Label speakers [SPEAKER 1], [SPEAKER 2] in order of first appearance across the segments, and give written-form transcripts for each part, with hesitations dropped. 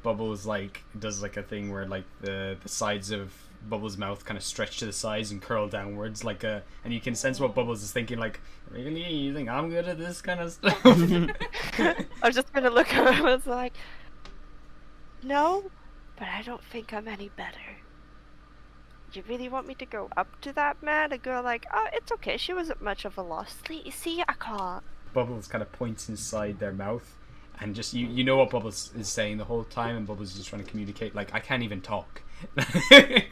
[SPEAKER 1] Bubbles like does like a thing where like the sides of Bubbles' mouth kind of stretch to the sides and curl downwards like a, and you can sense what Bubbles is thinking, like, really, you think I'm good at this kind of stuff?
[SPEAKER 2] I was just gonna look at him and was like, no, but I don't think I'm any better. You really want me to go up to that man and go like, oh, it's okay, she wasn't much of a loss. See, I can't.
[SPEAKER 1] Bubbles kind of points inside their mouth, and just you know what Bubbles is saying the whole time, and Bubbles is just trying to communicate like, I can't even talk.
[SPEAKER 3] I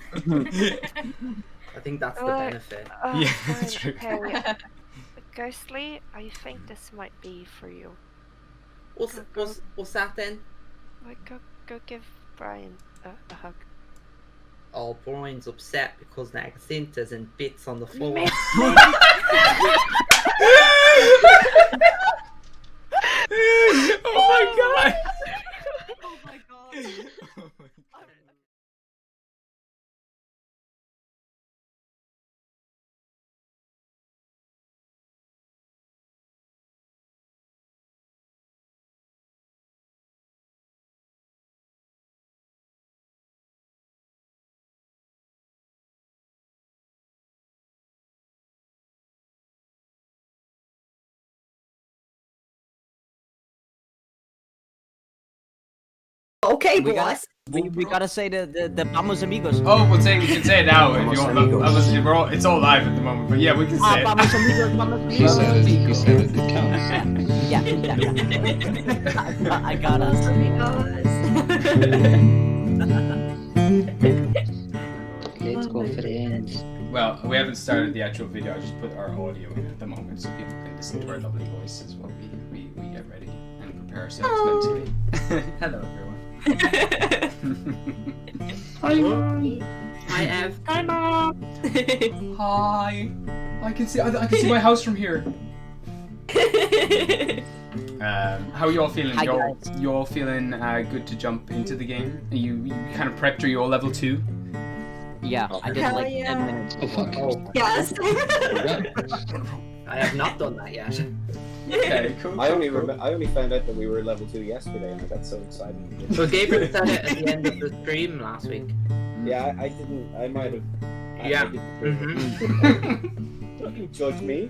[SPEAKER 3] think that's the benefit.
[SPEAKER 1] Yeah, that's true.
[SPEAKER 2] Okay. Ghostly, I think this might be for you.
[SPEAKER 3] What's that then?
[SPEAKER 2] Like, go give Brian a hug.
[SPEAKER 3] Oh, Brian's upset because now Cynthia's in bits on the floor.
[SPEAKER 1] Oh my god!
[SPEAKER 4] Oh my god.
[SPEAKER 5] Okay,
[SPEAKER 6] We
[SPEAKER 5] boss.
[SPEAKER 6] gotta say the vamos amigos.
[SPEAKER 1] Oh, we can say it now if you want. It's all live at the moment, but yeah, we can say it.
[SPEAKER 6] Vamos amigos, vamos
[SPEAKER 7] He
[SPEAKER 6] amigos.
[SPEAKER 7] said it counts.
[SPEAKER 6] Yeah. I got us.
[SPEAKER 7] Let's go, friends.
[SPEAKER 1] Well, we haven't started the actual video. I just put our audio in at the moment so people can listen to our lovely voices while we get ready and prepare ourselves mentally. Hello, everyone.
[SPEAKER 3] Hi, Ev.
[SPEAKER 5] Hi, Mom.
[SPEAKER 1] Hi. I can see my house from here. How are you all feeling?
[SPEAKER 6] Hi,
[SPEAKER 1] You all feeling good to jump into the game? You kind of prepped? Are you all level 2?
[SPEAKER 6] Yeah, I did
[SPEAKER 5] Hell
[SPEAKER 6] like
[SPEAKER 5] yeah.
[SPEAKER 6] 10 minutes.
[SPEAKER 7] Oh fuck.
[SPEAKER 3] Oh,
[SPEAKER 5] Yes.
[SPEAKER 3] I have not done that yet.
[SPEAKER 1] Okay, cool.
[SPEAKER 8] I only found out that we were level 2 yesterday, and I got so excited.
[SPEAKER 3] So Gabriel said it at the end of the stream last week.
[SPEAKER 8] Yeah, I didn't. I might have.
[SPEAKER 3] Yeah.
[SPEAKER 8] Don't you judge me.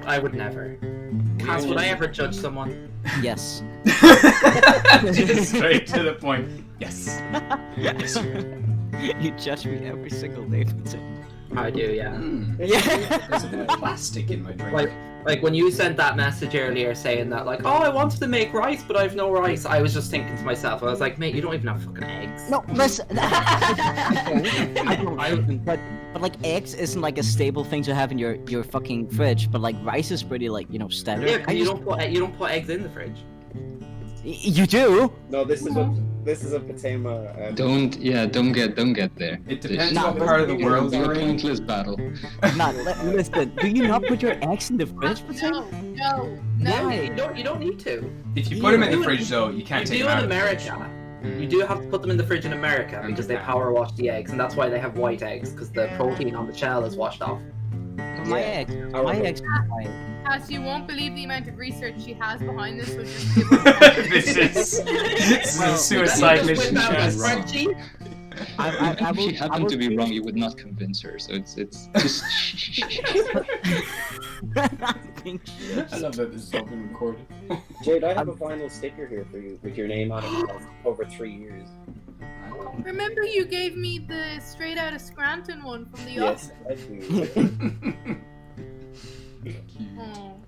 [SPEAKER 3] I would never. Cass, would I ever judge someone?
[SPEAKER 6] Yes.
[SPEAKER 1] Just straight to the point. Yes. Yes.
[SPEAKER 6] You judge me every single day.
[SPEAKER 3] I do, yeah.
[SPEAKER 1] There's a bit of plastic in my drink.
[SPEAKER 3] Like when you sent that message earlier saying that, like, oh, I wanted to make rice, but I've no rice. I was just thinking to myself, I was like, mate, you don't even have fucking eggs.
[SPEAKER 6] No, listen. I don't. But like eggs isn't like a stable thing to have in your fucking fridge. But like rice is pretty like standard.
[SPEAKER 3] Yeah, you don't put eggs in the fridge.
[SPEAKER 6] You do.
[SPEAKER 8] No, this is a Patema.
[SPEAKER 7] Don't get there.
[SPEAKER 1] It depends
[SPEAKER 6] No,
[SPEAKER 1] what part of the world
[SPEAKER 7] It's a
[SPEAKER 1] you're in.
[SPEAKER 7] pointless battle.
[SPEAKER 6] Listen. Do you not put your eggs in the fridge,
[SPEAKER 4] No, no,
[SPEAKER 3] No,
[SPEAKER 4] no.
[SPEAKER 3] you don't need to.
[SPEAKER 1] If you put them in the fridge, though, you can't
[SPEAKER 3] You
[SPEAKER 1] take
[SPEAKER 3] do
[SPEAKER 1] them out
[SPEAKER 3] in
[SPEAKER 1] of the fridge.
[SPEAKER 3] America. You do have to put them in the fridge in America because they power wash the eggs, and that's why they have white eggs, because the protein on the shell is washed off.
[SPEAKER 6] My eggs. My eggs. are white.
[SPEAKER 4] Cass, you won't believe the amount of research she has behind this. So just give her
[SPEAKER 1] This is a suicide mission. Chance.
[SPEAKER 7] If she happened to be wrong, you would not convince her. So it's just.
[SPEAKER 1] I love that this is all been recorded.
[SPEAKER 8] Jade, I have a vinyl sticker here for you with your name on it of over 3 years.
[SPEAKER 4] Remember, you gave me the straight out of Scranton one from the
[SPEAKER 8] Yes,
[SPEAKER 4] office.
[SPEAKER 8] I do.
[SPEAKER 4] Oh.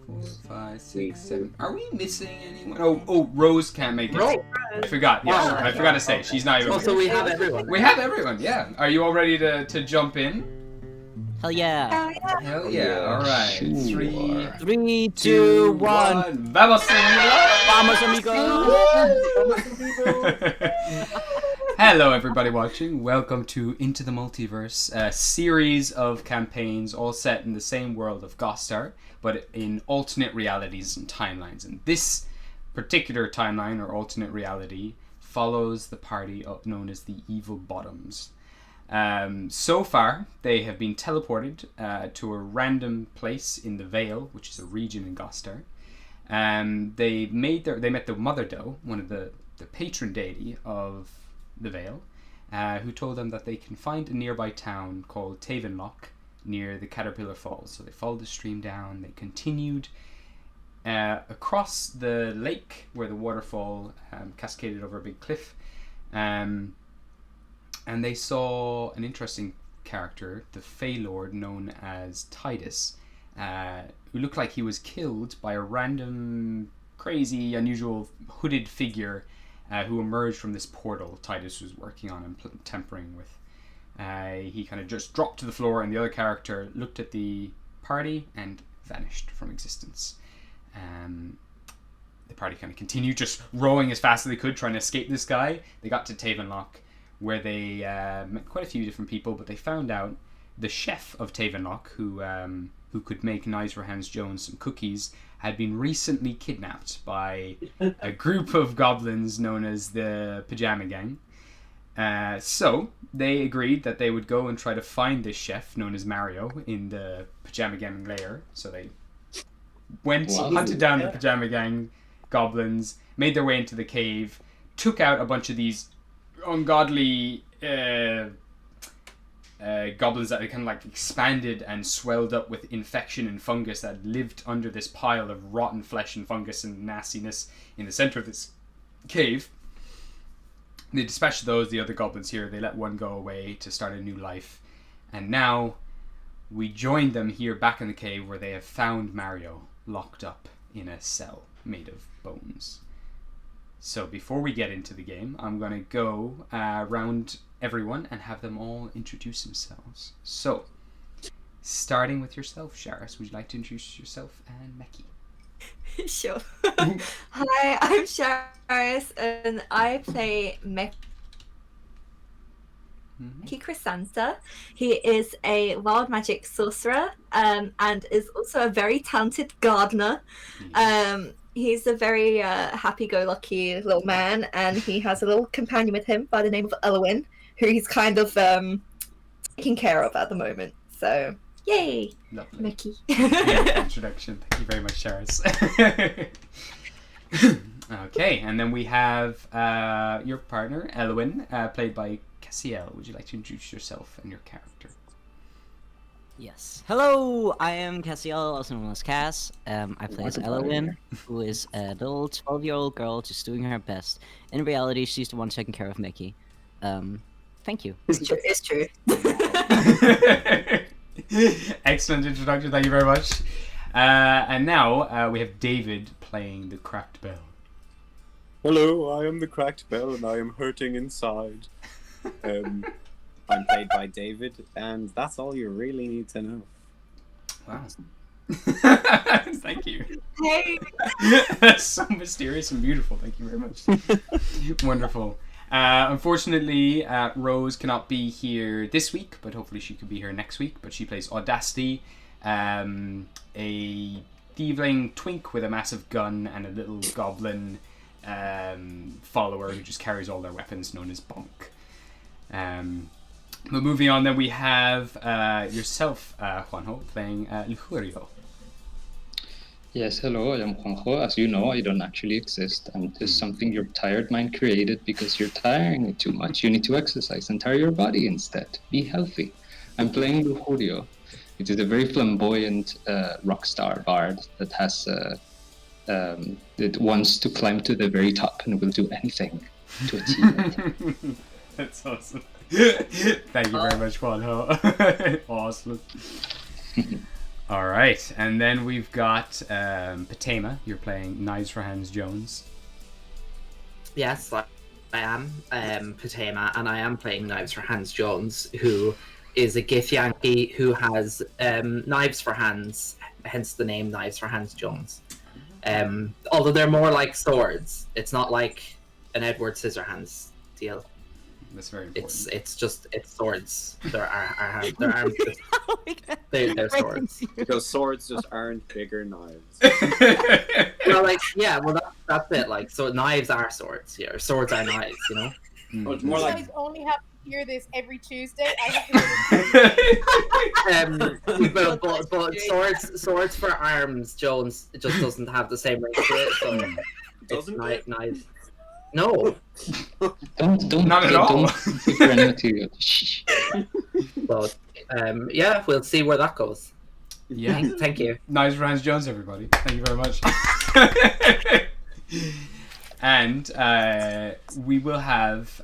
[SPEAKER 1] 4, 5, 6, 7. Are we missing anyone? Oh, Rose can't make it.
[SPEAKER 3] Rose.
[SPEAKER 1] I forgot. Yeah,
[SPEAKER 3] Oh,
[SPEAKER 1] I forgot to say she's not even.
[SPEAKER 3] Oh, so we have everyone.
[SPEAKER 1] We have everyone. Yeah. Are you all ready to jump in?
[SPEAKER 6] Hell yeah.
[SPEAKER 1] Hell yeah! All right.
[SPEAKER 7] Sure.
[SPEAKER 1] 3,
[SPEAKER 6] 3, 2, 1.
[SPEAKER 1] Vamos,
[SPEAKER 6] Vamos,
[SPEAKER 1] Hello, everybody watching. Welcome to Into the Multiverse, a series of campaigns all set in the same world of Gostar, but in alternate realities and timelines. And this particular timeline or alternate reality follows the party known as the Evil Bottoms. So far, they have been teleported to a random place in the Vale, which is a region in Gostar. They met the Mother Doe, one of the patron deity of the Vale, who told them that they can find a nearby town called Tavenlock near the Caterpillar Falls. So they followed the stream down. They continued across the lake where the waterfall cascaded over a big cliff, and they saw an interesting character, the Fey Lord known as Tidus, who looked like he was killed by a random, crazy, unusual hooded figure who emerged from this portal Tidus was working on and tampering with. He kind of just dropped to the floor, and the other character looked at the party and vanished from existence. The party kind of continued just rowing as fast as they could, trying to escape this guy. They got to Tavenlock, where they met quite a few different people, but they found out the chef of Tavenlock, who could make Knives for Hands Jones some cookies, had been recently kidnapped by a group of goblins known as the Pajama Gang. So they agreed that they would go and try to find this chef known as Mario in the Pajama Gang lair. So they went, hunted down the Pajama Gang goblins, made their way into the cave, took out a bunch of these ungodly goblins that had kind of like expanded and swelled up with infection and fungus that lived under this pile of rotten flesh and fungus and nastiness in the center of this cave. They dispatched the other goblins here. They let one go away to start a new life. And now we joined them here back in the cave, where they have found Mario locked up in a cell made of bones. So before we get into the game, I'm going to go around everyone and have them all introduce themselves. So, starting with yourself, Sharis, would you like to introduce yourself and Meki?
[SPEAKER 5] Sure. Hi, I'm Sharis, and I play Meki Chrysantha. He is a wild magic sorcerer, and is also a very talented gardener. He's a very happy-go-lucky little man, and he has a little companion with him by the name of Elwyn, who he's kind of taking care of at the moment. So, yay!
[SPEAKER 1] Lovely.
[SPEAKER 5] Mickey.
[SPEAKER 1] Introduction. Thank you very much, Sharis. Okay, and then we have your partner, Elwyn, played by Cassiel. Would you like to introduce yourself and your character?
[SPEAKER 6] Yes. Hello, I am Cassiel, also known as Cass. I play as Elwyn, who is a little 12-year-old girl just doing her best. In reality, she's the one taking care of Mickey. Thank you.
[SPEAKER 5] It's true.
[SPEAKER 1] Excellent introduction, thank you very much. And now we have David playing the Cracked Bell.
[SPEAKER 9] Hello, I am the Cracked Bell and I am hurting inside. I'm played by David, and that's all you really need to know.
[SPEAKER 1] Wow. Thank you.
[SPEAKER 5] Hey!
[SPEAKER 1] That's so mysterious and beautiful. Thank you very much. Wonderful. Unfortunately, Rose cannot be here this week, but hopefully she could be here next week. But she plays Audacity, a thieving twink with a massive gun and a little goblin follower who just carries all their weapons, known as Bonk. But moving on, then we have yourself, Juanjo, playing Lujurio.
[SPEAKER 7] Yes, hello, I am Juanjo. As you know, I don't actually exist. I'm just something your tired mind created because you're tiring it too much. You need to exercise and tire your body instead. Be healthy. I'm playing Lujurio. It is a very flamboyant rock star bard that has that wants to climb to the very top and will do anything to achieve it.
[SPEAKER 1] That's awesome. Thank you very much, Juanjo. Awesome. Alright, and then we've got Patema. You're playing Knives for Hands Jones.
[SPEAKER 3] Yes, I am Patema, and I am playing Knives for Hands Jones, who is a Githyanki who has knives for hands, hence the name Knives for Hands Jones. Although they're more like swords. It's not like an Edward Scissorhands deal.
[SPEAKER 1] That's very important.
[SPEAKER 3] It's swords. They're arms. They're swords.
[SPEAKER 9] Because swords just aren't bigger knives.
[SPEAKER 3] That's it. Like, so knives are swords. Yeah, swords are knives. You know.
[SPEAKER 9] Well, it's more
[SPEAKER 4] You
[SPEAKER 9] like
[SPEAKER 4] guys only have to hear this every Tuesday. I have to hear this.
[SPEAKER 3] But swords for arms, Jones just doesn't have the same ring to it. So
[SPEAKER 9] Doesn't it?
[SPEAKER 3] nice. No,
[SPEAKER 7] Don't
[SPEAKER 1] Not at all.
[SPEAKER 7] Don't give her any material. Shh.
[SPEAKER 3] but yeah, we'll see where that goes.
[SPEAKER 1] Yeah.
[SPEAKER 3] Thank you.
[SPEAKER 1] Nice for Hans Jones, everybody. Thank you very much. And we will have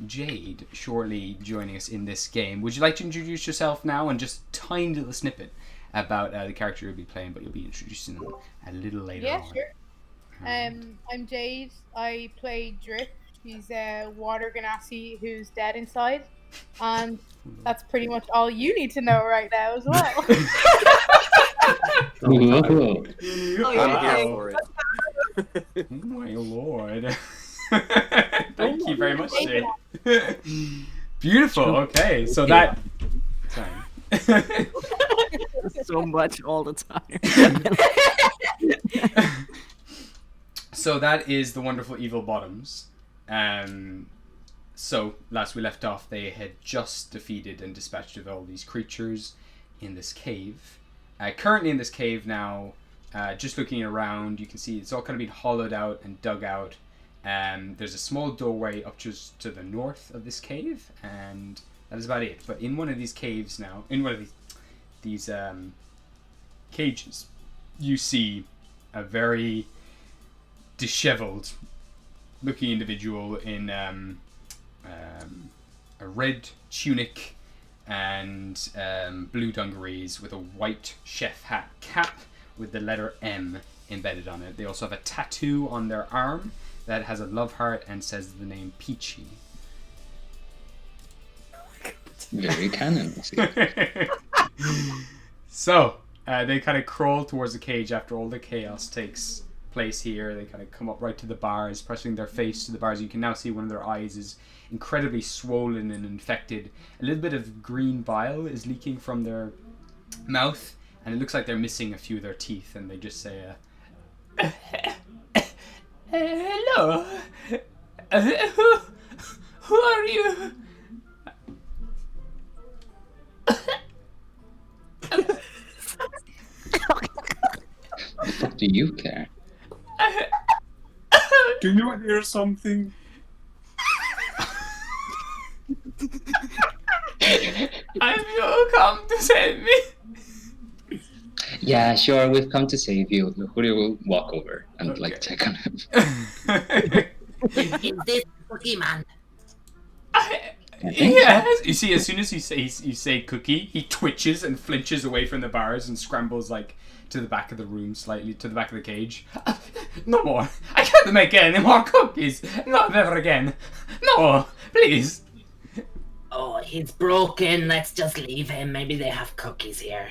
[SPEAKER 1] Jade shortly joining us in this game. Would you like to introduce yourself now and just tiny little snippet about the character you'll be playing, but you'll be introducing them a little later on.
[SPEAKER 4] Yeah, sure. I'm Jade. I play Drift. He's a water ganassi who's dead inside. And that's pretty much all you need to know right now as well.
[SPEAKER 7] Whoa.
[SPEAKER 9] I'm here for it.
[SPEAKER 1] Oh my lord. Thank you very much, Jade. Beautiful. Okay, so that... Sorry.
[SPEAKER 6] So much all the time.
[SPEAKER 1] So that is the wonderful Evil Bottoms. So, last we left off, they had just defeated and dispatched of all these creatures in this cave. Currently in this cave now, just looking around, you can see it's all kind of been hollowed out and dug out. There's a small doorway up just to the north of this cave, and that is about it. But in one of these caves now, in one of these cages, you see a very disheveled looking individual in a red tunic and blue dungarees with a white chef hat cap with the letter M embedded on it. They also have a tattoo on their arm that has a love heart and says the name Peachy.
[SPEAKER 7] Very canon.
[SPEAKER 1] So, they kind of crawl towards the cage after all the chaos takes place here. They kind of come up right to the bars, pressing their face to the bars. You can now see one of their eyes is incredibly swollen and infected. A little bit of green bile is leaking from their mouth, and it looks like they're missing a few of their teeth, and they just say, hello, who are you?
[SPEAKER 7] The fuck do you care?
[SPEAKER 9] Do you hear something?
[SPEAKER 1] Have you come to save me?
[SPEAKER 7] Yeah, sure, we've come to save you. Huri will walk over and like check on him.
[SPEAKER 3] Is this Pokemon?
[SPEAKER 1] Yes. You see, as soon as you say cookie, he twitches and flinches away from the bars and scrambles like to the back of the room, slightly to the back of the cage. No more. I can't make any more cookies. Not ever again. No, please.
[SPEAKER 3] Oh, he's broken. Let's just leave him. Maybe they have cookies here.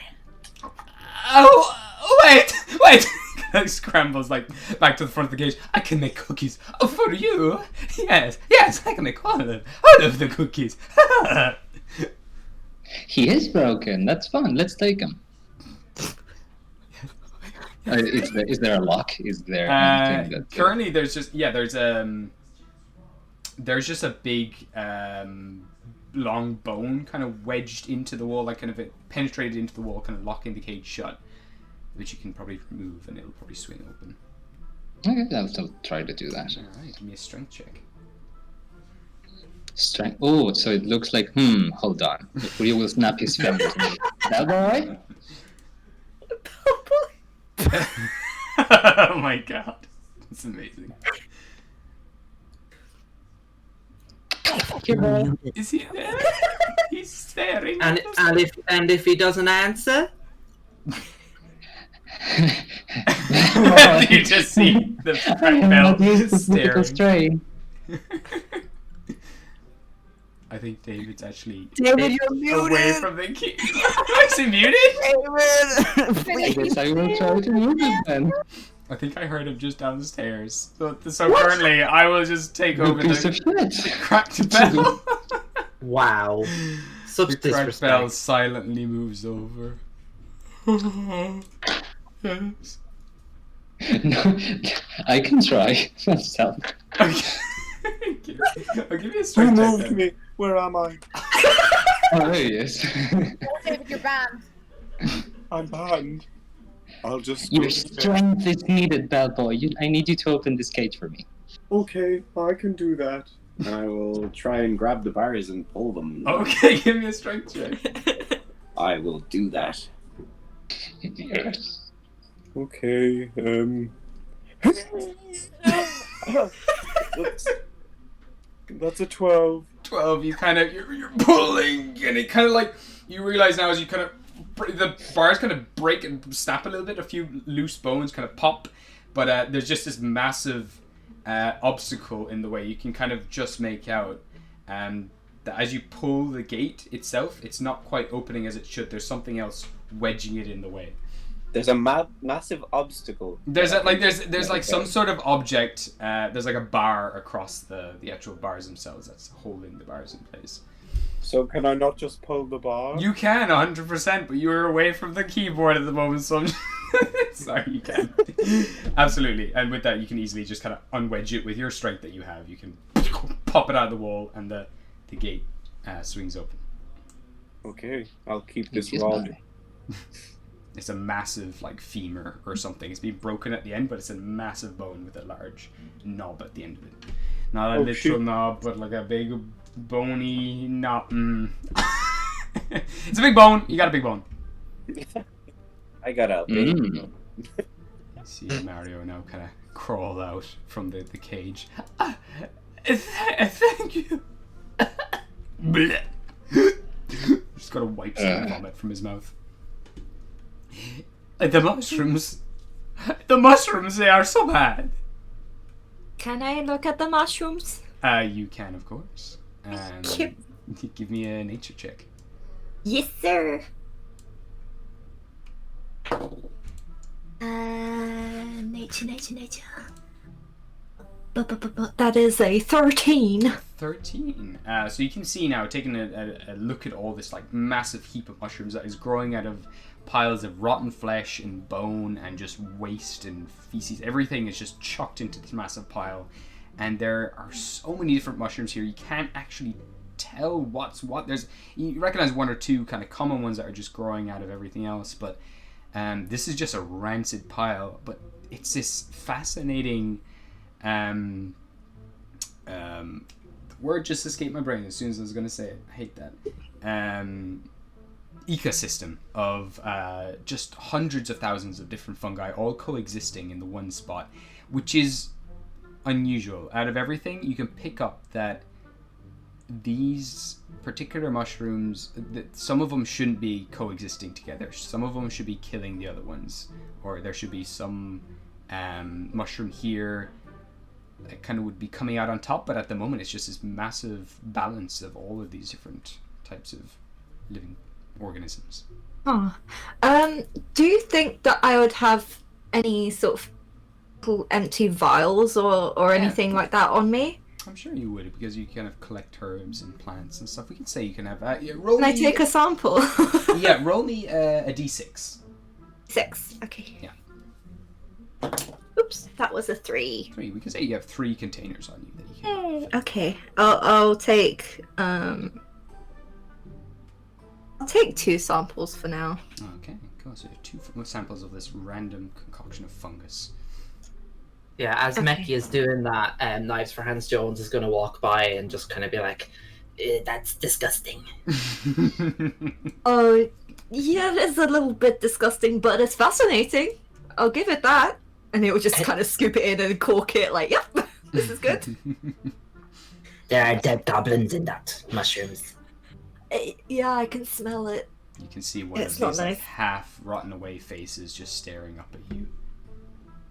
[SPEAKER 1] Oh, wait. He scrambles like back to the front of the cage. I can make cookies. Oh, for you? Yes, I can make all of the cookies.
[SPEAKER 7] He is broken. That's fun. Let's take him. Is there a lock? Is there anything that...
[SPEAKER 1] Currently, there's just a big long bone kind of wedged into the wall, like kind of it penetrated into the wall, kind of locking the cage shut, which you can probably remove and it'll probably swing open.
[SPEAKER 7] Okay, I'll try to do that.
[SPEAKER 1] Alright, give me a strength check.
[SPEAKER 7] Strength. Oh, so it looks like, hold on. Huri will snap his finger to me. That boy?
[SPEAKER 1] Oh my god. That's amazing. Is he there? He's staring.
[SPEAKER 3] And if he doesn't answer,
[SPEAKER 1] you just see the Frank Bell staring. I think David's actually
[SPEAKER 6] David, you're muted.
[SPEAKER 1] away from the key. Is he muted?
[SPEAKER 7] I guess I will try to move it then.
[SPEAKER 1] I think I heard him just downstairs. So currently, I will just take over
[SPEAKER 7] Piece of
[SPEAKER 1] the
[SPEAKER 7] shit.
[SPEAKER 1] cracked bell.
[SPEAKER 3] wow, such
[SPEAKER 1] The cracked bell
[SPEAKER 3] disrespect.
[SPEAKER 1] silently moves over. Yes.
[SPEAKER 7] No, I can try myself.
[SPEAKER 1] Okay. I'll give you a
[SPEAKER 9] Who
[SPEAKER 1] strength check
[SPEAKER 9] moved
[SPEAKER 1] then.
[SPEAKER 9] me? Where am I?
[SPEAKER 7] Oh, there he is.
[SPEAKER 4] David, you're banned.
[SPEAKER 9] I'm banned. I'll just.
[SPEAKER 7] Your strength is needed, bell boy. I need you to open this cage for me.
[SPEAKER 9] Okay, I can do that. I will try and grab the bars and pull them.
[SPEAKER 1] Okay, give me a strength check.
[SPEAKER 9] I will do that.
[SPEAKER 7] Yes.
[SPEAKER 9] Okay, that's a 12.
[SPEAKER 1] 12, you kind of, you're pulling, and it kind of like, you realize now as you kind of, the bars kind of break and snap a little bit, a few loose bones kind of pop, but there's just this massive obstacle in the way. You can kind of just make out that as you pull the gate itself, it's not quite opening as it should. There's something else wedging it in the way.
[SPEAKER 9] There's a massive obstacle.
[SPEAKER 1] There's like some sort of object. There's like a bar across the actual bars themselves that's holding the bars in place.
[SPEAKER 9] So can I not just pull the bar?
[SPEAKER 1] You can 100%, but you're away from the keyboard at the moment, so I'm sorry, you can. Absolutely, and with that, you can easily just kind of unwedge it with your strength that you have. You can pop it out of the wall, and the gate swings open.
[SPEAKER 9] Okay, I'll keep this rod.
[SPEAKER 1] It's a massive, like, femur or something. It's been broken at the end, but it's a massive bone with a large knob at the end of it. Not a literal knob, but like a big, bony knob. It's a big bone. You got a big bone.
[SPEAKER 9] I got a big bone.
[SPEAKER 1] You see Mario now kind of crawl out from the cage. Thank you. Just got to wipe some vomit from his mouth. The mushrooms, they are so bad.
[SPEAKER 5] Can I look at the mushrooms?
[SPEAKER 1] You can, of course.
[SPEAKER 5] Yep.
[SPEAKER 1] Give me a nature check.
[SPEAKER 5] Yes, sir. Nature. That is a 13.
[SPEAKER 1] 13. So you can see now, taking a look at all this like massive heap of mushrooms that is growing out of piles of rotten flesh and bone and just waste and feces. Everything is just chucked into this massive pile, and there are so many different mushrooms here. You can't actually tell what's what. You recognize one or two kind of common ones that are just growing out of everything else, but this is just a rancid pile. But it's this fascinating the word just escaped my brain as soon as I was going to say it. I hate that. Ecosystem of just hundreds of thousands of different fungi all coexisting in the one spot, which is unusual. Out of everything, you can pick up that these particular mushrooms, that some of them shouldn't be coexisting together. Some of them should be killing the other ones, or there should be some mushroom here that kind of would be coming out on top, but at the moment it's just this massive balance of all of these different types of living organisms.
[SPEAKER 5] Do you think that I would have any sort of empty vials or anything like that on me?
[SPEAKER 1] I'm sure you would, because you kind of collect herbs and plants and stuff. We can say you can have.
[SPEAKER 5] Can I take a sample?
[SPEAKER 1] Yeah, roll me a d6.
[SPEAKER 5] 6. Okay.
[SPEAKER 1] Yeah.
[SPEAKER 5] Oops, that was a 3.
[SPEAKER 1] 3. We can say you have 3 containers on you that you can.
[SPEAKER 5] Yay. Okay, I'll take 2 samples for now.
[SPEAKER 1] Okay, cool. So 2 samples of this random concoction of fungus.
[SPEAKER 3] Yeah, as Meki is doing that, Knives for Hands Jones is going to walk by and just kind of be like, that's disgusting.
[SPEAKER 5] Oh, yeah, it's a little bit disgusting, but it's fascinating. I'll give it that. And it will just kind of scoop it in and cork it like, yep, this is good.
[SPEAKER 3] There are dead goblins in that, mushrooms.
[SPEAKER 5] Yeah, I can smell it.
[SPEAKER 1] You can see one
[SPEAKER 5] It's
[SPEAKER 1] of
[SPEAKER 5] not
[SPEAKER 1] these
[SPEAKER 5] nice.
[SPEAKER 1] like, half rotten away faces just staring up at you.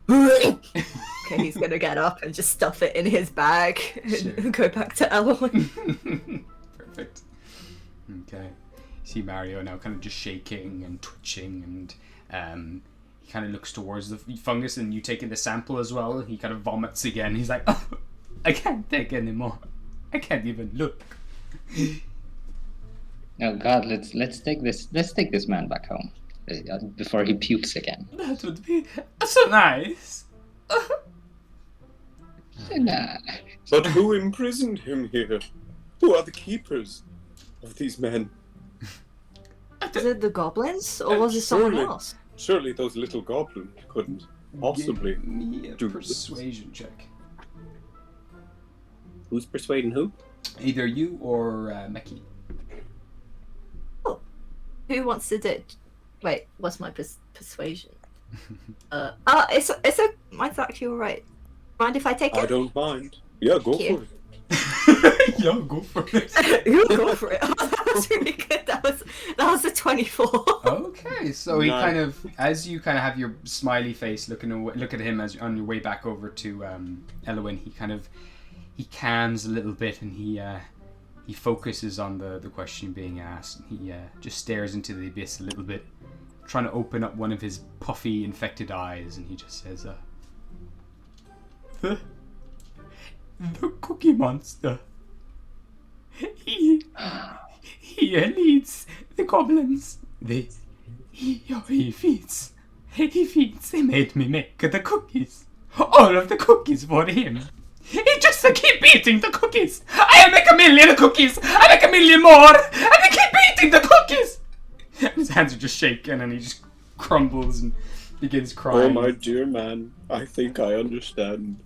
[SPEAKER 5] Okay, he's gonna get up and just stuff it in his bag and go back to Eloy.
[SPEAKER 1] Perfect. Okay. You see Mario now kind of just shaking and twitching, and he kind of looks towards the fungus, and you taking the sample as well. He kind of vomits again. He's like, oh, I can't take anymore. I can't even look.
[SPEAKER 7] Oh God, let's take this man back home before he pukes again.
[SPEAKER 1] That would be so nice.
[SPEAKER 7] Nah.
[SPEAKER 9] But who imprisoned him here? Who are the keepers of these men?
[SPEAKER 5] Was it the goblins or was it someone
[SPEAKER 9] Surely-
[SPEAKER 5] else?
[SPEAKER 9] Surely those little goblins couldn't possibly.
[SPEAKER 1] Give me a
[SPEAKER 9] do
[SPEAKER 1] persuasion check.
[SPEAKER 9] Who's persuading who?
[SPEAKER 1] Either you or Meki.
[SPEAKER 5] Who wants to do it? Wait, what's my persuasion? It's mine's actually alright. Mind if I take
[SPEAKER 9] I
[SPEAKER 5] it?
[SPEAKER 9] don't mind. Yeah, go
[SPEAKER 5] Thank you.
[SPEAKER 9] for it.
[SPEAKER 1] Yeah, go for it.
[SPEAKER 5] You go for it. Oh, that was really good. That was a 24.
[SPEAKER 1] Okay, so he
[SPEAKER 9] Nice.
[SPEAKER 1] kind of, as you kind of have your smiley face look at him as on your way back over to Elwyn, he calms a little bit and he focuses on the question being asked. He just stares into the abyss a little bit, trying to open up one of his puffy, infected eyes, and he just says, the Cookie Monster. He leads the goblins. He feeds. They made me make the cookies. All of the cookies for him. He just keep eating the cookies. I make 1,000,000 cookies. I make 1,000,000 more. And they keep eating the cookies. And his hands are just shaking and he just crumbles and begins
[SPEAKER 9] Oh,
[SPEAKER 1] crying.
[SPEAKER 9] my dear man, I think I understand.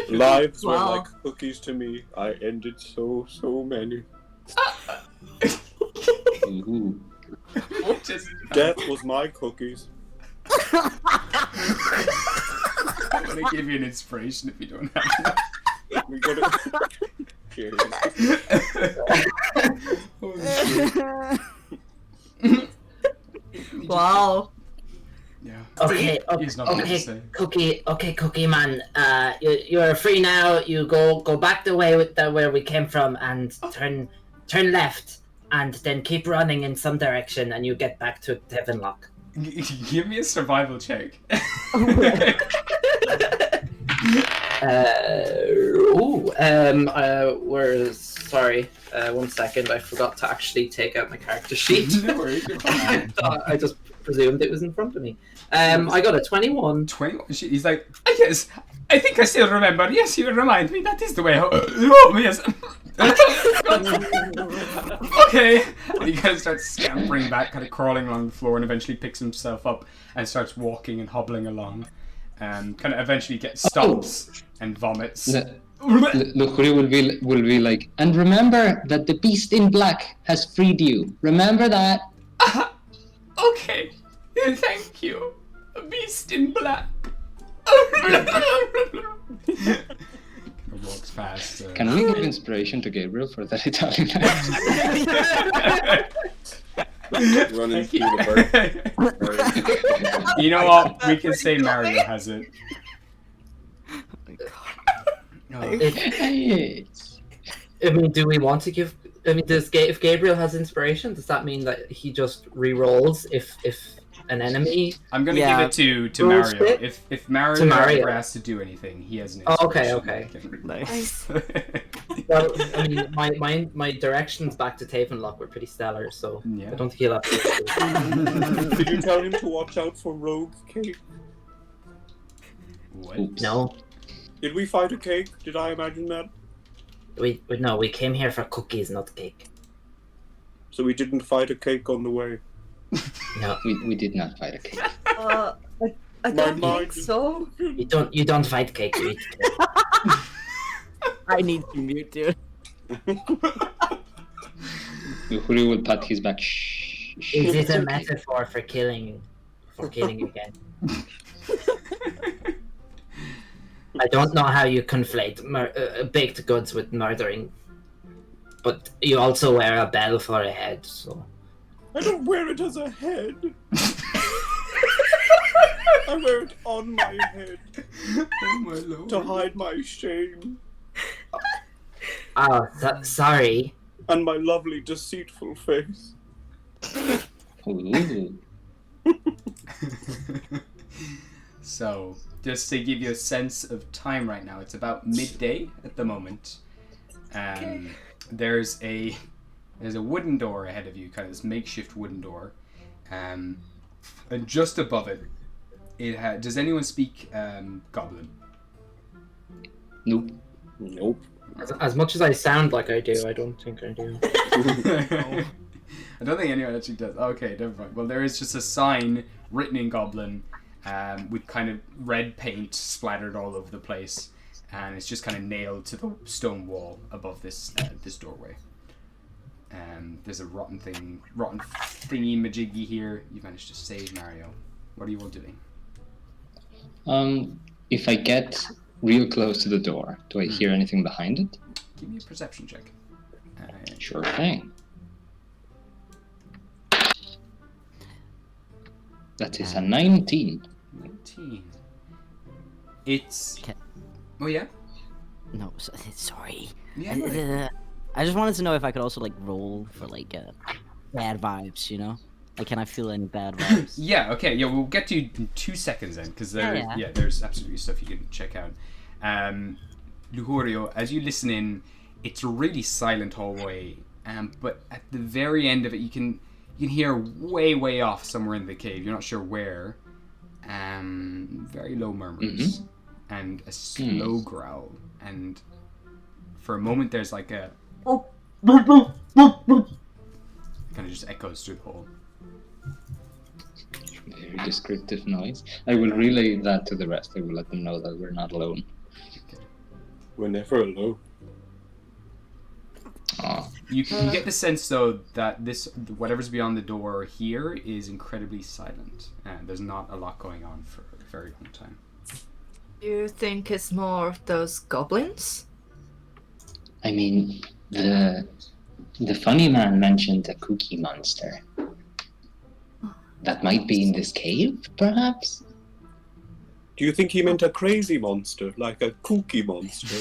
[SPEAKER 9] Lives were
[SPEAKER 5] Wow.
[SPEAKER 9] like cookies to me. I ended so many.
[SPEAKER 7] Ooh.
[SPEAKER 1] Just-
[SPEAKER 9] Death was my cookies.
[SPEAKER 1] I'm gonna give you an inspiration if you don't have
[SPEAKER 9] We gotta. Cheers.
[SPEAKER 1] it.
[SPEAKER 5] Wow.
[SPEAKER 1] Yeah.
[SPEAKER 3] Okay,
[SPEAKER 1] He's not gonna
[SPEAKER 3] okay,
[SPEAKER 1] say.
[SPEAKER 3] Cookie man. You're free now. You go back the way where we came from and turn left, and then keep running in some direction, and you get back to Heavenlock.
[SPEAKER 1] Give me a survival check.
[SPEAKER 3] We're sorry. 1 second, I forgot to actually take out my character sheet.
[SPEAKER 1] No worries, you're fine.
[SPEAKER 3] I just presumed it was in front of me. I got a 21.
[SPEAKER 1] 21. He's like, yes, I think I still remember. Yes, you remind me. That is the way. Oh, yes. Okay. And he kind of starts scampering back, kind of crawling along the floor, and eventually picks himself up and starts walking and hobbling along. Kind of eventually stops and vomits.
[SPEAKER 7] Luxury will be like, and remember that the beast in black has freed you. Remember that.
[SPEAKER 1] Okay. Thank you. A beast in black. Walks past.
[SPEAKER 7] Can we give inspiration to Gabriel for that Italian accent?
[SPEAKER 9] Running through the bird.
[SPEAKER 1] You know what? We can say Mario has it. Oh.
[SPEAKER 3] I mean, do we want to give? I mean, if Gabriel has inspiration, does that mean that he just re-rolls if an enemy?
[SPEAKER 1] I'm gonna
[SPEAKER 6] Yeah.
[SPEAKER 1] give it to
[SPEAKER 3] Rolls
[SPEAKER 1] Mario.
[SPEAKER 3] it?
[SPEAKER 1] If Mario,
[SPEAKER 3] To Mario.
[SPEAKER 1] ever has to do anything, he has an
[SPEAKER 3] Oh, okay,
[SPEAKER 1] inspiration.
[SPEAKER 6] Nice.
[SPEAKER 3] Well, I mean, my directions back to Tavenlock were pretty stellar, so
[SPEAKER 1] Yeah.
[SPEAKER 3] I don't think he'll have to.
[SPEAKER 9] Did you tell him to watch out for rogue cake?
[SPEAKER 1] What?
[SPEAKER 7] Oops.
[SPEAKER 3] No,
[SPEAKER 9] Did we fight a cake? Did I imagine that?
[SPEAKER 3] we came here for cookies, not cake.
[SPEAKER 9] So we didn't fight a cake on the way.
[SPEAKER 3] No,
[SPEAKER 7] We did not fight a cake.
[SPEAKER 5] I
[SPEAKER 9] My
[SPEAKER 5] don't
[SPEAKER 9] mind
[SPEAKER 5] think
[SPEAKER 9] is
[SPEAKER 5] so.
[SPEAKER 3] you don't fight cake. You eat cake.
[SPEAKER 6] I need to mute, dude.
[SPEAKER 7] Luxury will pat his back. Shh. shh.
[SPEAKER 3] Is it a metaphor for killing again? I don't know how you conflate baked goods with murdering, but you also wear a bell for a head, so.
[SPEAKER 9] I don't wear it as a head. I wear it on my head
[SPEAKER 1] Oh my lord.
[SPEAKER 9] to hide my shame
[SPEAKER 3] Oh, sorry.
[SPEAKER 9] and my lovely deceitful face.
[SPEAKER 7] Ooh.
[SPEAKER 1] So, just to give you a sense of time right now, it's about midday at the moment. There's a wooden door ahead of you, kind of this makeshift wooden door, and just above it, does anyone speak Goblin?
[SPEAKER 7] Nope.
[SPEAKER 9] Nope.
[SPEAKER 3] As much as I sound like I do, I don't think I do.
[SPEAKER 1] I don't think anyone actually does. Okay, never mind. Well, there is just a sign written in Goblin, with kind of red paint splattered all over the place, and it's just kind of nailed to the stone wall above this this doorway. There's a rotten thingy majiggy here. You managed to save Mario. What are you all doing?
[SPEAKER 7] If I get real close to the door, do I hear anything behind it?
[SPEAKER 1] Give me a perception check.
[SPEAKER 7] Sure thing. That is a 19.
[SPEAKER 1] 19. It's.
[SPEAKER 6] Okay.
[SPEAKER 1] Oh yeah.
[SPEAKER 6] No, sorry.
[SPEAKER 1] Yeah. Right.
[SPEAKER 6] I just wanted to know if I could also like roll for like bad vibes, you know? Like, can I feel any bad vibes?
[SPEAKER 1] Yeah. Okay. Yeah. We'll get to you in 2 seconds then, because there's absolutely stuff you can check out. Lujurio, as you listen in, it's a really silent hallway, but at the very end of it, you can hear way off somewhere in the cave. You're not sure where. Very low murmurs and a slow growl, and for a moment there's like a kind of just echoes through the hall.
[SPEAKER 7] Very descriptive noise. I will relay that to the rest. I will let them know that we're not alone.
[SPEAKER 1] Okay.
[SPEAKER 9] We're never alone.
[SPEAKER 1] You get the sense though that this whatever's beyond the door here is incredibly silent, and there's not a lot going on for a very long time.
[SPEAKER 5] Do you think it's more of those goblins?
[SPEAKER 7] I mean, the funny man mentioned a cookie monster. That might be in this cave, perhaps?
[SPEAKER 9] Do you think he meant a crazy monster, like a cookie monster?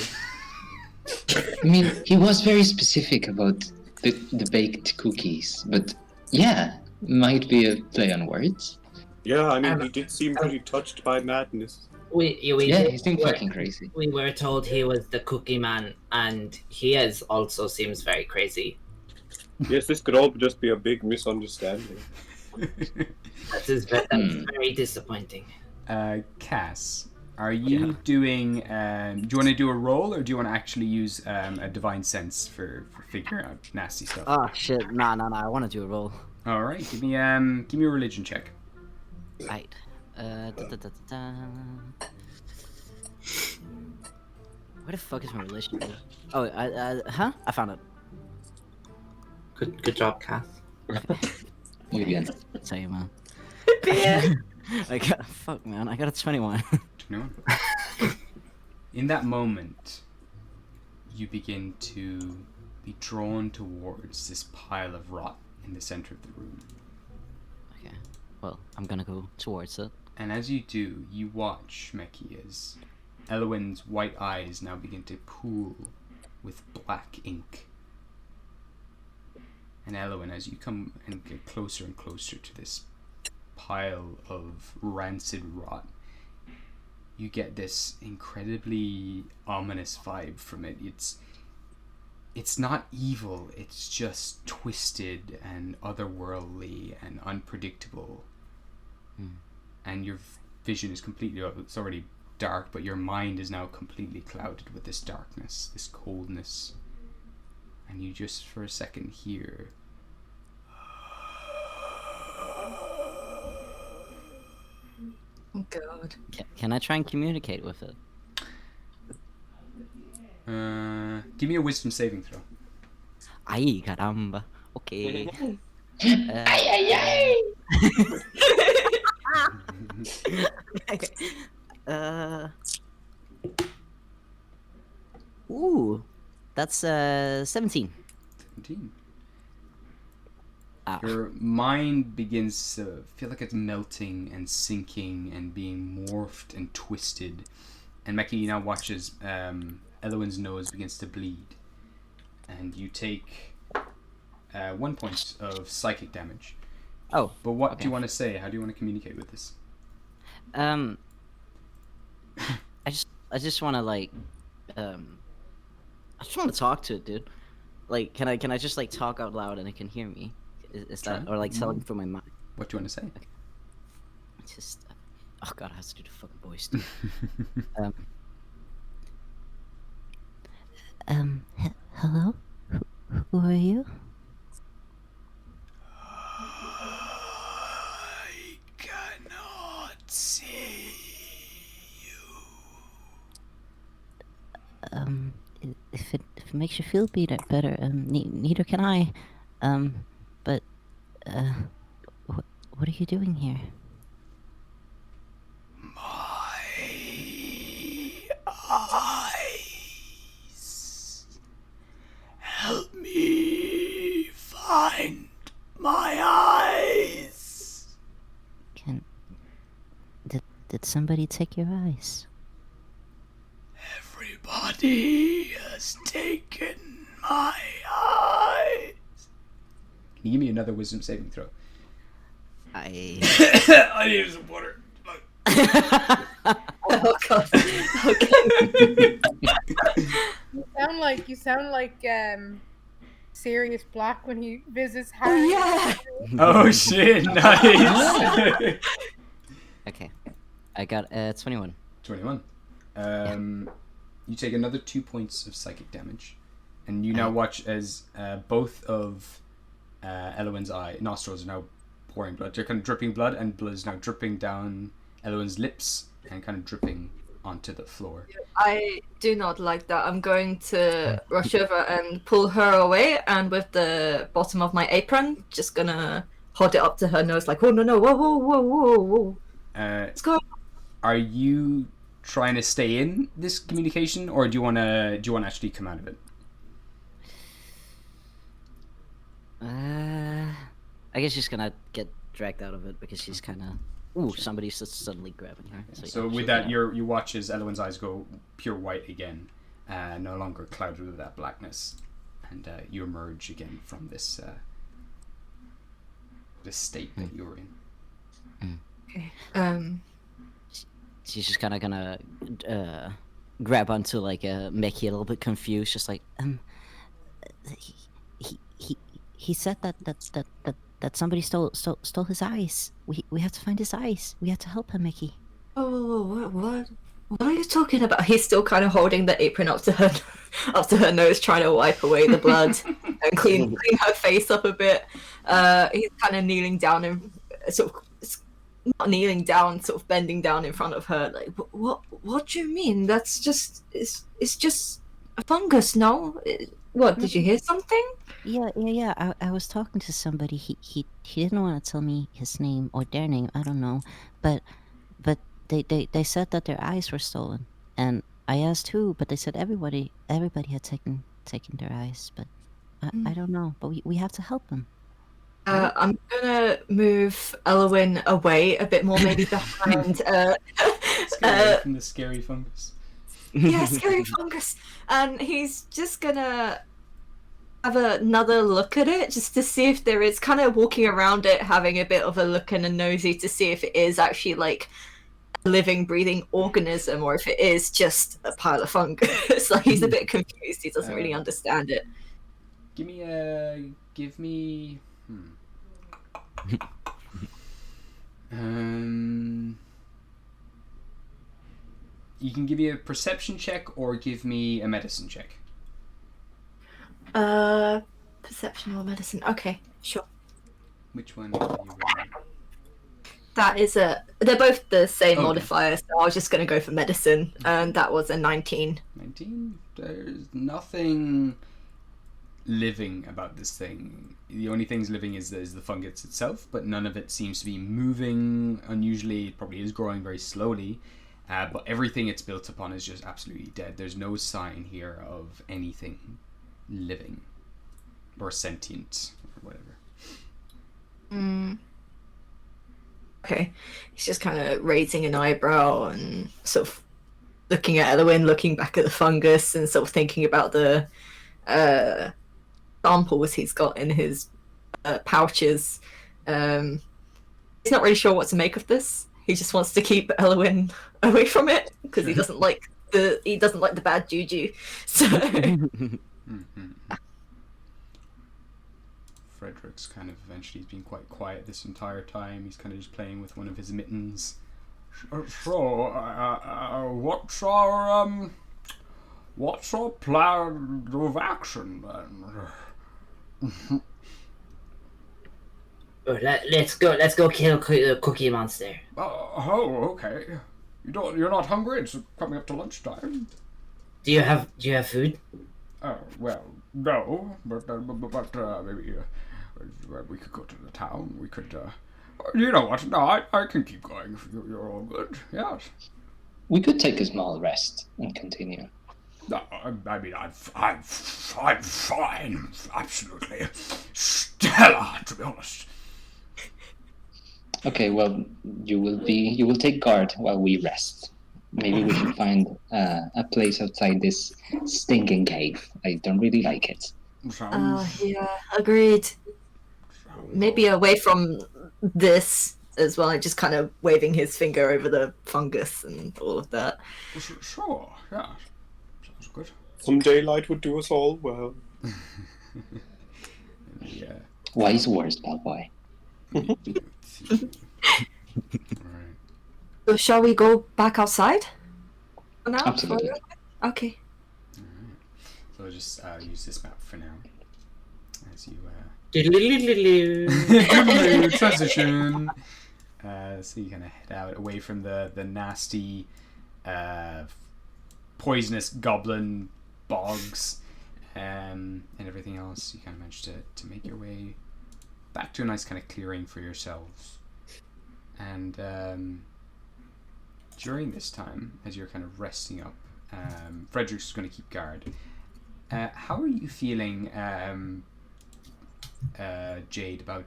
[SPEAKER 7] I mean, he was very specific about the baked cookies, but yeah, might be a play on words.
[SPEAKER 9] Yeah, I mean, he did seem pretty touched by madness.
[SPEAKER 7] He seemed fucking crazy.
[SPEAKER 3] We were told he was the cookie man, and he also seems very crazy.
[SPEAKER 9] Yes, this could all just be a big misunderstanding.
[SPEAKER 3] That's very disappointing.
[SPEAKER 1] Cass, are you doing? Do you want to do a roll, or do you want to actually use a divine sense for figuring out nasty stuff?
[SPEAKER 6] Oh shit! Nah. I want to do a roll.
[SPEAKER 1] All right, give me a religion check.
[SPEAKER 6] Right. Where the fuck is my religion? Oh, I found it.
[SPEAKER 3] Good job, Cass.
[SPEAKER 7] Muy bien.
[SPEAKER 6] Tell you, man. I got a 21.
[SPEAKER 1] 21. In that moment, you begin to be drawn towards this pile of rot in the center of the room.
[SPEAKER 6] Okay. Well, I'm gonna go towards it.
[SPEAKER 1] And as you do, you watch, Meki, as Elwyn's white eyes now begin to pool with black ink. And Elwyn, as you come and get closer and closer to this pile of rancid rot, you get this incredibly ominous vibe from it. It's not evil, it's just twisted and otherworldly and unpredictable. And your vision is completely, it's already dark, but your mind is now completely clouded with this darkness, this coldness. And you just for a second hear
[SPEAKER 5] Oh god.
[SPEAKER 6] Can I try and communicate with it?
[SPEAKER 1] give me a wisdom saving throw.
[SPEAKER 6] Ay, caramba. Okay. Ooh, that's 17.
[SPEAKER 1] 17.
[SPEAKER 6] Ah.
[SPEAKER 1] Your mind begins to feel like it's melting and sinking and being morphed and twisted. And Meki now watches Elwyn's nose begins to bleed. And you take 1 point of psychic damage.
[SPEAKER 6] Oh.
[SPEAKER 1] But what do you want to say? How do you want to communicate with this?
[SPEAKER 6] I just want to like, I just want to talk to it, dude. Like, can I just like talk out loud and it can hear me? Is that, or like telling through my mind?
[SPEAKER 1] What do you want to say?
[SPEAKER 6] Okay. Just, oh god, I have to do the fucking voice. Who are you?
[SPEAKER 1] I cannot see you.
[SPEAKER 6] If it makes you feel better, neither can I. But what are you doing here?
[SPEAKER 1] My eyes. Help me find my eyes.
[SPEAKER 6] Did somebody take your eyes?
[SPEAKER 1] Everybody has taken my eyes. Can you give me another wisdom saving throw?
[SPEAKER 6] I
[SPEAKER 1] need some water.
[SPEAKER 5] Oh god. Okay.
[SPEAKER 4] You sound like Sirius Black when he visits
[SPEAKER 5] Oh
[SPEAKER 4] Harry.
[SPEAKER 5] yeah.
[SPEAKER 1] Oh shit! Nice.
[SPEAKER 6] Okay. I got 21.
[SPEAKER 1] 21. You take another 2 points of psychic damage, and you now watch as both of Elowin's nostrils are now pouring blood. They're kind of dripping blood, and blood is now dripping down Elowin's lips and kind of dripping onto the floor.
[SPEAKER 5] I do not like that. I'm going to rush over and pull her away, and with the bottom of my apron, just gonna hold it up to her nose like, oh no, whoa, whoa, whoa, whoa, whoa. What's going on?
[SPEAKER 1] Are you trying to stay in this communication, or do you want to actually come out of it?
[SPEAKER 6] I guess she's gonna get dragged out of it because she's kind of. Ooh, somebody's just suddenly grabbing her.
[SPEAKER 1] So with that, you watch as Elowin's eyes go pure white again, no longer clouded with that blackness, and you emerge again from this this state that you were in.
[SPEAKER 5] Okay.
[SPEAKER 6] She's just kind of gonna grab onto like Mickey a little bit confused, just like he said that somebody stole his eyes. We have to find his eyes. We have to help him, Mickey.
[SPEAKER 5] Oh, what are you talking about? He's still kind of holding the apron up to her nose, trying to wipe away the blood and clean her face up a bit. He's kind of kneeling down and sort of not kneeling down, sort of bending down in front of her. Like, what do you mean? That's just it's just a fungus, no? What, did you hear something?
[SPEAKER 6] Yeah. I was talking to somebody. He didn't want to tell me his name or their name. I don't know, but they said that their eyes were stolen, and I asked who, but they said everybody had taken their eyes, but I don't know. But we have to help them.
[SPEAKER 5] I'm gonna move Elowin away a bit more, maybe behind.
[SPEAKER 1] Away from the scary fungus.
[SPEAKER 5] Yeah, scary fungus. And he's just gonna have another look at it, just to see if there is, kind of walking around it, having a bit of a look and a nosy to see if it is actually like a living, breathing organism, or if it is just a pile of fungus. Like, he's a bit confused. He doesn't really understand it.
[SPEAKER 1] Give me you can give me a perception check or give me a medicine check.
[SPEAKER 5] Perception or medicine? Okay, sure.
[SPEAKER 1] Which one are you rolling?
[SPEAKER 5] That is they're both the same modifier, so I was just going to go for medicine, and that was a 19.
[SPEAKER 1] 19? There's nothing living about this thing. The only things living is the fungus itself, but none of it seems to be moving unusually. It probably is growing very slowly, but everything it's built upon is just absolutely dead. There's no sign here of anything living or sentient or whatever.
[SPEAKER 5] Okay, he's just kind of raising an eyebrow and sort of looking at Elowin, looking back at the fungus, and sort of thinking about the samples he's got in his pouches. He's not really sure what to make of this. He just wants to keep Elowin away from it because he doesn't like the bad juju. So
[SPEAKER 1] Frederick's kind of eventually been quite quiet this entire time. He's kind of just playing with one of his mittens. So, what's our plan of action then?
[SPEAKER 3] Let's go kill Cookie Monster.
[SPEAKER 1] Oh, okay. You're not hungry? It's coming up to lunchtime.
[SPEAKER 3] Do you have food?
[SPEAKER 1] Oh, well, no, but maybe we could go to the town. We could, you know what? No, I can keep going if you're all good. Yes.
[SPEAKER 7] We could take a small rest and continue.
[SPEAKER 1] No, I mean, I'm fine. Absolutely stellar, to be honest.
[SPEAKER 7] Okay, well, you will take guard while we rest. Maybe we should find a place outside this stinking cave. I don't really like it.
[SPEAKER 5] Yeah, agreed. Maybe away from this as well, just kind of waving his finger over the fungus and all of that.
[SPEAKER 1] Sure, yeah. Sounds good.
[SPEAKER 9] Some daylight would do us all well.
[SPEAKER 1] Yeah.
[SPEAKER 7] Wise words, bellboy.
[SPEAKER 1] Alright.
[SPEAKER 5] So shall we go back outside? For now?
[SPEAKER 7] Absolutely.
[SPEAKER 5] Okay.
[SPEAKER 1] So I'll just use this map for now. As you transition. So you kind of head out away from the nasty, poisonous goblin bogs, and everything else. You kind of manage to make your way back to a nice kind of clearing for yourselves. And during this time, as you're kind of resting up, Frederick's just going to keep guard. How are you feeling, Jade, about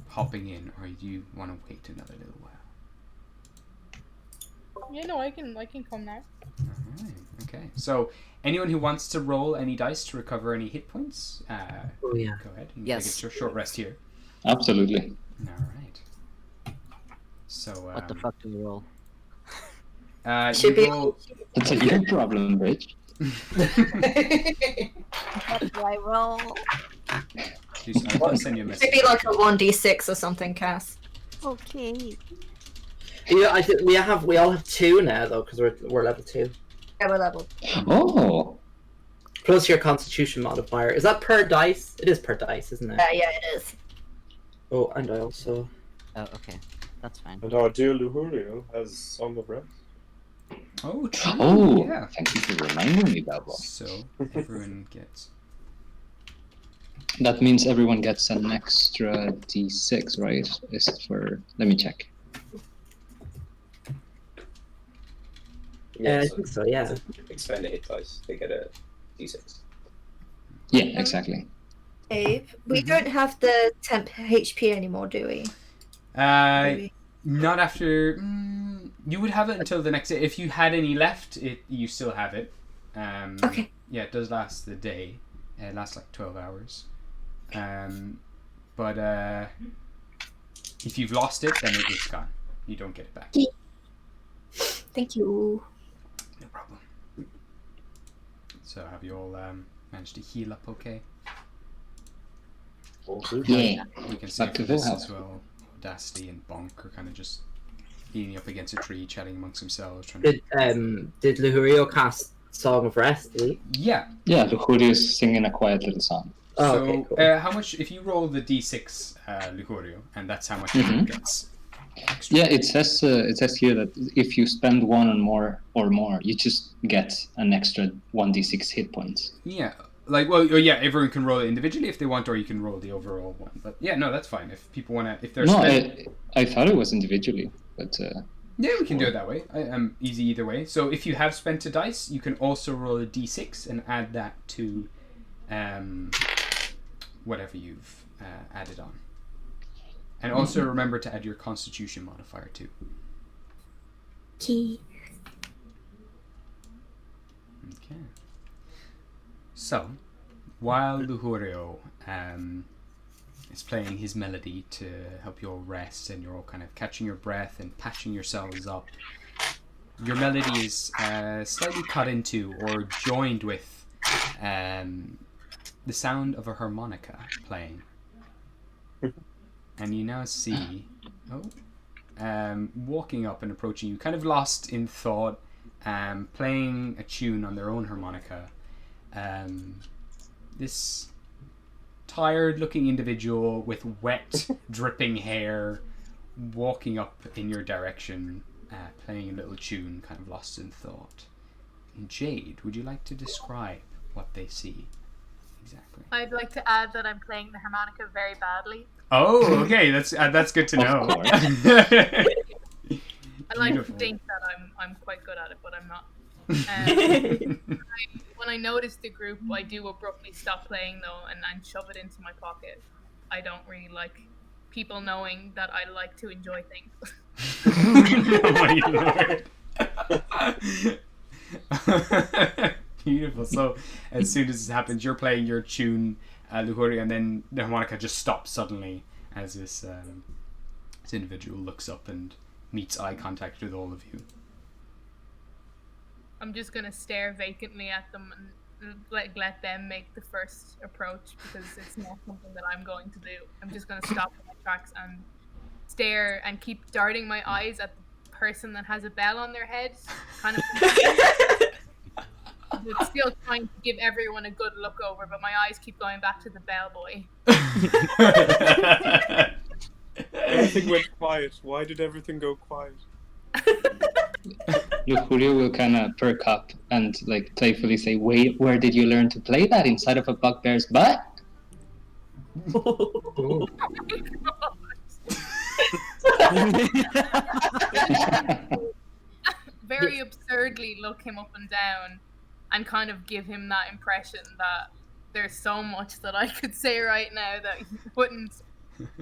[SPEAKER 1] hopping in, or do you want to wait another little while?
[SPEAKER 4] Yeah, no, I can come now.
[SPEAKER 1] Alright, okay. So, anyone who wants to roll any dice to recover any hit points,
[SPEAKER 3] Oh yeah.
[SPEAKER 1] go ahead. You can
[SPEAKER 6] Yes.
[SPEAKER 1] take a short rest here.
[SPEAKER 7] Absolutely.
[SPEAKER 1] Alright. So,
[SPEAKER 6] What the fuck do we roll?
[SPEAKER 5] Should
[SPEAKER 1] you
[SPEAKER 5] be-
[SPEAKER 1] roll...
[SPEAKER 7] That's a your problem, Bridge.
[SPEAKER 2] What do I roll?
[SPEAKER 1] I'm going to send you a message.
[SPEAKER 5] Maybe like a 1d6 or something, Cass.
[SPEAKER 2] Okay.
[SPEAKER 3] Yeah, I think we all have 2 now though, because we're level 2.
[SPEAKER 5] Yeah, we're level.
[SPEAKER 7] Oh,
[SPEAKER 3] Plus your Constitution modifier. Is that per dice? It is per dice, isn't it?
[SPEAKER 5] Yeah, it is.
[SPEAKER 3] Oh, and I also.
[SPEAKER 6] Oh, okay. That's fine.
[SPEAKER 9] And our dear Luhurio has Song of Rest.
[SPEAKER 1] Oh, true.
[SPEAKER 7] oh!
[SPEAKER 1] Yeah.
[SPEAKER 7] Thank you for reminding me, Bellboy.
[SPEAKER 1] So, everyone gets...
[SPEAKER 7] That means everyone gets an extra d6, right? Is it for? Let me check.
[SPEAKER 3] Yeah, I think so. Yeah.
[SPEAKER 8] Expend a hit dice. They get a d6.
[SPEAKER 7] Yeah, exactly.
[SPEAKER 5] Abe, we don't have the temp HP anymore, do we? Maybe.
[SPEAKER 1] Not after... you would have it until the next day. If you had any left, you still have it.
[SPEAKER 5] Okay.
[SPEAKER 1] Yeah, it does last the day. It lasts like 12 hours. But if you've lost it, then it's gone. You don't get it back.
[SPEAKER 5] Thank you.
[SPEAKER 1] No problem. So have you all managed to heal up okay?
[SPEAKER 7] Yeah.
[SPEAKER 1] We can say
[SPEAKER 7] Back
[SPEAKER 1] for
[SPEAKER 7] to full
[SPEAKER 1] this
[SPEAKER 7] health.
[SPEAKER 1] as well, Audacity and Bonk are kind of just leaning up against a tree, chatting amongst themselves. Trying to...
[SPEAKER 3] Did Luhurio cast Song of Rest? Did he?
[SPEAKER 1] Yeah.
[SPEAKER 7] Yeah, Luhurio is singing a quiet little song.
[SPEAKER 3] Oh,
[SPEAKER 1] So,
[SPEAKER 3] okay, cool.
[SPEAKER 1] how much, if you roll the d6, Luhurio, and that's how much
[SPEAKER 7] Mhm.
[SPEAKER 1] it gets extra.
[SPEAKER 7] Yeah, it says here that if you spend 1 or more, you just get an extra 1d6 hit points.
[SPEAKER 1] Yeah. Like, well, yeah, everyone can roll it individually if they want, or you can roll the overall one. But yeah, no, that's fine. If people want to, if they're
[SPEAKER 7] No,
[SPEAKER 1] spend-
[SPEAKER 7] I thought it was individually, but
[SPEAKER 1] yeah, we can do it that way. I'm easy either way. So if you have spent a dice, you can also roll a d6 and add that to whatever you've added on. And also remember to add your Constitution modifier too.
[SPEAKER 5] Key.
[SPEAKER 1] Okay. So, while Luhurio is playing his melody to help you all rest, and you're all kind of catching your breath and patching yourselves up, your melody is slightly cut into or joined with the sound of a harmonica playing. And you now see, walking up and approaching you, kind of lost in thought, playing a tune on their own harmonica. This tired-looking individual with wet, dripping hair walking up in your direction, playing a little tune, kind of lost in thought. Jade, would you like to describe what they see exactly?
[SPEAKER 4] I'd like to add that I'm playing the harmonica very badly.
[SPEAKER 1] Oh, okay, that's good to know.
[SPEAKER 4] I like to think that I'm quite good at it, but I'm not. When I notice the group, I do abruptly stop playing though and shove it into my pocket. I don't really like people knowing that I like to enjoy things.
[SPEAKER 1] Oh my lord. Beautiful. So as soon as this happens, you're playing your tune, Luhuri, and then the harmonica just stops suddenly as this individual looks up and meets eye contact with all of you.
[SPEAKER 4] I'm just gonna stare vacantly at them and let them make the first approach because it's not something that I'm going to do. I'm just gonna stop in my tracks and stare and keep darting my eyes at the person that has a bell on their head, kind of. But still trying to give everyone a good look over, but my eyes keep going back to the bellboy.
[SPEAKER 9] Everything went quiet. Why did everything go quiet?
[SPEAKER 7] Lucurio will kind of perk up and like playfully say, "Wait, where did you learn to play that? Inside of a bugbear's butt?"
[SPEAKER 4] Very absurdly look him up and down and kind of give him that impression that there's so much that I could say right now that he wouldn't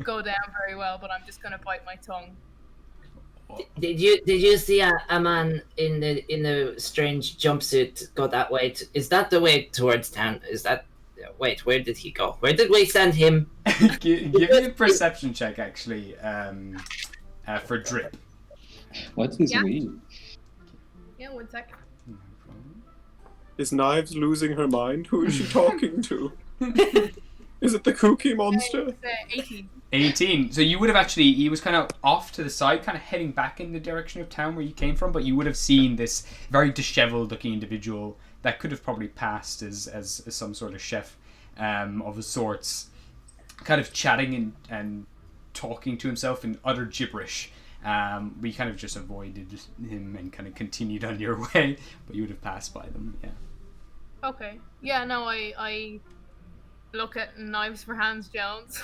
[SPEAKER 4] go down very well, but I'm just gonna bite my tongue.
[SPEAKER 3] Did you see a man in the strange jumpsuit go that way? Is that the way towards town? Is that? Wait, where did he go? Where did we send him?
[SPEAKER 1] Give me a perception check, actually, for Drip.
[SPEAKER 7] What's this
[SPEAKER 4] Yeah.
[SPEAKER 7] weed?
[SPEAKER 4] Yeah, 1 sec.
[SPEAKER 9] Is Knives losing her mind? Who is she talking to? Is it the kooky monster?
[SPEAKER 4] 18.
[SPEAKER 1] 18. So you would have actually, he was kind of off to the side, kind of heading back in the direction of town where you came from, but you would have seen this very disheveled looking individual that could have probably passed as some sort of chef of sorts, kind of chatting and talking to himself in utter gibberish. We kind of just avoided him and kind of continued on your way, but you would have passed by them, yeah.
[SPEAKER 4] Okay. Yeah, no, I look at Knives for Hands Jones.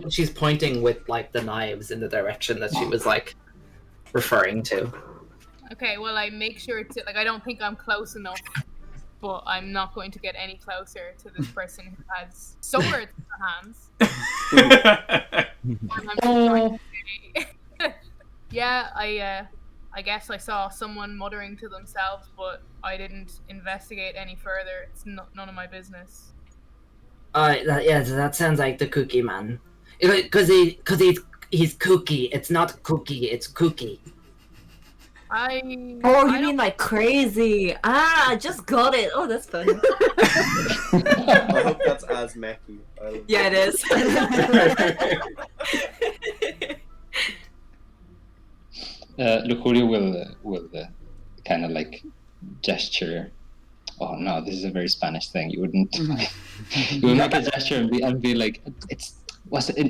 [SPEAKER 3] She's pointing with like the knives in the direction that she was like referring to.
[SPEAKER 4] Okay, well, I make sure to, like, I don't think I'm close enough, but I'm not going to get any closer to this person who has swords in their hands. And I'm just trying to say, yeah, I guess I saw someone muttering to themselves, but I didn't investigate any further. It's none of my business.
[SPEAKER 3] That sounds like the cookie man. Because he's kooky. It's not cookie, it's cookie.
[SPEAKER 5] Oh, you mean like crazy? I just got it. Oh, that's funny.
[SPEAKER 9] I hope that's as Mackie.
[SPEAKER 5] Yeah, it is.
[SPEAKER 7] Lucurio will kind of like gesture. Oh no, this is a very Spanish thing. You wouldn't. You would make a gesture and be like,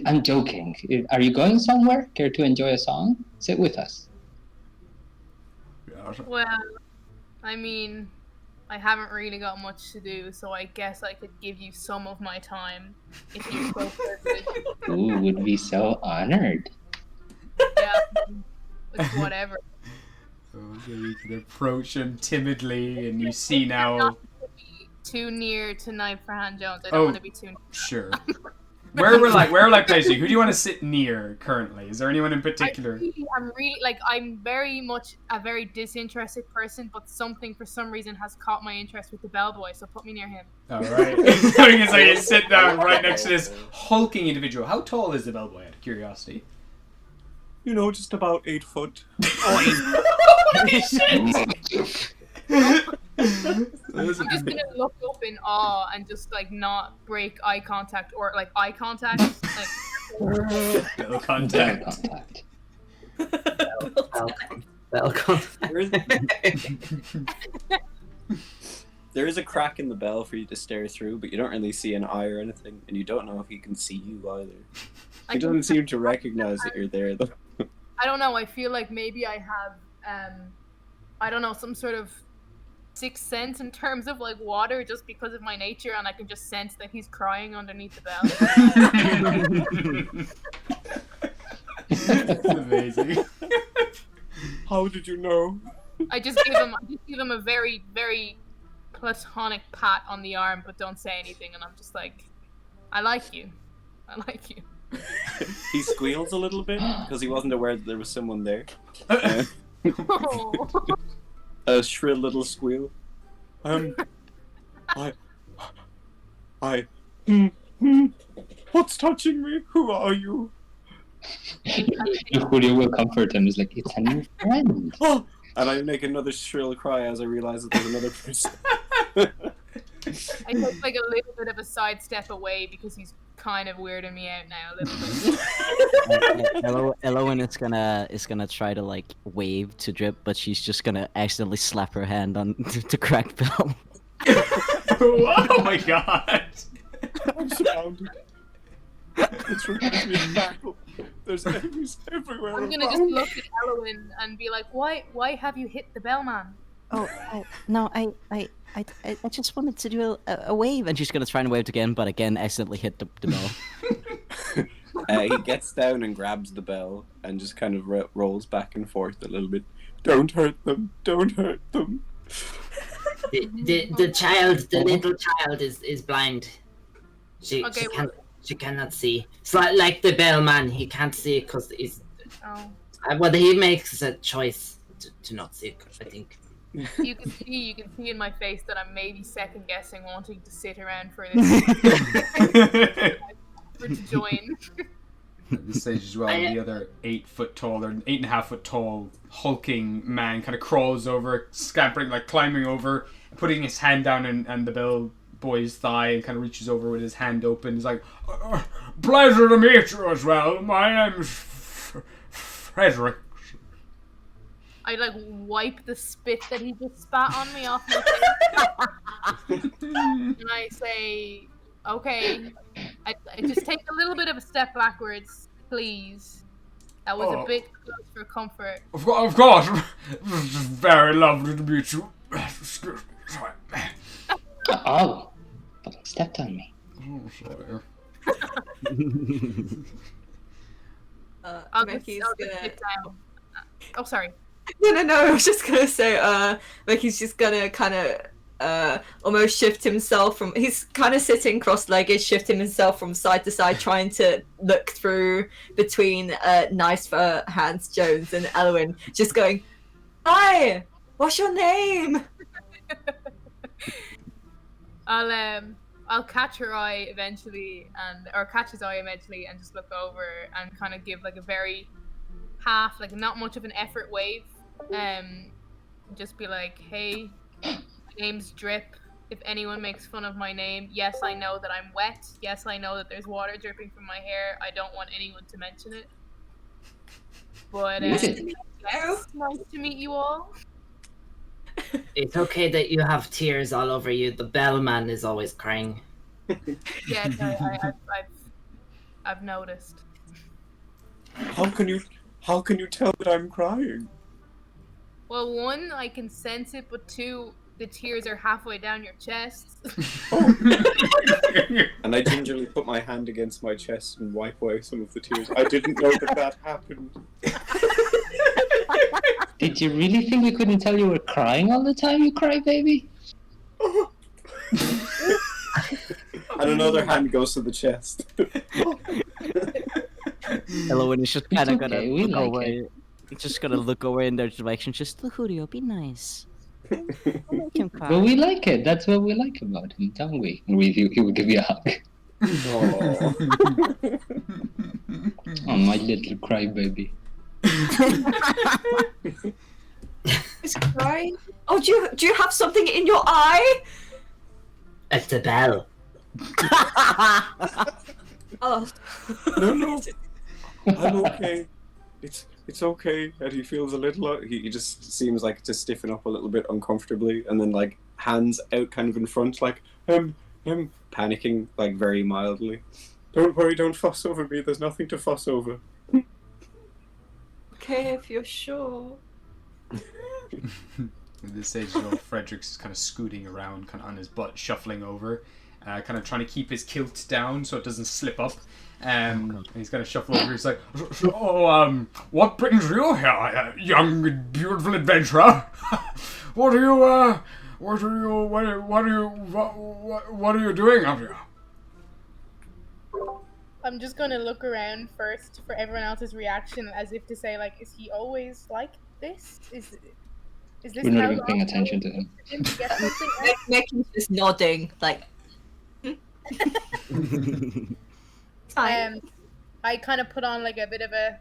[SPEAKER 7] I'm joking. Are you going somewhere? Care to enjoy a song? Sit with us.
[SPEAKER 4] Well, I mean, I haven't really got much to do, so I guess I could give you some of my time if you're so privileged.
[SPEAKER 7] Ooh, would be so honored.
[SPEAKER 4] Yeah, it's whatever.
[SPEAKER 1] So you can approach him timidly, and you see now.
[SPEAKER 4] Too near to Knife for Hand Jones. I don't want to be too near.
[SPEAKER 1] Sure. Where we're like placing? Who do you want to sit near currently? Is there anyone in particular?
[SPEAKER 4] I'm very much a very disinterested person, but something for some reason has caught my interest with the bellboy, so put me near him.
[SPEAKER 1] All right. So you sit down right next to this hulking individual. How tall is the bellboy, out of curiosity?
[SPEAKER 9] You know, just about 8 foot.
[SPEAKER 1] Holy shit!
[SPEAKER 4] I'm just gonna look up in awe and just like not break eye contact or like eye contact.
[SPEAKER 1] No contact.
[SPEAKER 3] Bell contact.
[SPEAKER 9] There is a crack in the bell for you to stare through, but you don't really see an eye or anything, and you don't know if he can see you either. He doesn't seem to recognize that you're there, though.
[SPEAKER 4] I don't know. I feel like maybe I have, I don't know, some sort of sixth sense in terms of like water, just because of my nature, and I can just sense that he's crying underneath the bell.
[SPEAKER 1] That's amazing.
[SPEAKER 9] How did you know?
[SPEAKER 4] I just give him a very, very platonic pat on the arm, but don't say anything, and I'm just like, I like you. I like you.
[SPEAKER 9] He squeals a little bit because he wasn't aware that there was someone there.
[SPEAKER 4] Oh.
[SPEAKER 9] A shrill little squeal. What's touching me? Who are you?
[SPEAKER 7] Julio will comfort him. He's like, it's a new friend.
[SPEAKER 9] Oh! And I make another shrill cry as I realize that there's another person.
[SPEAKER 4] I take like a little bit of a sidestep away because he's kind of weirding me out now a little bit.
[SPEAKER 6] Elowen is gonna try to like wave to Drip, but she's just gonna accidentally slap her hand on the cracked bell.
[SPEAKER 1] Oh my god!
[SPEAKER 9] I'm surrounded. It's reminds me of Battle. There's enemies everywhere.
[SPEAKER 4] I'm gonna just look at Elowen and be like, why have you hit the bellman?
[SPEAKER 6] Oh, no, I just wanted to do a wave, and she's gonna try and wave again, but again accidentally hit the bell.
[SPEAKER 9] He gets down and grabs the bell and just kind of rolls back and forth a little bit. Don't hurt them! Don't hurt them!
[SPEAKER 3] The little child is blind. She cannot see. It's like the bellman. He can't see because he's.
[SPEAKER 4] Oh.
[SPEAKER 3] Well, he makes a choice to not see. I think.
[SPEAKER 4] You can see in my face that I'm maybe second guessing wanting to sit around for this for to join.
[SPEAKER 1] At this stage as well, the other 8 foot tall or 8.5 foot tall hulking man kind of crawls over, scampering, like climbing over, putting his hand down and the bell boy's thigh, and kind of reaches over with his hand open. He's like, pleasure to meet you as well. My name's Frederick.
[SPEAKER 4] I like wipe the spit that he just spat on me off my face. And I say, okay, I just take a little bit of a step backwards, please. That was a bit close for comfort.
[SPEAKER 1] Of course. Very lovely to meet you. Excuse me. Sorry.
[SPEAKER 7] Oh, but he stepped on me.
[SPEAKER 1] Oh, sorry.
[SPEAKER 4] I'll
[SPEAKER 5] Mickey's
[SPEAKER 4] just
[SPEAKER 5] gonna...
[SPEAKER 4] sit down. Oh, sorry.
[SPEAKER 5] No, I was just gonna say, Mickey's just gonna kind of almost shift himself from. He's kind of sitting cross-legged, shifting himself from side to side, trying to look through between Nice for Hans Jones and Elowen, just going, "Hi, what's your name?"
[SPEAKER 4] I'll catch her eye eventually, or catch his eye eventually, and just look over and kind of give like a very half, like not much of an effort wave. Just be like, hey, my name's Drip. If anyone makes fun of my name, yes, I know that I'm wet. Yes, I know that there's water dripping from my hair. I don't want anyone to mention it. But yes, nice to meet you all.
[SPEAKER 3] It's okay that you have tears all over you. The bellman is always crying.
[SPEAKER 4] Yes, I've noticed.
[SPEAKER 9] How can you tell that I'm crying?
[SPEAKER 4] Well, 1, I can sense it, but 2, the tears are halfway down your chest.
[SPEAKER 9] And I gingerly put my hand against my chest and wipe away some of the tears. I didn't know that happened.
[SPEAKER 7] Did you really think we couldn't tell you were crying all the time, you crybaby?
[SPEAKER 9] And another hand goes to the chest.
[SPEAKER 6] Elowen is just kind of
[SPEAKER 7] okay,
[SPEAKER 6] gonna
[SPEAKER 7] we
[SPEAKER 6] look
[SPEAKER 7] like
[SPEAKER 6] away. Just gonna look away in their direction. Just look, Julio, be nice. Don't make him cry.
[SPEAKER 7] Well, we like it. That's what we like about him, don't we? And he will give you a hug.
[SPEAKER 9] Oh,
[SPEAKER 7] Oh, my little crybaby.
[SPEAKER 5] He's crying. Oh, do you have something in your eye?
[SPEAKER 3] It's a bell.
[SPEAKER 5] Oh.
[SPEAKER 9] no. I'm okay. It's okay. And he feels a little. He just seems like to stiffen up a little bit uncomfortably, and then like hands out kind of in front, like, panicking, like, very mildly. Don't worry, don't fuss over me, there's nothing to fuss over.
[SPEAKER 5] Okay, if you're sure.
[SPEAKER 1] At this stage, Frederick's is kind of scooting around, kind of on his butt, shuffling over, kind of trying to keep his kilt down so it doesn't slip up. And he's gonna shuffle over. He's like, "So, what brings you here, young and beautiful adventurer? What are you doing out here?"
[SPEAKER 4] I'm just gonna look around first for everyone else's reaction, as if to say, like, is he always like this? Is this
[SPEAKER 7] We're not
[SPEAKER 4] how
[SPEAKER 7] even paying
[SPEAKER 4] long
[SPEAKER 7] attention to him.
[SPEAKER 4] to get something else?
[SPEAKER 5] Making just nodding, like. Fine.
[SPEAKER 4] I kind of put on like a bit of a,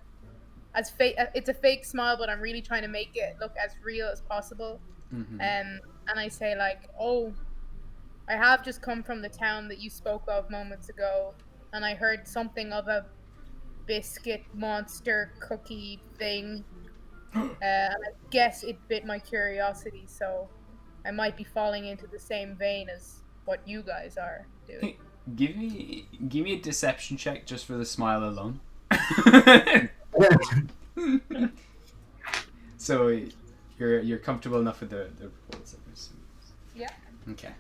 [SPEAKER 4] it's a fake smile, but I'm really trying to make it look as real as possible.
[SPEAKER 1] Mm-hmm.
[SPEAKER 4] And I say like, oh, I have just come from the town that you spoke of moments ago, and I heard something of a biscuit monster cookie thing. And I guess it bit my curiosity, so I might be falling into the same vein as what you guys are doing.
[SPEAKER 1] Give me a deception check just for the smile alone. So you're comfortable enough with the reports of this?
[SPEAKER 4] Yeah.
[SPEAKER 1] Okay.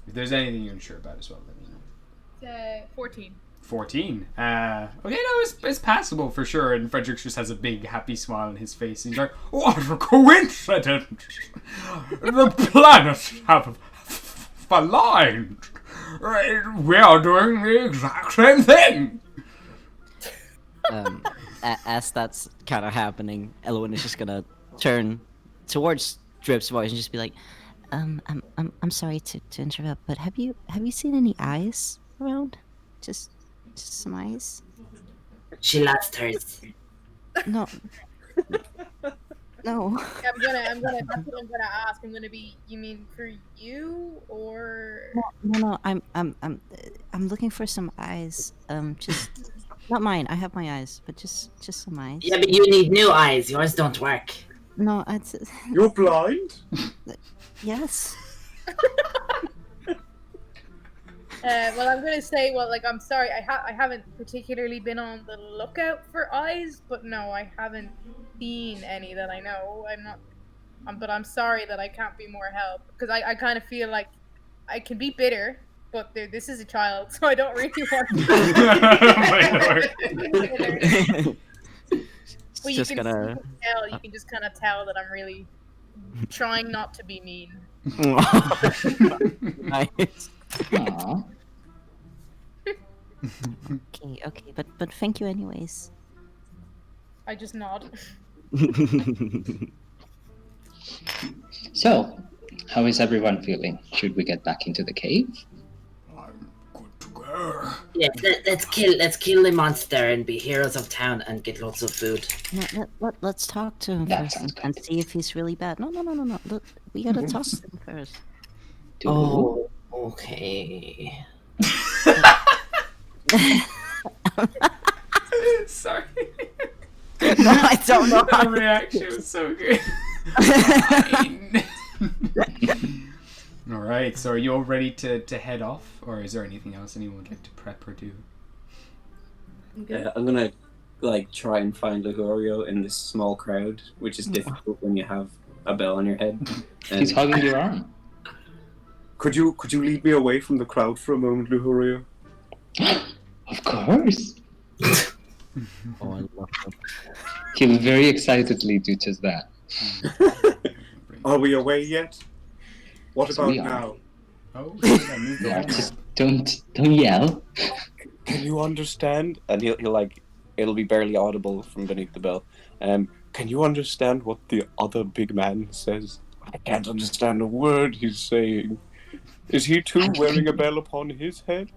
[SPEAKER 1] If there's anything you're unsure about as well, let me know.
[SPEAKER 4] 14.
[SPEAKER 1] 14. Okay, no, it's passable for sure. And Frederick just has a big happy smile on his face. He's like, "What a coincidence! The planets have aligned. We are doing the exact same thing."
[SPEAKER 6] As that's kind of happening, Elwin is just gonna turn towards Drip's voice and just be like, I'm sorry to interrupt, but have you seen any eyes around? Just some eyes?
[SPEAKER 3] She lost hers.
[SPEAKER 6] No. No.
[SPEAKER 4] I'm gonna that's what I'm gonna ask. I'm gonna be, you mean for you or
[SPEAKER 6] No, I'm looking for some eyes. Just not mine. I have my eyes, but just some eyes.
[SPEAKER 3] Yeah, but you need new eyes. Yours don't work.
[SPEAKER 6] No, it's
[SPEAKER 9] You're blind?
[SPEAKER 6] yes.
[SPEAKER 4] Well, I'm gonna say, well, like, I'm sorry, I haven't particularly been on the lookout for eyes, but no, I haven't seen any that I know. But I'm sorry that I can't be more help, because I kind of feel like I can be bitter, but this is a child, so I don't really want to. But you can just kind of tell that I'm really trying not to be mean.
[SPEAKER 6] Nice.
[SPEAKER 7] Aww.
[SPEAKER 6] Okay, but thank you anyways.
[SPEAKER 4] I just nod.
[SPEAKER 7] So, how is everyone feeling? Should we get back into the cave?
[SPEAKER 1] I'm good to go.
[SPEAKER 3] Yeah, let's kill the monster and be heroes of town and get lots of food.
[SPEAKER 6] No, let's talk to him
[SPEAKER 7] That
[SPEAKER 6] first
[SPEAKER 7] sounds
[SPEAKER 6] and see if he's really bad. No. Look, we gotta talk to him first.
[SPEAKER 3] Oh, okay.
[SPEAKER 1] Sorry.
[SPEAKER 6] No, I don't know.
[SPEAKER 1] That reaction was so good. Alright, so are you all ready to head off? Or is there anything else anyone would like to prep or do?
[SPEAKER 9] I'm gonna try and find Ligorio in this small crowd, which is difficult when you have a bell on your head.
[SPEAKER 7] He's hugging your arm.
[SPEAKER 9] Could you lead me away from the crowd for a moment, Ligorio?
[SPEAKER 7] Of course.
[SPEAKER 6] Oh, I love that.
[SPEAKER 7] He'll very excitedly do just that.
[SPEAKER 9] Are we away yet? What
[SPEAKER 7] Yes,
[SPEAKER 9] about
[SPEAKER 7] we are.
[SPEAKER 9] now?
[SPEAKER 1] Oh, yeah, move
[SPEAKER 7] Yeah,
[SPEAKER 1] on.
[SPEAKER 7] just don't yell.
[SPEAKER 9] Can you understand? And he'll it'll be barely audible from beneath the bell. Can you understand what the other big man says? I can't understand a word he's saying. Is he too wearing a bell upon his head?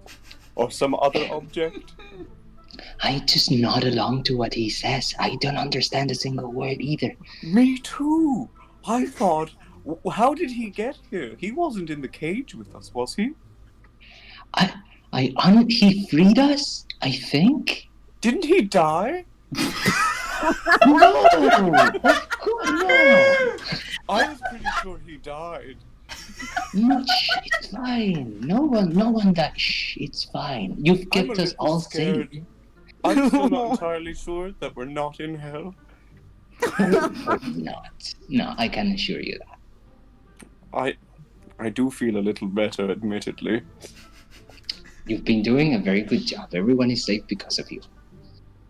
[SPEAKER 9] Or some other object?
[SPEAKER 7] I just nod along to what he says. I don't understand a single word either.
[SPEAKER 9] Me too! I thought, how did he get here? He wasn't in the cage with us, was he?
[SPEAKER 7] He freed us, I think.
[SPEAKER 9] Didn't he die?
[SPEAKER 7] No! Of course, no!
[SPEAKER 9] I was pretty sure he died.
[SPEAKER 7] No, it's fine. No one that it's fine. You've
[SPEAKER 9] I'm a
[SPEAKER 7] kept us
[SPEAKER 9] little
[SPEAKER 7] all
[SPEAKER 9] scared.
[SPEAKER 7] safe.
[SPEAKER 9] I'm still not entirely sure that we're not in hell.
[SPEAKER 7] We're not. No, I can assure you that.
[SPEAKER 9] I do feel a little better, admittedly.
[SPEAKER 7] You've been doing a very good job. Everyone is safe because of you.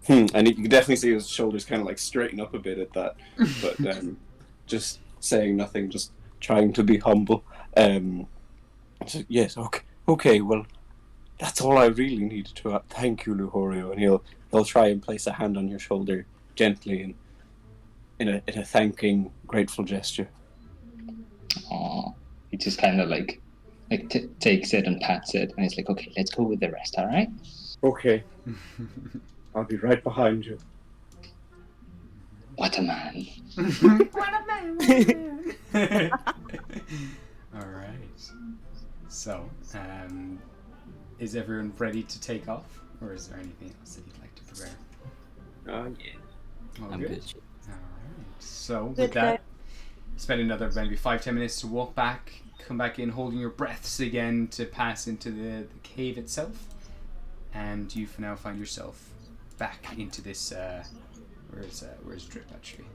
[SPEAKER 9] And you can definitely see his shoulders kind of like straighten up a bit at that, but just saying nothing, just trying to be humble. So, yes, okay. Well, that's all I really needed to. Thank you, Luhorio, and he'll try and place a hand on your shoulder gently and in a thanking, grateful gesture.
[SPEAKER 7] Aw. He just kind of like takes it and pats it, and he's like, okay, let's go with the rest, all right?
[SPEAKER 9] Okay, I'll be right behind you.
[SPEAKER 7] What a man.
[SPEAKER 1] All right. So, is everyone ready to take off, or is there anything else that you'd like to prepare?
[SPEAKER 8] Yeah.
[SPEAKER 1] All
[SPEAKER 6] I'm
[SPEAKER 1] good.
[SPEAKER 6] good.
[SPEAKER 1] All right. So
[SPEAKER 5] Good
[SPEAKER 1] with that, spend another maybe 5-10 minutes to walk back, come back in, holding your breaths again to pass into the cave itself, and you now find yourself back into this. Where's Drip actually?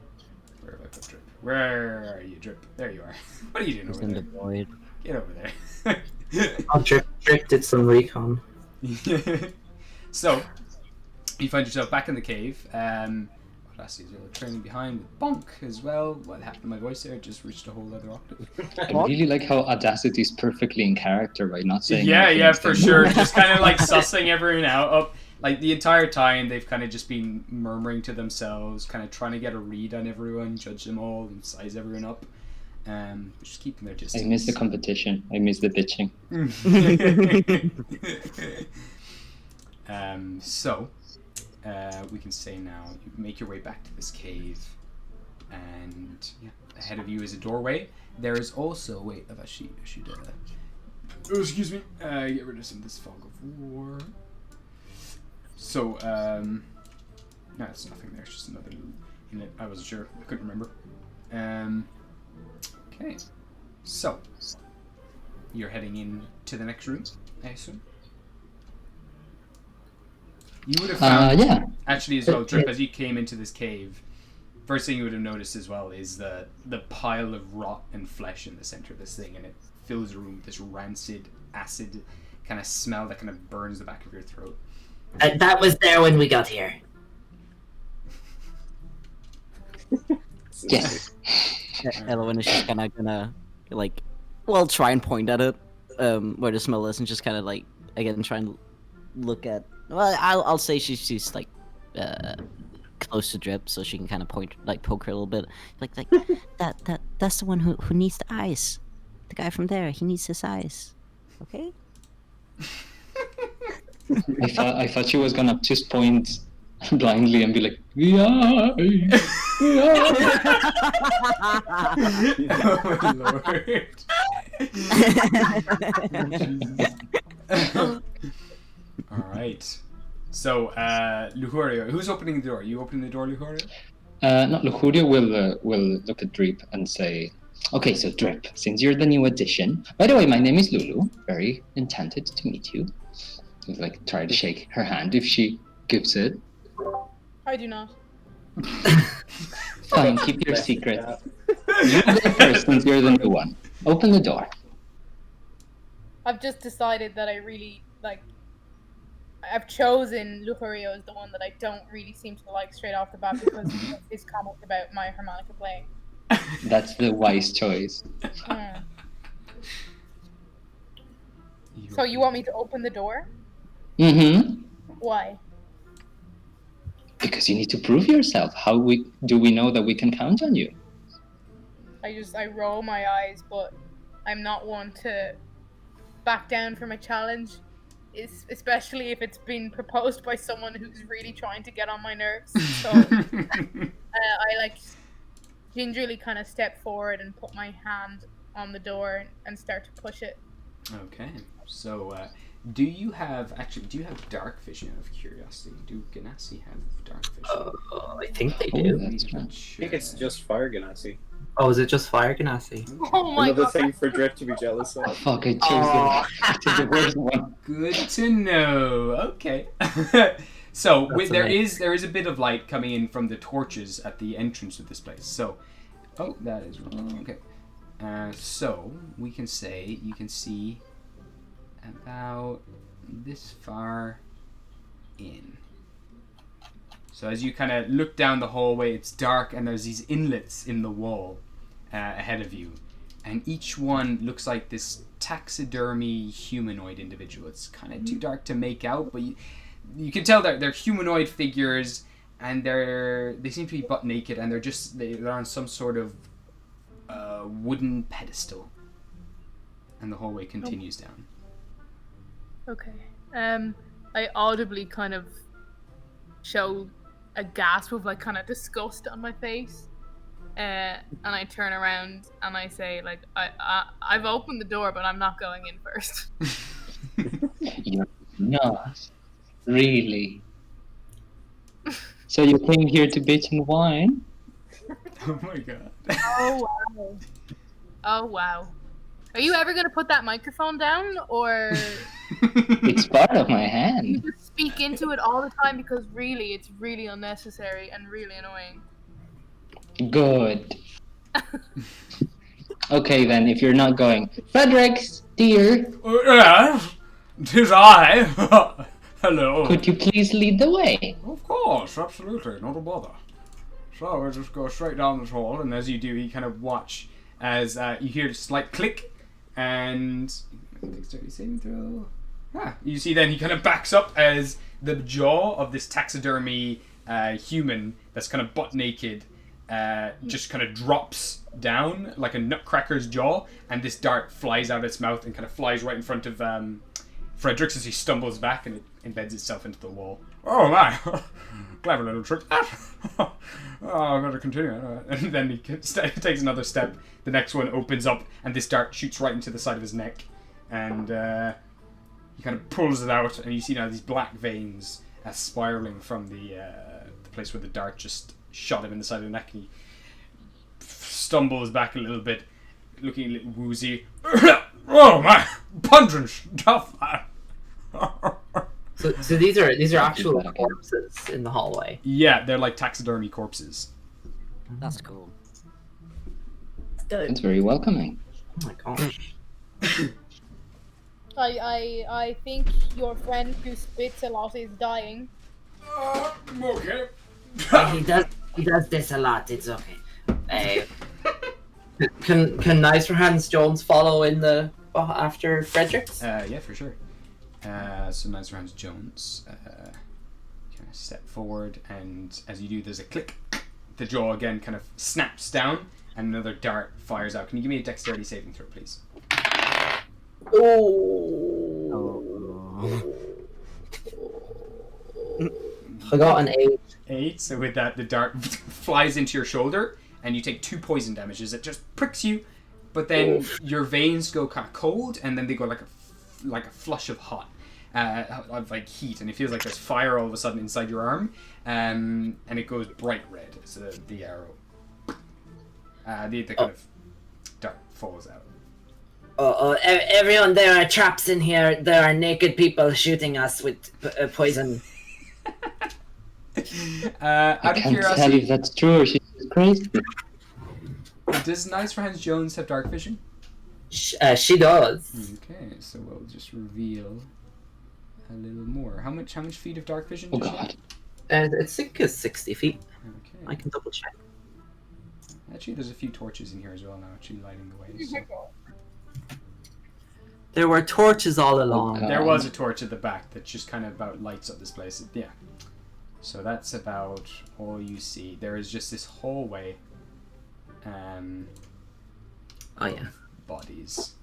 [SPEAKER 1] Where have I put Drip? Where are you, Drip? There you are. What are you doing
[SPEAKER 6] He's
[SPEAKER 1] over
[SPEAKER 6] in the
[SPEAKER 1] there?
[SPEAKER 6] void.
[SPEAKER 1] Get over there.
[SPEAKER 3] Oh, Drip did some recon.
[SPEAKER 1] So, you find yourself back in the cave. What else is there? Training behind with Bonk as well. What happened to my voice there? It just reached a whole other octave.
[SPEAKER 7] I really like how Audacity is perfectly in character by not saying
[SPEAKER 1] Yeah,
[SPEAKER 7] anything
[SPEAKER 1] yeah,
[SPEAKER 7] instead
[SPEAKER 1] for
[SPEAKER 7] of-
[SPEAKER 1] sure. Just kind of like sussing everyone out. Like the entire time, they've kind of just been murmuring to themselves, kind of trying to get a read on everyone, judge them all, and size everyone up. Just keeping their distance.
[SPEAKER 7] I miss the competition. I miss the bitching.
[SPEAKER 1] So, we can say now, you make your way back to this cave, and yeah, ahead of you is a doorway. There is also, wait, I should excuse me, get rid of some of this fog of war. So, no, it's nothing there, it's just another in it. I wasn't sure, I couldn't remember. Okay, so, you're heading in to the next room, I assume? You would have found,
[SPEAKER 7] Yeah.
[SPEAKER 1] actually as well, Drip, as you came into this cave, first thing you would have noticed as well is the pile of rot and flesh in the center of this thing, and it fills the room with this rancid, acid kind of smell that kind of burns the back of your throat.
[SPEAKER 3] That was there when we got here.
[SPEAKER 7] Yes.
[SPEAKER 6] Elowen is just kind of gonna like, well, try and point at it, where the smell is, and just kind of like again try and look at. Well, I'll say she's like close to Drip, so she can kind of point, like poke her a little bit, like that's the one who needs the eyes. The guy from there, he needs his eyes. Okay.
[SPEAKER 7] I thought she was gonna just point blindly and be like, yeah.
[SPEAKER 1] Oh my lord. Alright. So, Luhurio, who's opening the door? You opening the door, Luhurio?
[SPEAKER 7] No, Lujurio will look at Drip and say, okay, so Drip, since you're the new addition. By the way, my name is Lulu. Very enchanted to meet you. He'll, like, try to shake her hand if she gives it.
[SPEAKER 4] I do not.
[SPEAKER 7] Fine, keep your secret. You go first since you're the new one. Open the door.
[SPEAKER 4] I've just decided that I really, like, I've chosen Lucario as the one that I don't really seem to like straight off the bat because of his comment about my harmonica playing.
[SPEAKER 7] That's the wise choice.
[SPEAKER 4] So you want me to open the door?
[SPEAKER 7] Mm-hmm.
[SPEAKER 4] Why?
[SPEAKER 7] Because you need to prove yourself. How do we know that we can count on you?
[SPEAKER 4] I roll my eyes, but I'm not one to back down from a challenge, especially if it's been proposed by someone who's really trying to get on my nerves. So I like gingerly kind of step forward and put my hand on the door and start to push it.
[SPEAKER 1] Okay, so do you have dark vision out of curiosity? Do Ganassi have dark vision?
[SPEAKER 3] I think they do.
[SPEAKER 7] That's
[SPEAKER 8] I think it's just Fire Ganassi.
[SPEAKER 3] Oh, is it just fire ganassi?
[SPEAKER 4] Oh my
[SPEAKER 8] Another
[SPEAKER 4] god.
[SPEAKER 8] thing for Drift to be jealous
[SPEAKER 7] Oh,
[SPEAKER 8] of.
[SPEAKER 7] fuck, I chose
[SPEAKER 3] Oh.
[SPEAKER 7] the worst one.
[SPEAKER 1] Good to know. Okay. So
[SPEAKER 3] That's
[SPEAKER 1] there
[SPEAKER 3] amazing.
[SPEAKER 1] is a bit of light coming in from the torches at the entrance of this place. So, oh, that is wrong. Okay. So we can say you can see about this far in. So as you kind of look down the hallway, it's dark and there's these inlets in the wall ahead of you, and each one looks like this taxidermy humanoid individual. It's kind of too dark to make out, but you can tell that they're humanoid figures, and they seem to be butt naked, and they're on some sort of wooden pedestal, and the hallway continues down.
[SPEAKER 4] Okay. I audibly kind of show a gasp of like kind of disgust on my face, and I turn around and I say like I've opened the door, but I'm not going in first.
[SPEAKER 7] You're not. Really? So you came here to bitch and whine?
[SPEAKER 1] Oh my god.
[SPEAKER 4] Oh wow. Oh wow. Are you ever gonna put that microphone down, or
[SPEAKER 7] It's part of my
[SPEAKER 4] you
[SPEAKER 7] hand.
[SPEAKER 4] just speak into it all the time? Because really, it's really unnecessary and really annoying.
[SPEAKER 7] Good. Okay then, if you're not going. Fredericks, dear,
[SPEAKER 1] Yes, 'tis I. Hello.
[SPEAKER 7] could you please lead the way?
[SPEAKER 1] Of course, absolutely, not a bother. So we'll just go straight down this hall, and as you do, you kind of watch as you hear a slight click, and dexterity saving throw. You see then he kind of backs up as the jaw of this taxidermy human that's kind of butt naked just kind of drops down like a nutcracker's jaw, and this dart flies out of its mouth and kind of flies right in front of Fredericks as he stumbles back, and it embeds itself into the wall. Oh my! Clever little trick. Oh, I've got to continue. And then he takes another step. The next one opens up, and this dart shoots right into the side of his neck. And he kind of pulls it out, and you see now these black veins spiraling from the place where the dart just shot him in the side of the neck. And he stumbles back a little bit, looking a little woozy. Oh my! Pungent stuff!
[SPEAKER 3] So these are actual corpses in the hallway.
[SPEAKER 1] Yeah, they're like taxidermy corpses.
[SPEAKER 6] That's cool.
[SPEAKER 7] It's very welcoming.
[SPEAKER 3] Oh my gosh.
[SPEAKER 4] I think your friend who spits a lot is dying.
[SPEAKER 1] Okay.
[SPEAKER 3] He does this a lot. It's okay. Can Knives for Hands Jones follow in the after Fredericks?
[SPEAKER 1] Yeah, for sure. So Knives Rounds Jones kind of step forward, and as you do, there's a click. The jaw again kind of snaps down, and another dart fires out. Can you give me a dexterity saving throw, please?
[SPEAKER 3] I got an 8.
[SPEAKER 1] 8. So with that, the dart flies into your shoulder, and you take 2 poison damages. It just pricks you, but then your veins go kind of cold, and then they go like a flush of hot. Of like heat, and it feels like there's fire all of a sudden inside your arm, and it goes bright red as the arrow. The kind of dart falls out.
[SPEAKER 3] Everyone, there are traps in here. There are naked people shooting us with poison.
[SPEAKER 1] Out
[SPEAKER 7] I
[SPEAKER 1] of
[SPEAKER 7] can't tell
[SPEAKER 1] curiosity,
[SPEAKER 7] if that's true or she's crazy.
[SPEAKER 1] does Knives for Hands Jones have dark vision?
[SPEAKER 3] She does.
[SPEAKER 1] Okay, so we'll just reveal a little more. How much feet of dark vision?
[SPEAKER 7] Oh
[SPEAKER 1] does she
[SPEAKER 7] god.
[SPEAKER 3] I think it's 60 feet.
[SPEAKER 1] have? Okay.
[SPEAKER 3] I can double check.
[SPEAKER 1] Actually, there's a few torches in here as well now, actually lighting the way. So.
[SPEAKER 3] There were torches all along.
[SPEAKER 7] Okay.
[SPEAKER 1] There was a torch at the back that just kind of about lights up this place. Yeah. So that's about all you see. There is just this hallway.
[SPEAKER 3] Oh yeah.
[SPEAKER 1] Bodies.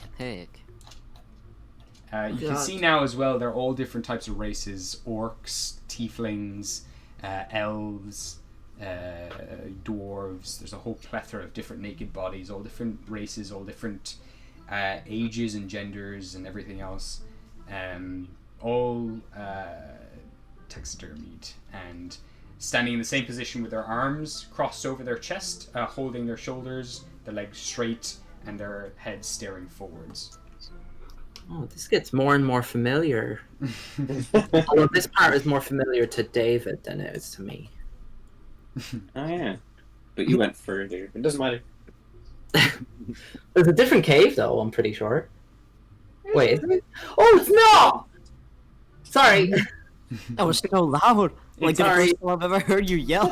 [SPEAKER 6] Epic.
[SPEAKER 1] You can see now as well, they're all different types of races. Orcs, tieflings, elves, dwarves. There's a whole plethora of different naked bodies, all different races, all different ages and genders and everything else. All taxidermied, and standing in the same position with their arms crossed over their chest, holding their shoulders, their legs straight, and their heads staring forwards.
[SPEAKER 3] Oh, this gets more and more familiar. Although this part is more familiar to David than it is to me.
[SPEAKER 8] Oh yeah, but you went further. It doesn't matter.
[SPEAKER 3] There's a different cave, though, I'm pretty sure. Wait, isn't it? Oh, it's not! Sorry.
[SPEAKER 6] That was so loud. Like the
[SPEAKER 3] Sorry.
[SPEAKER 6] first time I've ever heard you yell.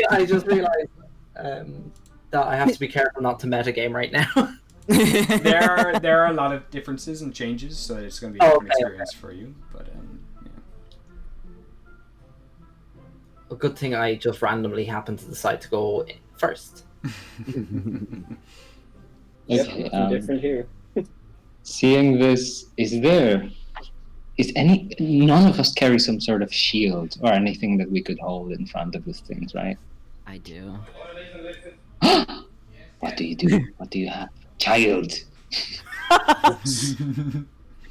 [SPEAKER 3] I just realized that I have to be careful not to metagame right now.
[SPEAKER 1] There are a lot of differences and changes, so it's going to be a different experience for you. But yeah.
[SPEAKER 3] A good thing I just randomly happened to decide to go first.
[SPEAKER 7] Okay,
[SPEAKER 8] Different here.
[SPEAKER 7] seeing this, none of us carry some sort of shield or anything that we could hold in front of these things, right?
[SPEAKER 6] I do.
[SPEAKER 7] What do you do? What do you have? Child.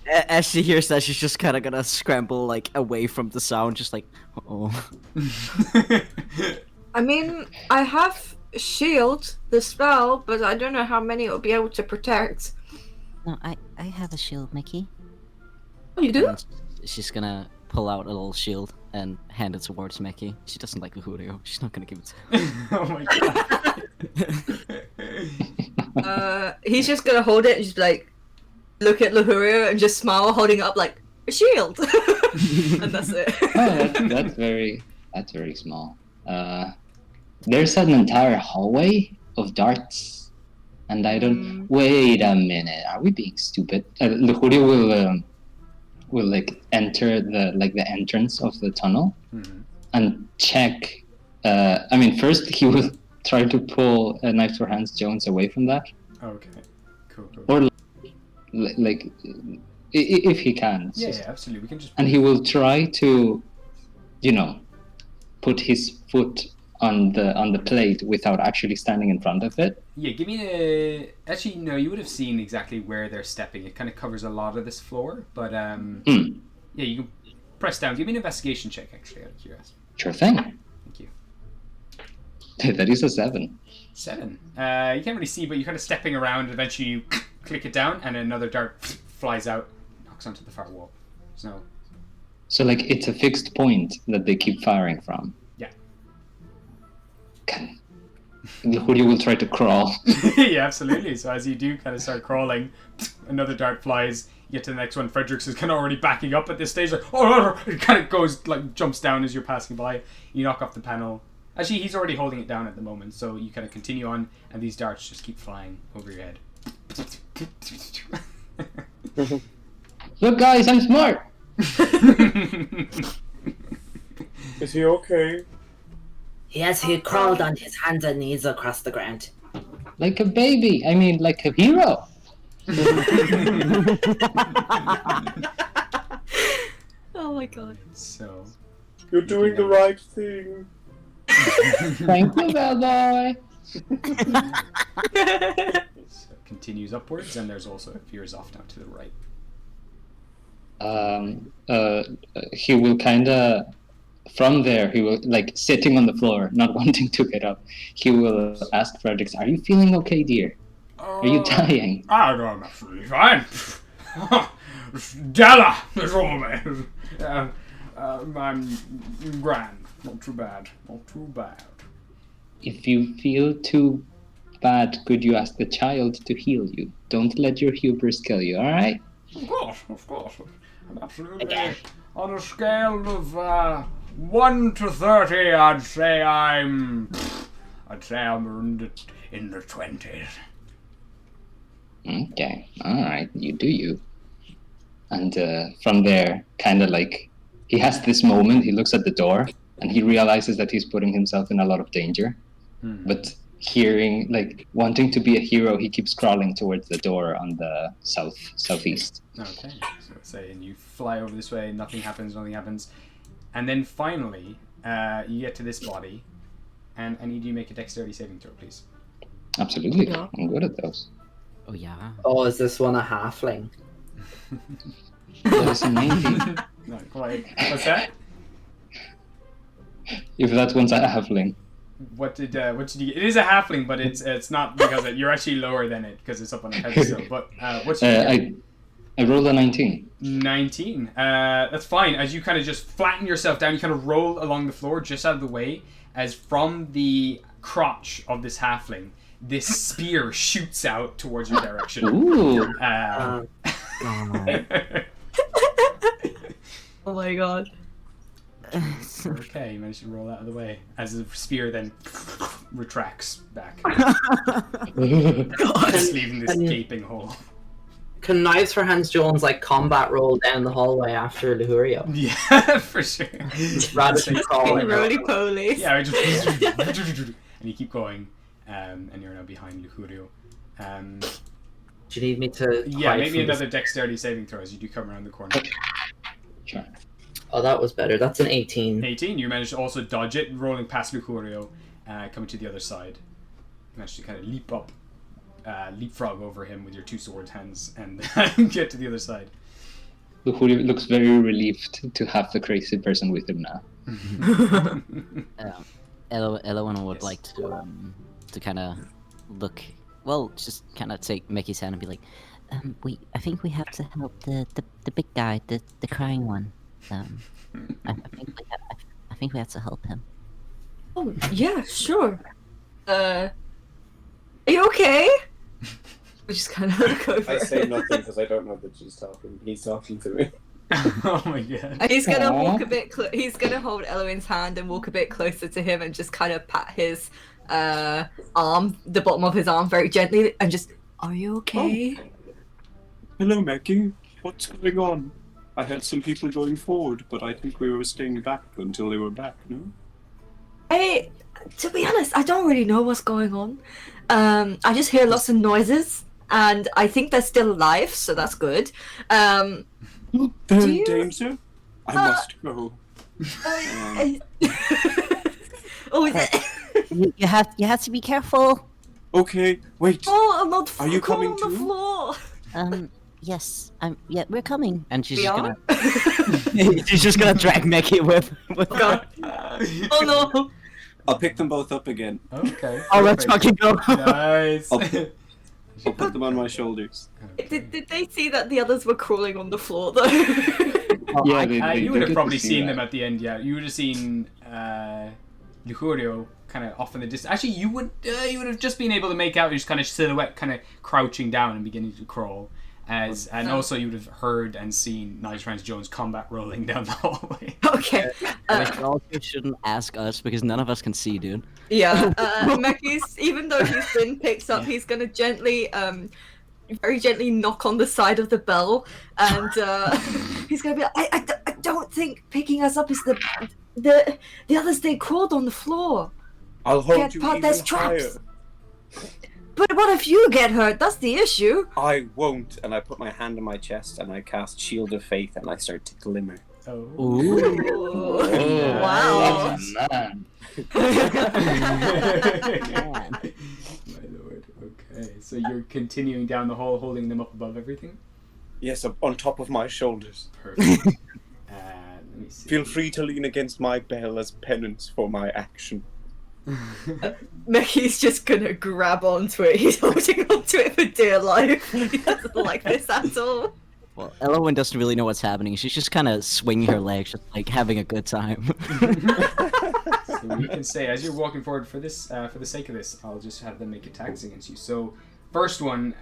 [SPEAKER 6] As she hears that, she's just kind of gonna scramble like away from the sound, just like, oh.
[SPEAKER 5] I mean, I have shield, the spell, but I don't know how many it'll be able to protect.
[SPEAKER 6] No, I have a shield, Mickey.
[SPEAKER 5] Oh, you do?
[SPEAKER 6] And she's gonna pull out a little shield and hand it towards Mickey. She doesn't like Luhurio. She's not gonna give it to him.
[SPEAKER 1] Oh my god.
[SPEAKER 5] He's just gonna hold it and just be like, look at Luhurio and just smile, holding it up like a shield, and that's it.
[SPEAKER 7] Oh, that's very small. There's an entire hallway of darts, and I don't. Wait a minute. Are we being stupid? Luhurio will like enter the entrance of the tunnel and check. I mean, first he will try to pull Knife for Hands Jones away from that.
[SPEAKER 1] Okay. Cool.
[SPEAKER 7] Or like if he can.
[SPEAKER 1] Yeah, absolutely. We can just.
[SPEAKER 7] And he will try to, put his foot on the plate without actually standing in front of it.
[SPEAKER 1] Yeah, give me a. Actually, no. You would have seen exactly where they're stepping. It kind of covers a lot of this floor, but yeah, you can press down. Give me an investigation check, actually, out of curiosity.
[SPEAKER 7] Sure thing.
[SPEAKER 1] Thank you.
[SPEAKER 7] That is a 7.
[SPEAKER 1] 7. You can't really see, but you're kind of stepping around. And eventually, you click it down, and another dart flies out, knocks onto the far wall. So
[SPEAKER 7] like it's a fixed point that they keep firing from.
[SPEAKER 1] Yeah.
[SPEAKER 7] The hoodie will try to crawl.
[SPEAKER 1] Yeah, absolutely. So as you do kind of start crawling, another dart flies. You get to the next one. Fredericks is kind of already backing up at this stage. Like, oh, it kind of goes, like, jumps down as you're passing by. You knock off the panel. Actually, he's already holding it down at the moment, so you kind of continue on, and these darts just keep flying over your head.
[SPEAKER 7] Look, guys, I'm smart.
[SPEAKER 9] Is he okay?
[SPEAKER 3] Yes, he crawled on his hands and knees across the ground.
[SPEAKER 7] Like a baby. I mean, like a hero.
[SPEAKER 5] Oh my god.
[SPEAKER 1] So.
[SPEAKER 9] You're doing the right thing.
[SPEAKER 7] Thank you, bellboy.
[SPEAKER 1] So continues upwards, and there's also appears off now to the right.
[SPEAKER 7] He will kind of, from there, he will, like, sitting on the floor, not wanting to get up, he will ask Fredericks, are you feeling okay, dear? Are you dying?
[SPEAKER 1] I know I'm absolutely fine. Della is all me. I'm grand. Not too bad. Not too bad.
[SPEAKER 7] If you feel too bad, could you ask the child to heal you? Don't let your hubris kill you, alright?
[SPEAKER 1] Of course. I'm absolutely... On a scale of 1 to 30, I'd say I'm in the 20s.
[SPEAKER 7] Okay, alright, you do you. And from there, kind of like, he has this moment, he looks at the door, and he realizes that he's putting himself in a lot of danger. But hearing, like, wanting to be a hero, he keeps crawling towards the door on the southeast.
[SPEAKER 1] Okay, so say, and you fly over this way, nothing happens. And then finally, you get to this body, and I need you to make a dexterity saving throw, please.
[SPEAKER 7] Absolutely,
[SPEAKER 5] Yeah.
[SPEAKER 7] I'm good at those.
[SPEAKER 6] Oh yeah.
[SPEAKER 3] Oh, is this one a halfling?
[SPEAKER 7] That is a 19.
[SPEAKER 1] Not quite. What's that?
[SPEAKER 7] If that one's a halfling.
[SPEAKER 1] What did you get? It is a halfling, but it's not because you're actually lower than it because it's up on a pedestal. But what's your
[SPEAKER 7] I rolled a 19.
[SPEAKER 1] 19. That's fine. As you kind of just flatten yourself down, you kind of roll along the floor just out of the way. As from the crotch of this halfling, this spear shoots out towards your direction.
[SPEAKER 7] Ooh.
[SPEAKER 5] Oh my god.
[SPEAKER 1] Okay, you managed to roll out of the way. As the spear then retracts back, just leaving this gaping hole.
[SPEAKER 3] Can Knives for Hands Jones like combat roll down the hallway after Luhurio?
[SPEAKER 1] Yeah, for sure.
[SPEAKER 3] Rather than crawling.
[SPEAKER 5] Roly poly.
[SPEAKER 1] Yeah, and you keep going, and you're now behind Luhurio.
[SPEAKER 3] Do you need me to?
[SPEAKER 1] Yeah,
[SPEAKER 3] hide
[SPEAKER 1] maybe
[SPEAKER 3] from
[SPEAKER 1] another dexterity saving throw as you do come around the corner.
[SPEAKER 7] Sure.
[SPEAKER 3] Oh, that was better. That's an 18.
[SPEAKER 1] 18. You managed to also dodge it, rolling past Luhurio, coming to the other side. You managed to kind of leap up, leapfrog over him with your two sword hands, and get to the other side.
[SPEAKER 7] Luhurio looks very relieved to have the crazy person with him now.
[SPEAKER 6] Elowen would
[SPEAKER 1] Yes.
[SPEAKER 6] like to kind of look. Well, just kind of take Mickey's hand and be like, I think we have to help the big guy, the crying one. I think we have to help him.
[SPEAKER 5] Oh, yeah, sure. Are you okay? We just kind of look over.
[SPEAKER 8] I say nothing because I don't know that she's talking. He's talking to me.
[SPEAKER 1] Oh my god.
[SPEAKER 5] And he's gonna
[SPEAKER 7] Aww.
[SPEAKER 5] walk a bit. He's gonna hold Eloin's hand and walk a bit closer to him and just kind of pat his arm, the bottom of his arm, very gently, and just, "Are you okay?"
[SPEAKER 9] Hello, Mackie. What's going on? I had some people going forward, but I think we were staying back until they were back, no?
[SPEAKER 5] To be honest, I don't really know what's going on. I just hear lots of noises, and I think they're still alive, so that's good.
[SPEAKER 9] Then,
[SPEAKER 5] you-
[SPEAKER 9] danger, I must go.
[SPEAKER 5] Oh, is it?
[SPEAKER 6] You have to be careful.
[SPEAKER 9] Okay, wait.
[SPEAKER 5] Oh, I'm not.
[SPEAKER 9] Are you
[SPEAKER 5] crawl
[SPEAKER 9] coming
[SPEAKER 5] on the
[SPEAKER 9] too?
[SPEAKER 5] floor.
[SPEAKER 6] Yes. Yeah, we're coming. And she's
[SPEAKER 5] We
[SPEAKER 6] just
[SPEAKER 5] are?
[SPEAKER 6] gonna. She's just gonna drag Mickey with her.
[SPEAKER 5] Oh no!
[SPEAKER 9] I'll pick them both up again.
[SPEAKER 1] Okay.
[SPEAKER 6] Oh, let's
[SPEAKER 1] perfect.
[SPEAKER 6] fucking go.
[SPEAKER 1] Nice.
[SPEAKER 9] I'll put them on my shoulders.
[SPEAKER 5] Did they see that the others were crawling on the floor though?
[SPEAKER 7] Yeah,
[SPEAKER 1] You would have
[SPEAKER 7] get
[SPEAKER 1] probably
[SPEAKER 7] to see
[SPEAKER 1] seen
[SPEAKER 7] that.
[SPEAKER 1] them at the end, yeah. You would have seen Luhurio kind of off in the distance. Actually, you would have just been able to make out his kind of silhouette kind of crouching down and beginning to crawl. And also you would have heard and seen Knives Rance Jones combat rolling down the hallway.
[SPEAKER 5] Okay.
[SPEAKER 6] Like, also shouldn't ask us because none of us can see, dude.
[SPEAKER 5] Yeah. Mackie's, even though he's been picked up, he's gonna gently, very gently knock on the side of the bell, and he's gonna be like, I don't think picking us up is the others. They crawled on the floor.
[SPEAKER 9] I'll hold
[SPEAKER 5] Get
[SPEAKER 9] you
[SPEAKER 5] part,
[SPEAKER 9] even
[SPEAKER 5] there's
[SPEAKER 9] higher.
[SPEAKER 5] traps. But what if you get hurt? That's the issue.
[SPEAKER 9] I won't. And I put my hand on my chest and I cast Shield of Faith and I start to glimmer.
[SPEAKER 1] Oh.
[SPEAKER 6] Ooh.
[SPEAKER 7] Oh,
[SPEAKER 5] Wow.
[SPEAKER 7] man.
[SPEAKER 6] Man.
[SPEAKER 1] My lord. Okay. So you're continuing down the hall, holding them up above everything?
[SPEAKER 9] Yes, up on top of my shoulders.
[SPEAKER 1] Perfect. Let me see.
[SPEAKER 9] Feel free to lean against my bell as penance for my action.
[SPEAKER 5] Mackie's just gonna grab onto it. He's holding onto it for dear life. He doesn't like this at all.
[SPEAKER 6] Well, Elowen doesn't really know what's happening. She's just kind of swinging her legs, just like having a good time.
[SPEAKER 1] So we can say, as you're walking forward for this, for the sake of this, I'll just have them make attacks against you. So, first one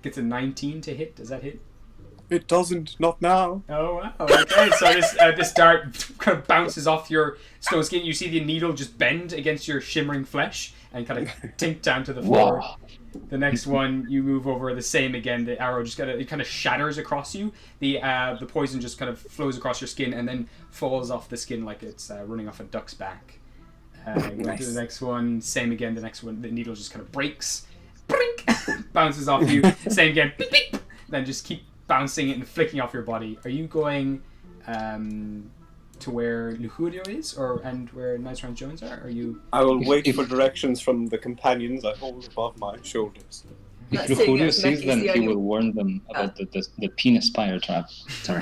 [SPEAKER 1] gets a 19 to hit. Does that hit?
[SPEAKER 9] It doesn't, not now.
[SPEAKER 1] Oh wow! Okay, so this dart kind of bounces off your stone skin. You see the needle just bend against your shimmering flesh and kind of tink down to the floor.
[SPEAKER 7] Wow.
[SPEAKER 1] The next one, you move over the same again. The arrow just it kind of shatters across you. The poison just kind of flows across your skin and then falls off the skin like it's running off a duck's back. Going to the next one, same again. The next one, the needle just kind of breaks, brink, bounces off you. Same again, beep, beep. Then just keep bouncing it and flicking off your body. Are you going to where Luhurio is, and where Knights Round Jones are? Are you?
[SPEAKER 9] I will wait for directions from the companions I hold above my shoulders.
[SPEAKER 7] If
[SPEAKER 5] That's seeing
[SPEAKER 7] Lujurio
[SPEAKER 5] as
[SPEAKER 7] sees
[SPEAKER 5] Mekki's
[SPEAKER 7] them,
[SPEAKER 5] the
[SPEAKER 7] he
[SPEAKER 5] only-
[SPEAKER 7] will warn them about the penis fire trap. Sorry.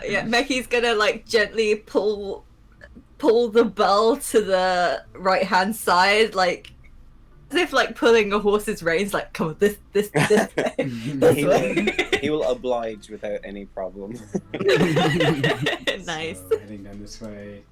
[SPEAKER 5] Yeah, Mekki's gonna like gently pull the bell to the right hand side, like as if like pulling a horse's reins. Like, come on, this way.
[SPEAKER 9] He will oblige without any problem.
[SPEAKER 5] Nice.
[SPEAKER 1] So, heading down this way.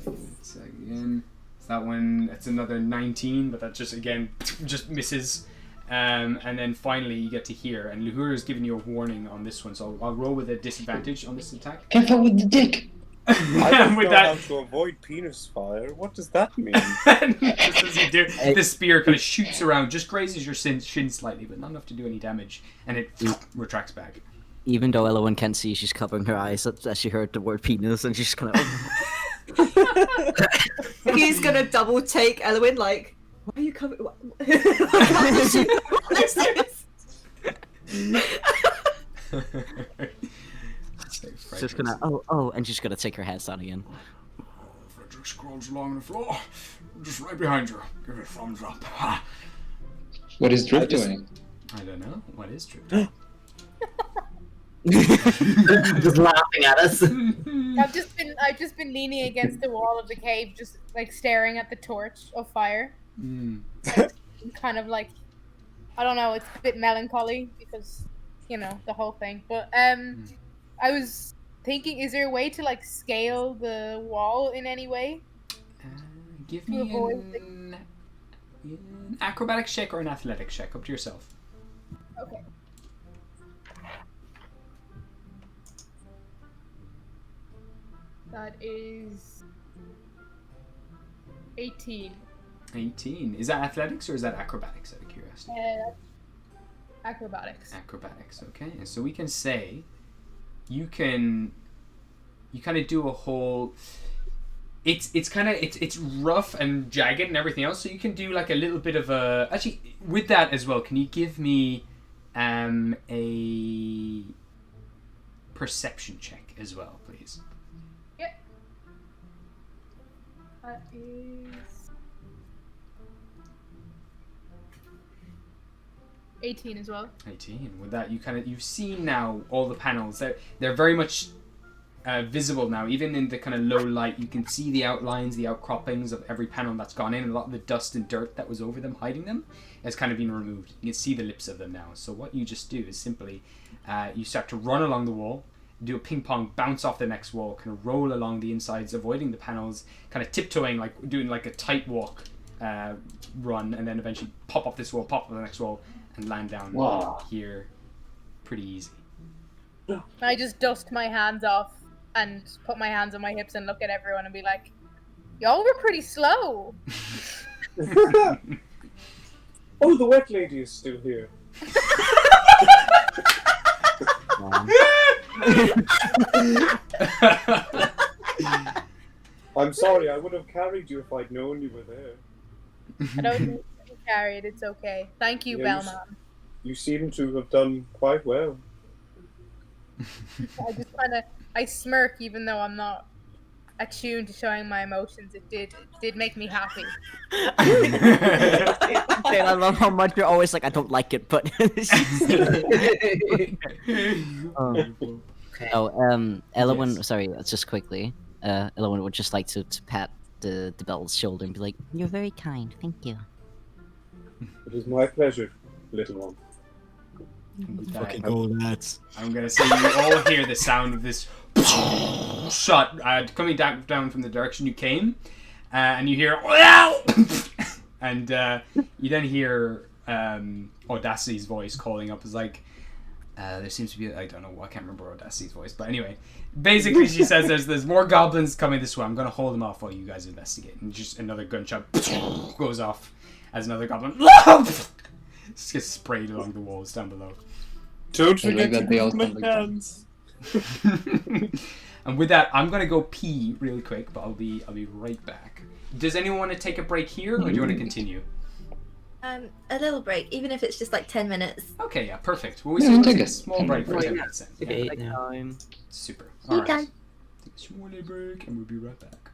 [SPEAKER 1] Let's again. That one, it's another 19, but that just again just misses. And then finally you get to here, and Luhura is giving you a warning on this one, so I'll roll with a disadvantage on this attack.
[SPEAKER 7] Careful with the dick!
[SPEAKER 9] I don't
[SPEAKER 1] With
[SPEAKER 9] know
[SPEAKER 1] that,
[SPEAKER 9] how to avoid penis fire. What does that mean?
[SPEAKER 1] just as you do, the spear kind of shoots around, just grazes your shin slightly, but not enough to do any damage, and it retracts back.
[SPEAKER 6] Even though Elowen can't see, she's covering her eyes as she heard the word penis, and she's kind of.
[SPEAKER 5] He's gonna double take Elowen, like, why are you covering? How did she realize this?
[SPEAKER 6] She's gonna and she's gonna take her hands down again.
[SPEAKER 1] Frederick scrolls along the floor, just right behind you. Give it a thumbs up.
[SPEAKER 7] What is Drip doing?
[SPEAKER 1] I don't know. What is Drip?
[SPEAKER 3] Just laughing at us.
[SPEAKER 4] I've just been leaning against the wall of the cave, just like staring at the torch of fire. Kind of like, I don't know, it's a bit melancholy because, you know, the whole thing. But I was thinking, is there a way to like scale the wall in any way?
[SPEAKER 1] Give
[SPEAKER 4] To
[SPEAKER 1] me
[SPEAKER 4] avoid
[SPEAKER 1] an acrobatics check or an athletics check, up to yourself.
[SPEAKER 4] Okay. That is 18.
[SPEAKER 1] 18. Is that athletics or is that acrobatics, out of curiosity?
[SPEAKER 4] Acrobatics.
[SPEAKER 1] Acrobatics, okay. And so we can say you kind of do a whole. It's rough and jagged and everything else, so you can do like a little bit of a. Actually, with that as well, can you give me a perception check as well, please?
[SPEAKER 4] Yep. That is 18 as well.
[SPEAKER 1] 18. With that, you've seen now all the panels. They're very much visible now. Even in the kind of low light, you can see the outlines, the outcroppings of every panel that's gone in. A lot of the dust and dirt that was over them, hiding them, has kind of been removed. You can see the lips of them now. So what you just do is simply you start to run along the wall, do a ping pong, bounce off the next wall, kind of roll along the insides, avoiding the panels, kind of tiptoeing, like doing like a tight walk run, and then eventually pop off this wall, pop off the next wall, and land down here pretty easy.
[SPEAKER 4] I just dust my hands off and put my hands on my hips and look at everyone and be like, y'all were pretty slow.
[SPEAKER 8] Oh, the wet lady is still here. I'm sorry, I would have carried you if I'd known you were there.
[SPEAKER 4] I don't need to be carried, it's okay. Thank you,
[SPEAKER 8] Yeah,
[SPEAKER 4] Bellman.
[SPEAKER 8] You seem to have done quite well.
[SPEAKER 4] I smirk even though I'm not attuned to showing my emotions. It did make me happy.
[SPEAKER 6] I love how much you're always like, I don't like it, but. Elowen, sorry, just quickly. Elowen would just like to pat the bell's shoulder and be like, "You're very kind, thank you."
[SPEAKER 8] It is my pleasure, little one.
[SPEAKER 1] Fucking
[SPEAKER 6] go nuts. I'm
[SPEAKER 1] gonna say you all hear the sound of this shot coming down from the direction you came, and you hear and you then hear Audacity's voice calling up. Is like, there seems to be, I don't know, I can't remember Audacity's voice, but anyway, basically she says there's more goblins coming this way. I'm gonna hold them off while you guys investigate. And just another gunshot goes off as another goblin just gets sprayed along the walls down below.
[SPEAKER 9] Don't
[SPEAKER 7] forget
[SPEAKER 9] forget
[SPEAKER 7] to
[SPEAKER 9] to
[SPEAKER 7] all
[SPEAKER 9] my
[SPEAKER 7] come
[SPEAKER 9] hands.
[SPEAKER 1] And with that, I'm gonna go pee really quick, but I'll be right back. Does anyone want to take a break here, or do you want to continue?
[SPEAKER 5] A little break, even if it's just like 10 minutes.
[SPEAKER 1] Okay, yeah, perfect. Well, we
[SPEAKER 7] Yeah,
[SPEAKER 1] take
[SPEAKER 7] take
[SPEAKER 1] a
[SPEAKER 7] a
[SPEAKER 1] small break for 10
[SPEAKER 3] break.
[SPEAKER 1] minutes then. Yeah.
[SPEAKER 3] Time.
[SPEAKER 1] Super.
[SPEAKER 5] You
[SPEAKER 1] All right.
[SPEAKER 5] can.
[SPEAKER 1] Take a small break, and we'll be right back.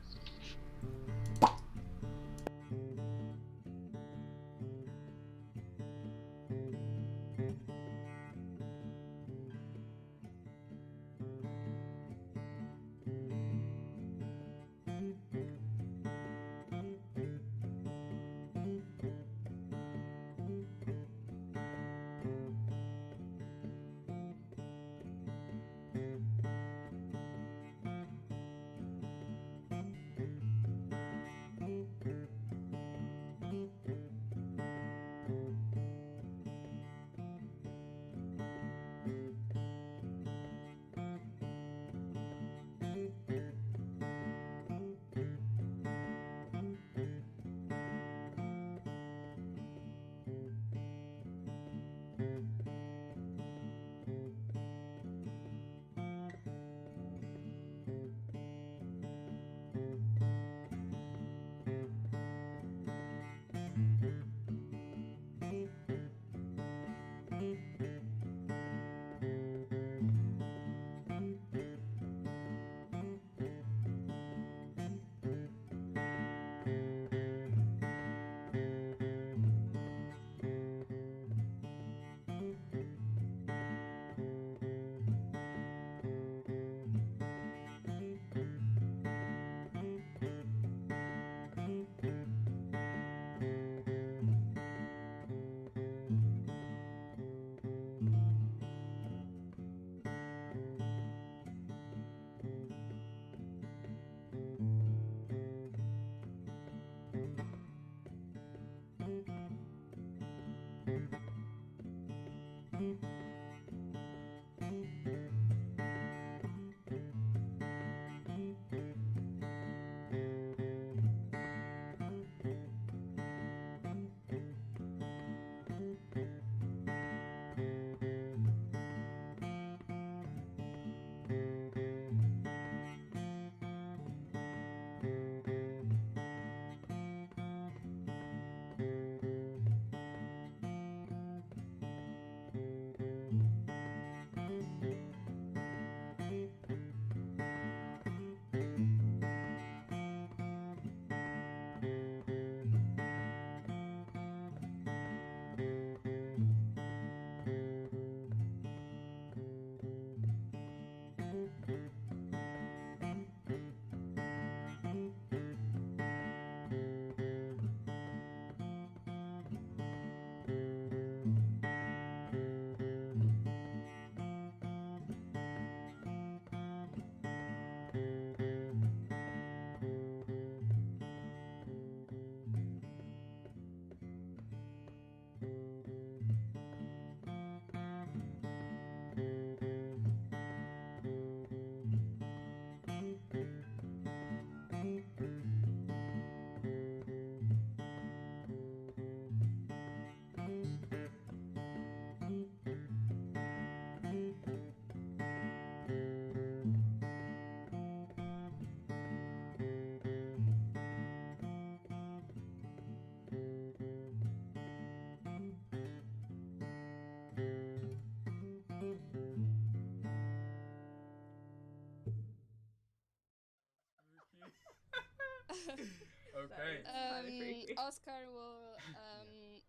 [SPEAKER 1] Okay.
[SPEAKER 5] Kinda freaky.
[SPEAKER 10] Oscar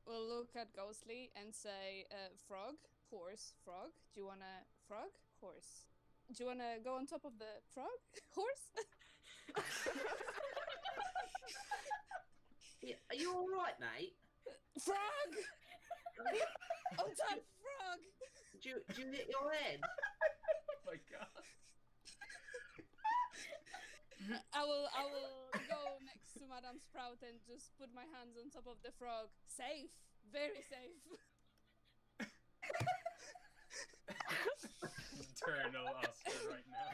[SPEAKER 10] will look at Ghostly and say, "Frog, horse, frog. Do you wanna frog, horse? Do you wanna go on top of the frog, horse?"
[SPEAKER 3] Yeah, are you all right, mate?
[SPEAKER 10] Frog! On top, frog!
[SPEAKER 3] Do you hit your head?
[SPEAKER 1] Oh my god.
[SPEAKER 10] I will go next to Madame Sprout and just put my hands on top of the frog. Safe, very safe.
[SPEAKER 1] Eternal Oscar right now.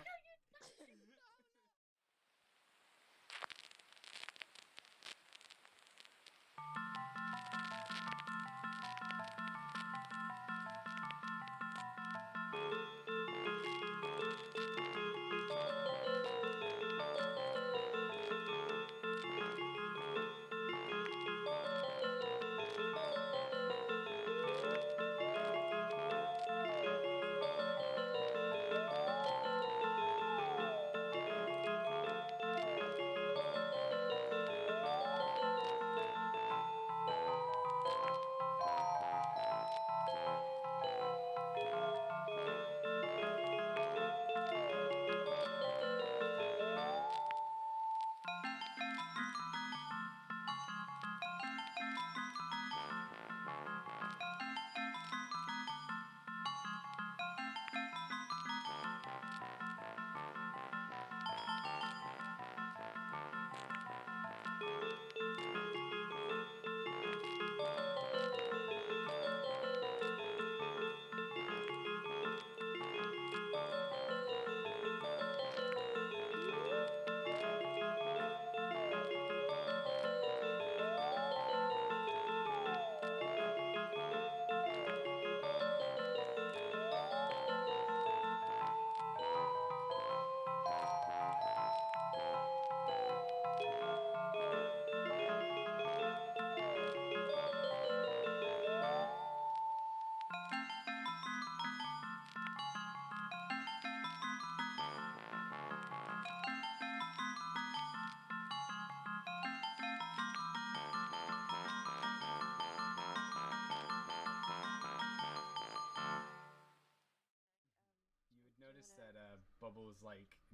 [SPEAKER 1] You would
[SPEAKER 2] Do you
[SPEAKER 1] notice
[SPEAKER 2] wanna-
[SPEAKER 1] that Bubbles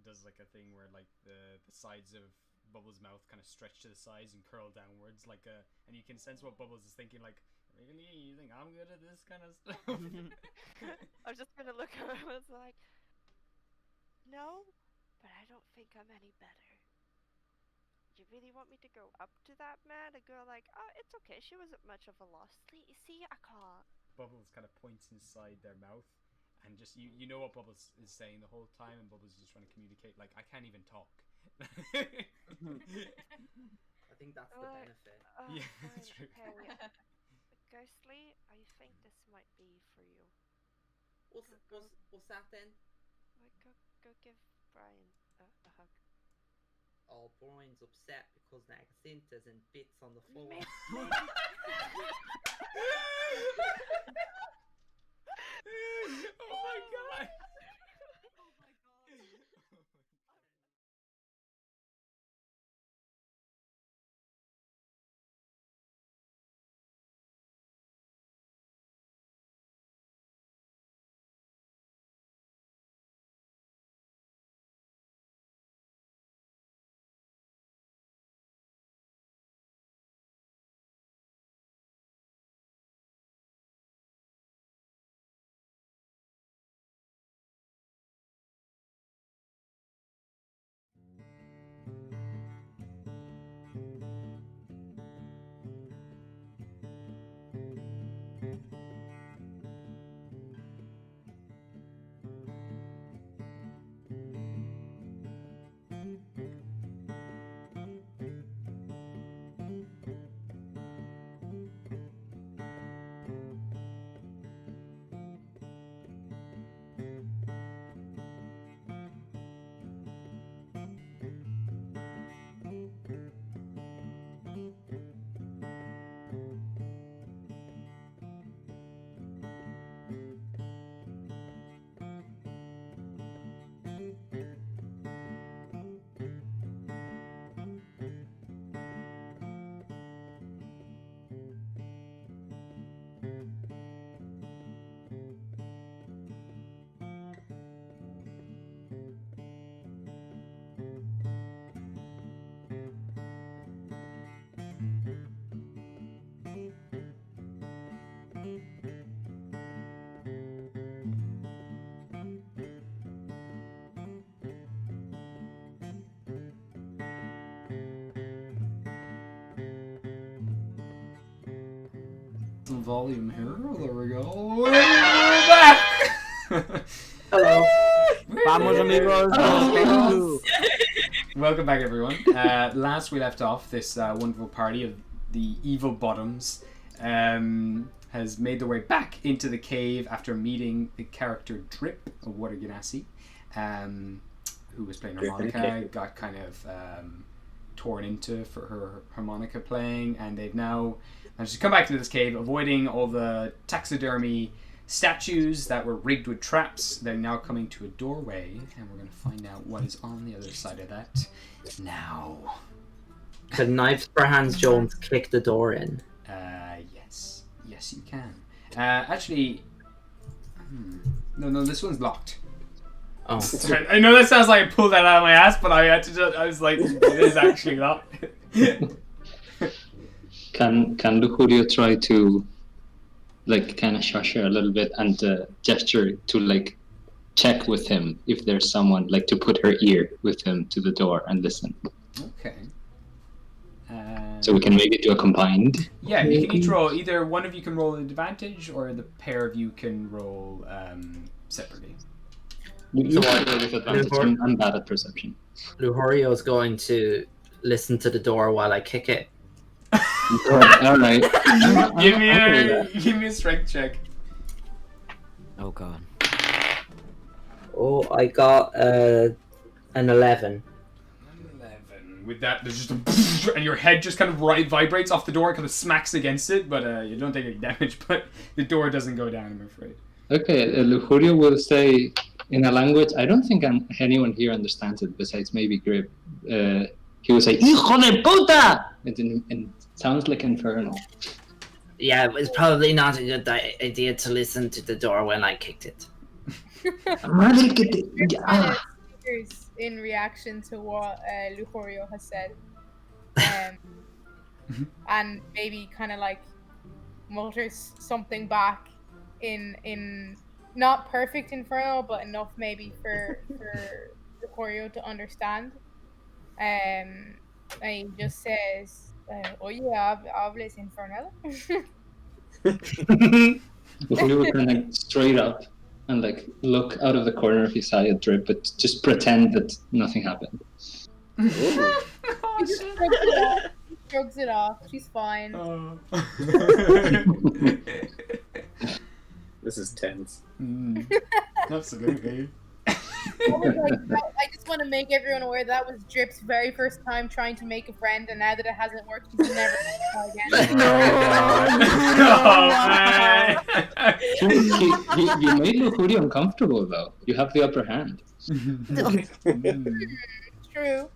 [SPEAKER 1] does a thing where the sides of Bubbles' mouth kind of stretch to the sides and curl downwards and you can sense what Bubbles is thinking really, you think I'm good at this kind of stuff?
[SPEAKER 2] I was just gonna look at him. I was like, no, but I don't think I'm any better. You really want me to go up to that man? A girl like, oh, it's okay. She wasn't much of a loss. See, I can't.
[SPEAKER 1] Bubbles kind of points inside their mouth and just you know what Bubbles is saying the whole time, and Bubbles is just trying to communicate I can't even talk.
[SPEAKER 3] I think that's the benefit.
[SPEAKER 1] Yeah,
[SPEAKER 2] Fine,
[SPEAKER 1] that's true.
[SPEAKER 2] okay. Ghostly, I think this might be for you.
[SPEAKER 3] What's that then?
[SPEAKER 2] Go give Brian a hug.
[SPEAKER 3] Oh, Brian's upset because now Cynthia's in bits on the floor.
[SPEAKER 1] Oh my god!
[SPEAKER 5] Oh my god.
[SPEAKER 1] Oh my god. Some volume here. There we go. We're back.
[SPEAKER 3] Hello.
[SPEAKER 6] Vamos, amigos.
[SPEAKER 1] Welcome back, everyone. Last we left off, this wonderful party of the evil bottoms has made their way back into the cave after meeting the character Drip of Water Ganassi, who was playing harmonica, got kind of torn into for her harmonica playing, and they've now managed to come back to this cave, avoiding all the taxidermy statues that were rigged with traps. They're now coming to a doorway, and we're going to find out what is on the other side of that now.
[SPEAKER 3] Could Knives for Hands Jones kick the door in?
[SPEAKER 1] Yes. Yes, you can. Actually, no, this one's locked.
[SPEAKER 3] Oh.
[SPEAKER 1] I know that sounds like I pulled that out of my ass, but I had to I was like, it is actually locked.
[SPEAKER 7] Can Lujurio try to like kind of shush her a little bit and gesture to like check with him if there's someone, like to put her ear with him to the door and listen?
[SPEAKER 1] Okay.
[SPEAKER 7] So we can maybe do a combined.
[SPEAKER 1] Yeah, you can each roll. Either one of you can roll an advantage, or the pair of you can roll separately.
[SPEAKER 7] You are with advantage. I'm bad at perception.
[SPEAKER 3] Lujurio is going to listen to the door while I kick it.
[SPEAKER 7] All right.
[SPEAKER 1] Give me a strength check.
[SPEAKER 6] Oh god.
[SPEAKER 3] Oh, I got an 11.
[SPEAKER 1] 11. With that, there's just a and your head just kind of vibrates off the door and kind of smacks against it, but you don't take any damage. But the door doesn't go down, I'm afraid.
[SPEAKER 7] Okay, Lujurio will say in a language I don't think anyone here understands it besides maybe Grip. He will say "Hijo de puta!" and sounds like infernal.
[SPEAKER 3] Yeah, it was probably not a good idea to listen to the door when I kicked it.
[SPEAKER 4] In reaction to what Lujurio has said, and maybe kind of like mutters something back in not perfect infernal, but enough maybe for Lujurio to understand. And he just says, "Oye, hables infernal."
[SPEAKER 7] Lujurio will kind of straight up and like look out of the corner of his eye at Drip, but just pretend that nothing happened.
[SPEAKER 4] He just shrugs it off. She's fine.
[SPEAKER 1] Oh.
[SPEAKER 8] This is tense.
[SPEAKER 1] Absolutely.
[SPEAKER 4] I just want to make everyone aware that was Drip's very first time trying to make a friend, and now that it hasn't worked, he's never going to try again.
[SPEAKER 7] You made Lujurio uncomfortable, though. You have the upper hand.
[SPEAKER 4] True.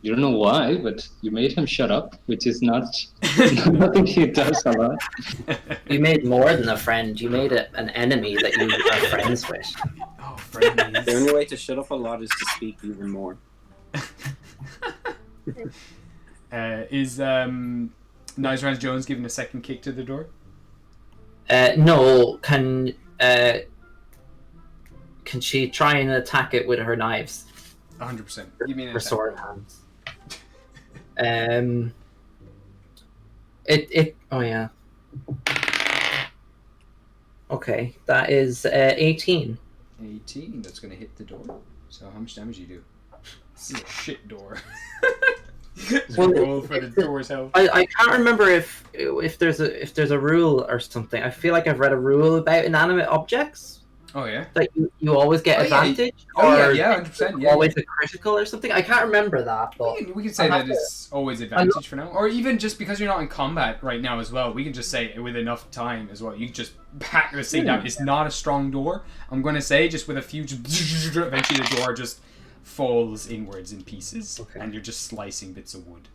[SPEAKER 7] You don't know why, but you made him shut up, which is not nothing he does a lot.
[SPEAKER 3] You made more than a friend. You made an enemy that you are friends with.
[SPEAKER 1] Oh, friends.
[SPEAKER 8] The only way to shut up a lot is to speak even more.
[SPEAKER 1] Is Nigel Jones giving a second kick to the door?
[SPEAKER 3] No, can she try and attack it with her knives?
[SPEAKER 1] 100%. You mean
[SPEAKER 3] her sword hands? Oh yeah. Okay, that is 18.
[SPEAKER 1] 18. That's gonna hit the door. So how much damage do you do? This is a shit door. Roll for the door's health.
[SPEAKER 3] I can't remember if there's a rule or something. I feel like I've read a rule about inanimate objects.
[SPEAKER 1] Oh yeah.
[SPEAKER 3] That you always get advantage.
[SPEAKER 1] Yeah, 100%. Yeah,
[SPEAKER 3] always a critical or something. I can't remember that. But
[SPEAKER 1] we can say that it's always advantage for now, or even just because you're not in combat right now as well. We can just say with enough time as well. You can just pack this thing down. It's not a strong door. I'm going to say just with a few. Eventually, the door just falls inwards in pieces, and you're just slicing bits of wood.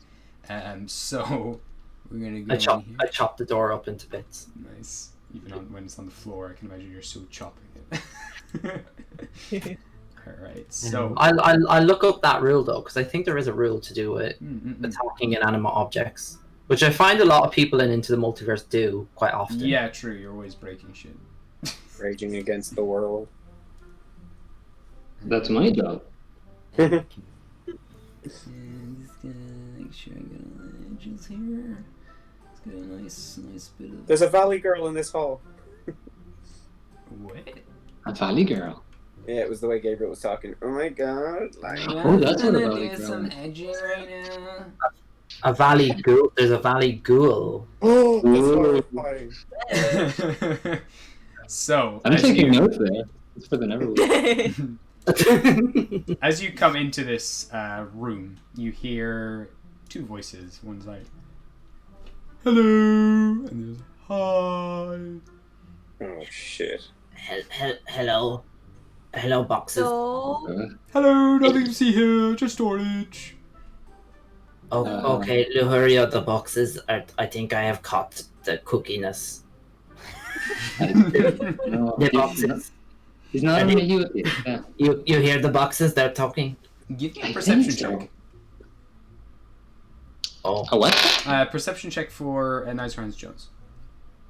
[SPEAKER 1] So we're gonna go.
[SPEAKER 3] I chop the door up into bits.
[SPEAKER 1] Nice. Even when it's on the floor, I can imagine you're so chopping it. Alright, so...
[SPEAKER 3] I'll look up that rule, though, because I think there is a rule to do with attacking inanimate objects, which I find a lot of people Into the Multiverse do quite often.
[SPEAKER 1] Yeah, true. You're always breaking shit.
[SPEAKER 8] Raging against the world.
[SPEAKER 7] That's my job.
[SPEAKER 1] And just gonna make sure I get all the edges here. It's Yeah, nice bit of.
[SPEAKER 8] There's a valley girl in this hall.
[SPEAKER 1] What?
[SPEAKER 7] A valley girl.
[SPEAKER 8] Yeah, it was the way Gabriel was talking. Oh my god! Like,
[SPEAKER 7] Oh, that's what a
[SPEAKER 1] gonna
[SPEAKER 7] valley
[SPEAKER 1] do
[SPEAKER 7] girl
[SPEAKER 1] some
[SPEAKER 7] is.
[SPEAKER 1] edging right now.
[SPEAKER 3] A valley ghoul. There's a valley ghoul.
[SPEAKER 8] oh, that's
[SPEAKER 7] Ooh.
[SPEAKER 8] horrifying.
[SPEAKER 1] So,
[SPEAKER 7] I'm
[SPEAKER 1] as
[SPEAKER 7] taking
[SPEAKER 1] you,
[SPEAKER 7] notes there. It's for the never week.
[SPEAKER 1] as you come into this room, you hear two voices. One's like, "Hello," and there's "Hi."
[SPEAKER 8] Oh shit.
[SPEAKER 3] Hello. Hello, boxes.
[SPEAKER 5] So,
[SPEAKER 1] Hello, nothing to see here, just storage.
[SPEAKER 3] Oh, okay, Luhuria, the boxes. I think I have caught the cookiness.
[SPEAKER 7] No,
[SPEAKER 3] The boxes.
[SPEAKER 7] he's not only you. Yeah.
[SPEAKER 3] You hear the boxes? They're talking.
[SPEAKER 1] Give me a
[SPEAKER 7] I
[SPEAKER 1] perception
[SPEAKER 7] think so.
[SPEAKER 1] check.
[SPEAKER 3] Oh.
[SPEAKER 7] A what?
[SPEAKER 1] Perception check for Nice Hands Jones.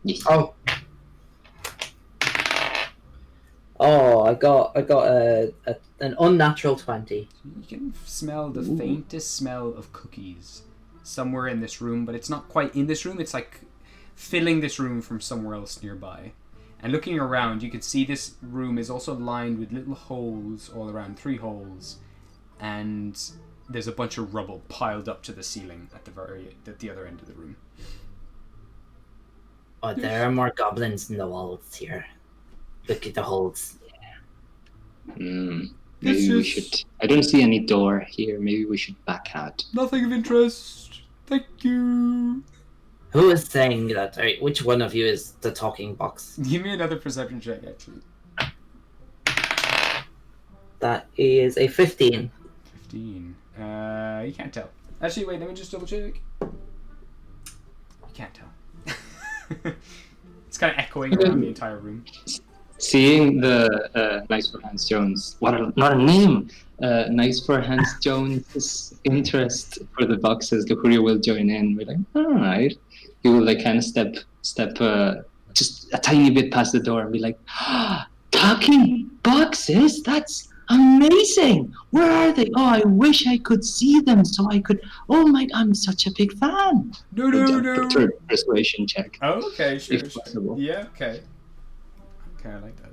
[SPEAKER 7] Yes.
[SPEAKER 3] Oh. Oh, I got an unnatural 20.
[SPEAKER 1] You can smell the faintest smell of cookies somewhere in this room, but it's not quite in this room. It's like filling this room from somewhere else nearby. And looking around, you can see this room is also lined with little holes all around, 3 holes, and there's a bunch of rubble piled up to the ceiling at the other end of the room.
[SPEAKER 3] Oh, there are more goblins in the walls here. Look at the holes.
[SPEAKER 7] Maybe
[SPEAKER 1] This
[SPEAKER 7] we
[SPEAKER 1] is-
[SPEAKER 7] should. I don't see any door here. Maybe we should back out.
[SPEAKER 1] Nothing of interest. Thank you.
[SPEAKER 3] Who is saying that? Which one of you is the talking box?
[SPEAKER 1] Give me another perception check, actually.
[SPEAKER 3] That is a 15.
[SPEAKER 1] 15. You can't tell. Actually, wait, let me just double check. You can't tell. It's kind of echoing around the entire room.
[SPEAKER 7] Seeing the Nice for Hans Jones, not a name. Nice for Hans Jones' interest for the boxes. Luhuria will join in. We're like, all right. He will like kind of step just a tiny bit past the door and be like, talking boxes. That's amazing. Where are they? Oh, I wish I could see them so I could. Oh my, I'm such a big fan.
[SPEAKER 1] No.
[SPEAKER 7] Persuasion check.
[SPEAKER 1] Oh, okay, sure.
[SPEAKER 7] If possible.
[SPEAKER 1] Yeah, okay. Okay, I like that.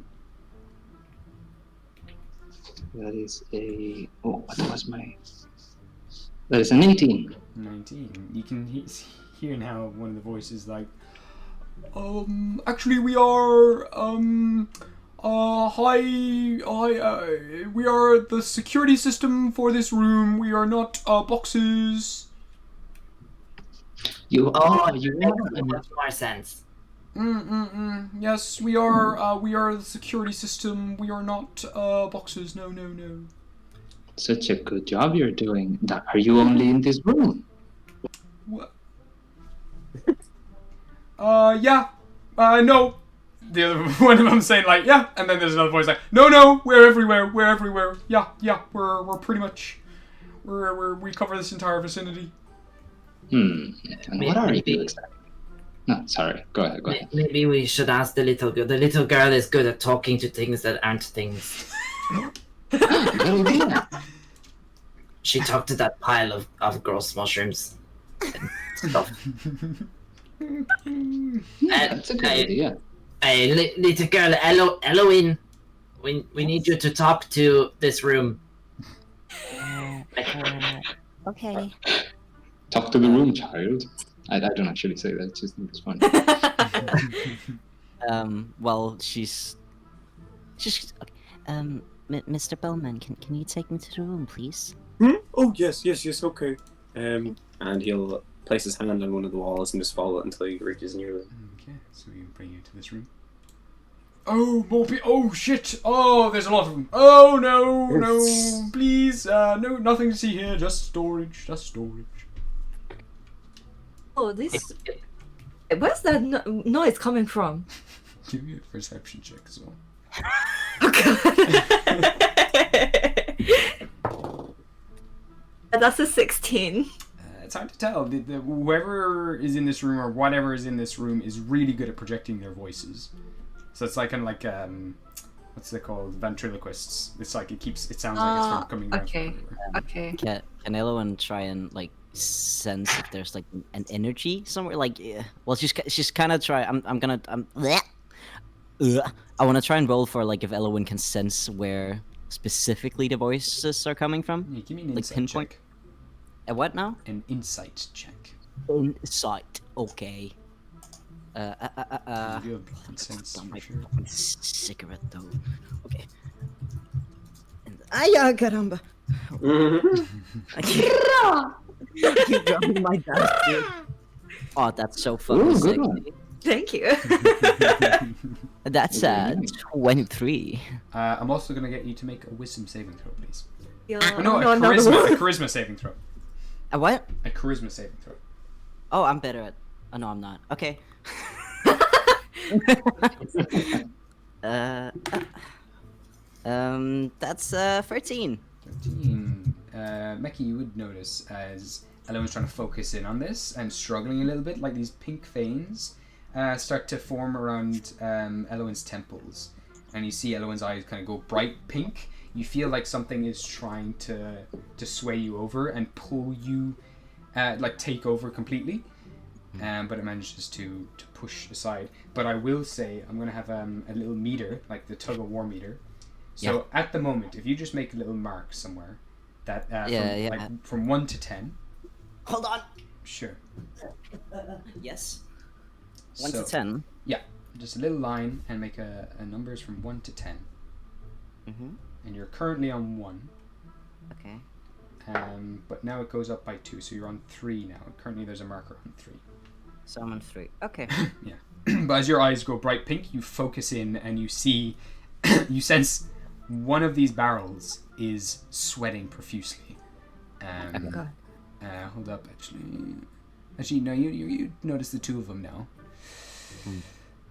[SPEAKER 7] That is a. Oh, what was my. That is an 18.
[SPEAKER 1] 19. You can hear now one of the voices like, actually we are, we are the security system for this room. We are not, boxes.
[SPEAKER 7] You are.
[SPEAKER 3] Much more sense.
[SPEAKER 1] Yes, we are the security system. We are not, boxes. No.
[SPEAKER 7] Such a good job you're doing. Are you only in this room?
[SPEAKER 1] What? Yeah. No. The other one of them saying like, yeah, and then there's another voice like, no, we're everywhere. Yeah, we're pretty much, we cover this entire vicinity.
[SPEAKER 7] And what are you exactly? No, sorry. Go ahead.
[SPEAKER 3] Maybe we should ask the little girl. The little girl is good at talking to things that aren't things.
[SPEAKER 7] Good idea.
[SPEAKER 3] She talked to that pile of gross mushrooms and stuff.
[SPEAKER 7] That's a good idea.
[SPEAKER 3] Hey, little girl, Eloine, we need you to talk to this room.
[SPEAKER 6] Okay.
[SPEAKER 7] Talk to the room, child. I don't actually say that. Just think it's funny.
[SPEAKER 6] Well, she's Mr. Bellman, can you take me to the room, please?
[SPEAKER 9] Oh, yes, okay. And he'll place his hand on one of the walls and just follow it until he reaches near them.
[SPEAKER 1] Okay, so we bring you to this room. Oh, more oh shit! Oh, there's a lot of them. Oh no, please, no, nothing to see here. Just storage.
[SPEAKER 5] oh, this. Where's that noise coming from?
[SPEAKER 1] Give me a perception check as well.
[SPEAKER 5] That's a 16.
[SPEAKER 1] It's hard to tell. Whoever is in this room or whatever is in this room is really good at projecting their voices. So it's like kind of like what's it called? Ventriloquists. It's like it sounds like it's from coming out.
[SPEAKER 5] Okay.
[SPEAKER 1] From everywhere.
[SPEAKER 5] Okay.
[SPEAKER 6] Can Elowen try and like sense if there's like an energy somewhere? Like, well, she's kind of try. Bleh. I want to try and roll for like if Elowen can sense where specifically the voices are coming from.
[SPEAKER 1] Yeah, give me an
[SPEAKER 6] Like
[SPEAKER 1] insight
[SPEAKER 6] pinpoint.
[SPEAKER 1] check.
[SPEAKER 6] A what now?
[SPEAKER 1] An insight check.
[SPEAKER 6] Insight. Okay.
[SPEAKER 1] You do have blood sense for sure.
[SPEAKER 6] Cigarette though. Okay. And caramba. I keep dropping my dice. Oh, that's so fucking
[SPEAKER 7] Ooh,
[SPEAKER 6] sick.
[SPEAKER 7] good one.
[SPEAKER 5] Thank you.
[SPEAKER 6] That's 23.
[SPEAKER 1] I'm also gonna get you to make a wisdom saving throw, please.
[SPEAKER 5] Yeah.
[SPEAKER 1] Oh, no, a charisma saving throw.
[SPEAKER 6] A what?
[SPEAKER 1] A charisma saving throw.
[SPEAKER 6] Oh, I'm better at. Oh no, I'm not. Okay. That's 13.
[SPEAKER 1] 13. Meki, you would notice as Elowen's trying to focus in on this and struggling a little bit, like these pink veins start to form around Elowen's temples. And you see Elowen's eyes kind of go bright pink. You feel like something is trying to sway you over and pull you, like take over completely. But it manages to push aside. But I will say, I'm going to have a little meter, like the tug of war meter. So at the moment, if you just make a little mark somewhere, that from 1 to 10.
[SPEAKER 6] Hold on.
[SPEAKER 1] Sure.
[SPEAKER 6] Yes. 1 to 10.
[SPEAKER 1] Yeah, just a little line and make a numbers from 1 to 10.
[SPEAKER 6] Mm-hmm.
[SPEAKER 1] And you're currently on 1.
[SPEAKER 6] Okay.
[SPEAKER 1] But now it goes up by 2, so you're on 3 now. Currently there's a marker on 3.
[SPEAKER 6] So I'm on 3. Okay.
[SPEAKER 1] Yeah. But as your eyes go bright pink, you focus in and you see, you sense one of these barrels is sweating profusely. Hold up, actually. Actually, no, you notice the two of them now.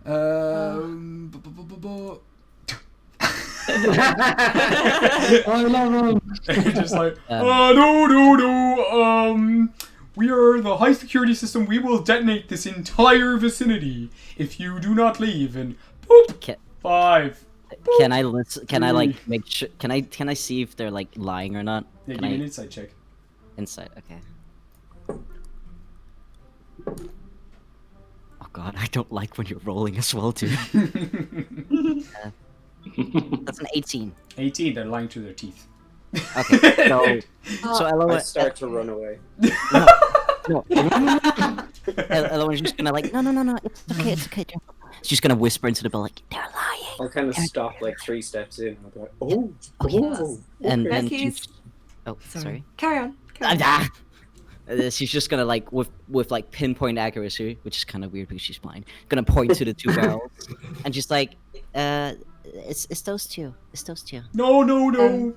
[SPEAKER 7] I love him.
[SPEAKER 1] Just like, we are the high security system. We will detonate this entire vicinity if you do not leave. And boop, 5. Boop,
[SPEAKER 6] Can I listen? Can I like make sure? Can I see if they're like lying or not?
[SPEAKER 1] Yeah,
[SPEAKER 6] Can
[SPEAKER 1] give me
[SPEAKER 6] I...
[SPEAKER 1] an insight check.
[SPEAKER 6] Insight. Okay. Oh god, I don't like when you're rolling as well too. That's an 18.
[SPEAKER 1] 18. They're lying through their teeth.
[SPEAKER 6] Okay, so
[SPEAKER 8] I start to run away.
[SPEAKER 6] No. Elowen's just gonna like, no, it's okay. She's gonna whisper into the bell like, they're lying.
[SPEAKER 8] I'll kind of stop like 3 steps in. I'll be like,
[SPEAKER 6] And then
[SPEAKER 5] Becky's-
[SPEAKER 6] sorry.
[SPEAKER 5] Carry on.
[SPEAKER 6] She's just gonna like with like pinpoint accuracy, which is kind of weird because she's blind. Gonna point to the 2 barrels and just like, it's those two. It's those 2.
[SPEAKER 1] No.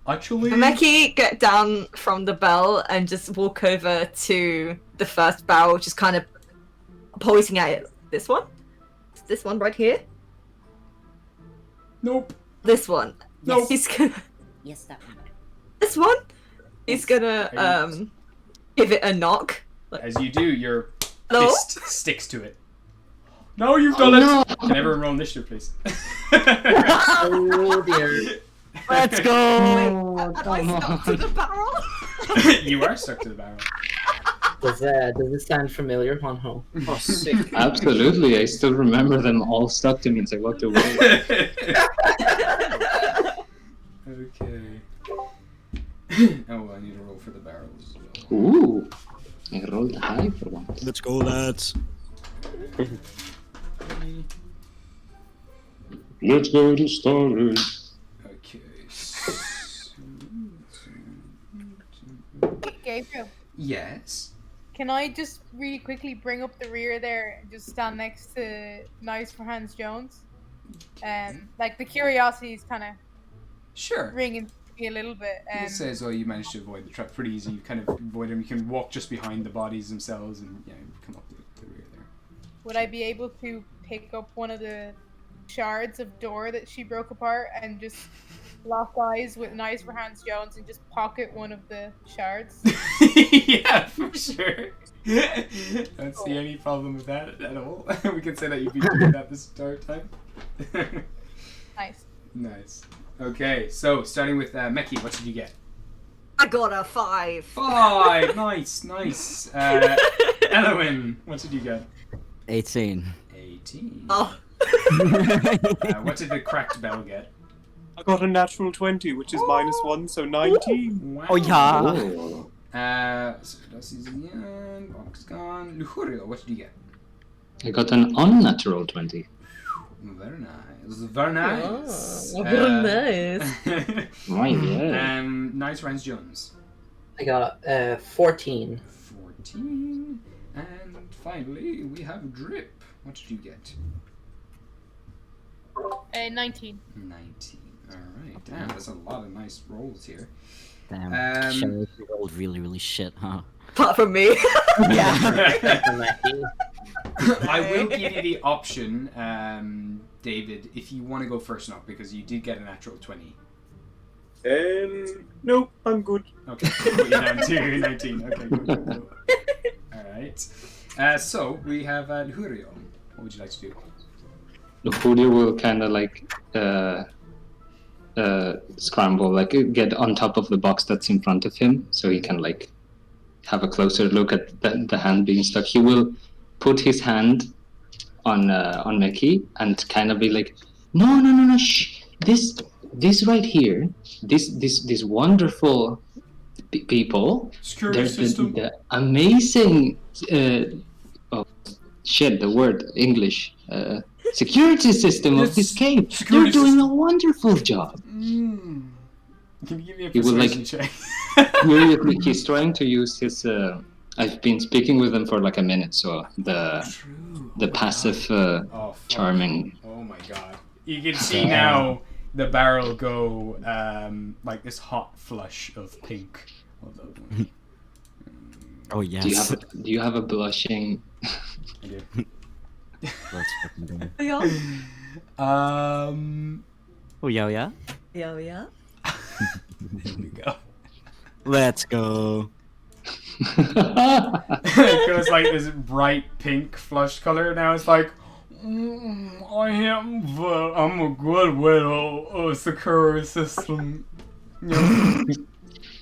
[SPEAKER 1] Actually,
[SPEAKER 5] Meki get down from the bell and just walk over to the first barrel, just kind of pointing at it. This one? This one right here?
[SPEAKER 1] Nope.
[SPEAKER 5] This one?
[SPEAKER 1] Nope.
[SPEAKER 5] He's gonna...
[SPEAKER 6] Yes, that one.
[SPEAKER 5] This one? He's gonna give it a knock. Like,
[SPEAKER 1] As you do, your
[SPEAKER 5] hello?
[SPEAKER 1] fist sticks to it. No, you've done it. Can everyone roll initiative, please?
[SPEAKER 3] Oh dear.
[SPEAKER 6] Let's go.
[SPEAKER 5] Am I stuck to the barrel?
[SPEAKER 1] You are stuck to the barrel.
[SPEAKER 3] Does it sound familiar, Juanjo?
[SPEAKER 8] Oh, sick.
[SPEAKER 7] Absolutely, I still remember them all stuck to me as I walked away.
[SPEAKER 1] Okay. Oh, I need to roll for the barrels.
[SPEAKER 7] Ooh, I rolled high for once.
[SPEAKER 6] Let's go, lads.
[SPEAKER 7] Let's go to Stars.
[SPEAKER 1] Okay.
[SPEAKER 4] Gabriel,
[SPEAKER 1] Yes.
[SPEAKER 4] can I just really quickly bring up the rear there and just stand next to Knives for Hands Jones? Like the curiosity is kind of
[SPEAKER 1] Sure.
[SPEAKER 4] ringing me a little bit.
[SPEAKER 1] It says, well, you managed to avoid the trap pretty easy. You kind of avoid them. You can walk just behind the bodies themselves and come up the rear there.
[SPEAKER 4] Would I be able to pick up one of the shards of door that she broke apart and just lock eyes with Knives for Hands Jones and just pocket one of the shards?
[SPEAKER 1] Yeah, for sure. Don't see any problem with that at all. We can say that you've been doing that this entire time.
[SPEAKER 4] Nice.
[SPEAKER 1] Nice. Okay, so starting with Meki, what did you get?
[SPEAKER 5] I got a 5.
[SPEAKER 1] 5! Nice, nice. Elowin, what did you get?
[SPEAKER 6] 18.
[SPEAKER 1] 18.
[SPEAKER 5] Oh.
[SPEAKER 1] What did the cracked bell get?
[SPEAKER 9] I got a natural 20, which is -1, so 19.
[SPEAKER 1] Wow.
[SPEAKER 6] Oh yeah.
[SPEAKER 1] So das ist Ian, box gone. Lujurio, what did you get?
[SPEAKER 7] I got an unnatural 20.
[SPEAKER 1] Very nice. Very nice.
[SPEAKER 5] Very nice.
[SPEAKER 7] Oh, yeah.
[SPEAKER 1] Nice Rance Jones.
[SPEAKER 3] I got 14.
[SPEAKER 1] 14. And finally, we have Drip. What did you get?
[SPEAKER 4] 19.
[SPEAKER 1] 19. Alright. Damn, that's a lot of nice rolls here.
[SPEAKER 6] Damn. Cheryl, you rolled really shit, huh?
[SPEAKER 5] Apart from me.
[SPEAKER 1] I will give you the option, David, if you want to go first or not, because you did get a natural 20.
[SPEAKER 9] No, I'm good.
[SPEAKER 1] Okay, so put you down to 19. Okay, cool. Alright. So, we have Lujurio. What would you like to do?
[SPEAKER 7] Lujurio will kind of like scramble, like get on top of the box that's in front of him, so he can like have a closer look at the hand being stuck. He will put his hand on Meki and kind of be like, no, shh, this right here, this wonderful people,
[SPEAKER 1] Security system.
[SPEAKER 7] The amazing oh shit, the word English. Security system of this cave. They're doing a wonderful job.
[SPEAKER 1] Can you give me a
[SPEAKER 7] He will,
[SPEAKER 1] persuasion
[SPEAKER 7] like,
[SPEAKER 1] check?
[SPEAKER 7] he's trying to use his. I've been speaking with him for like a minute, so the passive charming.
[SPEAKER 1] Oh my god! You can see now the barrel go like this hot flush of pink.
[SPEAKER 6] Oh yes.
[SPEAKER 7] Do you have a blushing?
[SPEAKER 1] I do.
[SPEAKER 6] Let's fucking do it.
[SPEAKER 5] Yeah.
[SPEAKER 6] Oh yeah.
[SPEAKER 5] Yeah.
[SPEAKER 1] There we go.
[SPEAKER 6] Let's go.
[SPEAKER 1] It goes like this bright pink flush color. Now it's like, I'm a good widow. Security system. You know?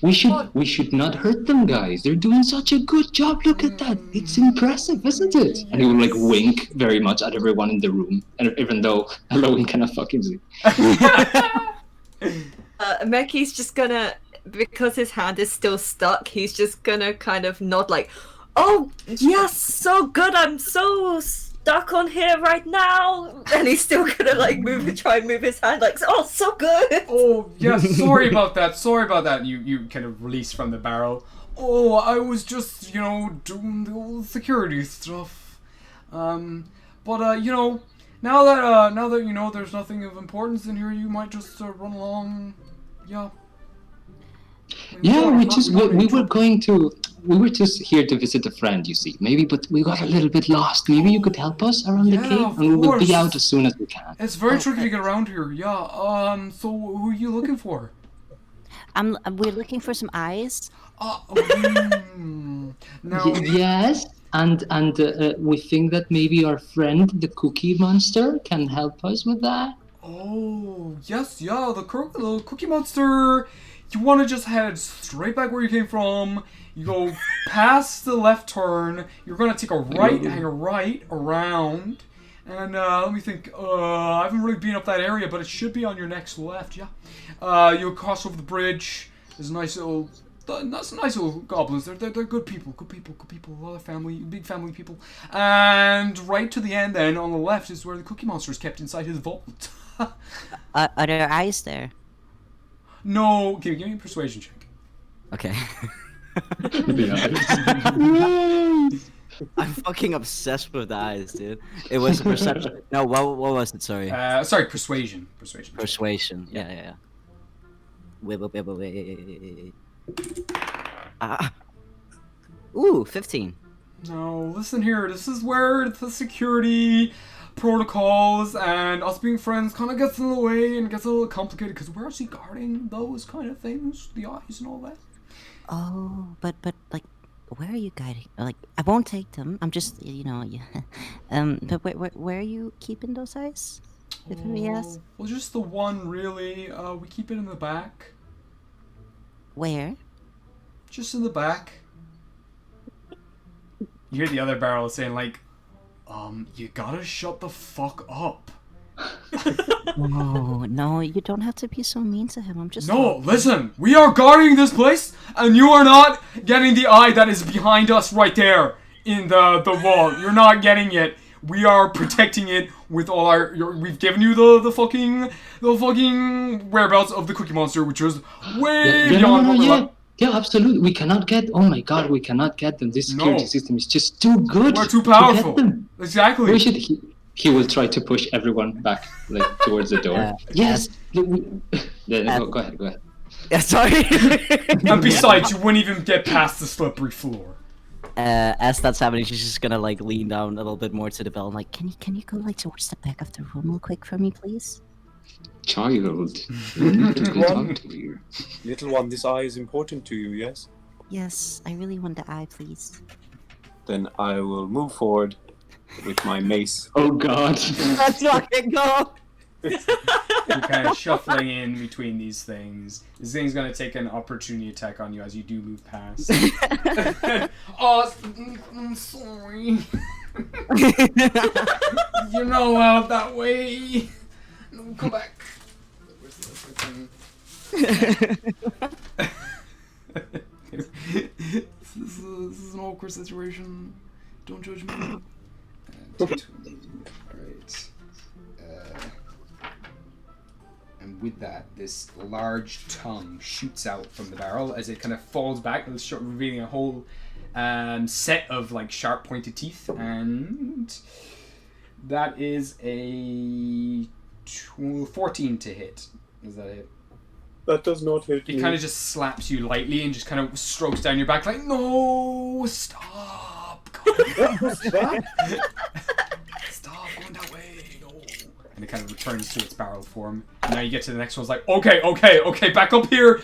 [SPEAKER 7] We should not hurt them, guys. They're doing such a good job. Look at that. It's impressive, isn't it? And he will like wink very much at everyone in the room, and even though Halloween kind of fucking see.
[SPEAKER 5] Meki's just gonna, because his hand is still stuck, he's just gonna kind of nod like, oh yes, so good, I'm so stuck on here right now, and he's still gonna like try and move his hand like, oh, so good.
[SPEAKER 1] Oh yes, sorry about that. You kind of release from the barrel. Oh, I was just doing the old security stuff. But now that there's nothing of importance in here, you might just run along. Yeah.
[SPEAKER 7] Yeah, we were just here to visit a friend, you see. Maybe, but we got a little bit lost. Maybe you could help us around the cave, and we will be out as soon as we can.
[SPEAKER 1] It's very tricky to get around here. Yeah. So who are you looking for?
[SPEAKER 6] We're looking for some eyes.
[SPEAKER 1] No.
[SPEAKER 7] Yes, and we think that maybe our friend, the Cookie Monster, can help us with that.
[SPEAKER 1] Oh yes, yeah. The Cookie Monster. You want to just head straight back where you came from. You go past the left turn. You're going to take a right, hang a right around. And let me think. I haven't really been up that area, but it should be on your next left, yeah. You'll cross over the bridge. There's nice little goblins. They're good people. A lot of big family people. And right to the end then, on the left, is where the Cookie Monster is kept inside his vault.
[SPEAKER 6] Are there eyes there?
[SPEAKER 1] No, give me a persuasion check.
[SPEAKER 6] Okay. I'm fucking obsessed with the eyes, dude. It was a perception. No, what was it? Sorry.
[SPEAKER 1] Sorry, persuasion.
[SPEAKER 6] Persuasion. Yeah. Wait. Ooh, 15.
[SPEAKER 1] No, listen here. This is where the security protocols and us being friends kind of gets in the way and gets a little complicated because we're actually guarding those kind of things, the eyes and all that.
[SPEAKER 6] Oh, but like, where are you guiding? Like, I won't take them. I'm just, But where are you keeping those eyes? if I may ask?
[SPEAKER 1] Well, just the one, really. We keep it in the back.
[SPEAKER 6] Where?
[SPEAKER 1] Just in the back. You hear the other barrel saying, like, you gotta shut the fuck up.
[SPEAKER 6] No, you don't have to be so mean to him. I'm just...
[SPEAKER 1] No, listen, we are guarding this place, and you are not getting the eye that is behind us right there in the wall. You're not getting it. We are protecting it with all our... we've given you the fucking whereabouts of the Cookie Monster, which was way beyond what we're
[SPEAKER 7] Yeah, absolutely. We cannot get... Oh my god, we cannot get them. This security system is just too good.
[SPEAKER 1] We're too powerful.
[SPEAKER 7] To get them.
[SPEAKER 1] Exactly.
[SPEAKER 7] We should... He will try to push everyone back, like, towards the door. Yes. Go ahead.
[SPEAKER 6] Yeah, sorry.
[SPEAKER 1] And besides, you wouldn't even get past the slippery floor.
[SPEAKER 6] As that's happening, she's just gonna like lean down a little bit more to the bell and like, can you go like towards the back of the room real quick for me, please?
[SPEAKER 7] Child, you need to go talk to you.
[SPEAKER 9] Little one, this eye is important to you, yes?
[SPEAKER 6] Yes, I really want the eye, please.
[SPEAKER 9] Then I will move forward with my mace.
[SPEAKER 7] Oh god.
[SPEAKER 6] Let's fucking go!
[SPEAKER 1] You're kind of shuffling in between these things. This thing's gonna take an opportunity attack on you as you do move past. Oh, I'm sorry. You're not allowed that way. No, come back. Where's the fucking... this is an awkward situation. Don't judge me. Alright. And with that, this large tongue shoots out from the barrel as it kind of falls back, revealing a whole set of like sharp pointed teeth, and that is a 14 to hit. Is that it?
[SPEAKER 9] That does not hit me.
[SPEAKER 1] It kind of just slaps you lightly and just kind of strokes down your back like, no, stop. Stop. Stop going that way. No. And it kind of returns to its barrel form. And now you get to the next one. It's like, okay, back up here.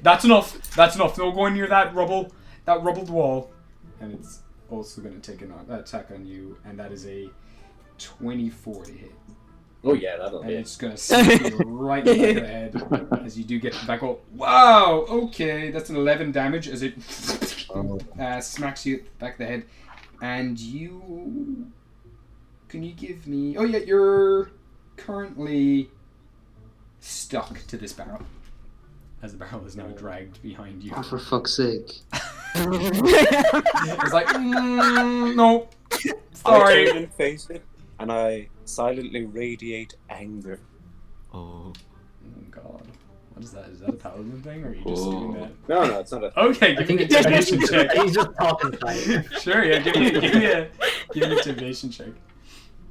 [SPEAKER 1] That's enough. Don't go near that rubbled wall. And it's also going to take an attack on you, and that is a 24 to hit.
[SPEAKER 8] Oh yeah, that'll
[SPEAKER 1] And
[SPEAKER 8] hit.
[SPEAKER 1] it's going to smack you right in the back of the head as you do get back. Oh, wow, okay, that's an 11 damage as it smacks you back of the head. And you... Can you give me... Oh yeah, you're currently stuck to this barrel. As the barrel is now dragged behind you.
[SPEAKER 7] Oh, for fuck's sake.
[SPEAKER 1] It's like, no.
[SPEAKER 9] I
[SPEAKER 1] Sorry.
[SPEAKER 9] turn and face it, and I silently radiate anger.
[SPEAKER 6] Oh.
[SPEAKER 1] Oh god. What is that? Is that a paladin thing, or are you just doing that?
[SPEAKER 8] No, it's not a...
[SPEAKER 1] Okay, give me an intimidation check.
[SPEAKER 3] He's just talking fine.
[SPEAKER 1] Sure, yeah, give me an intimidation check.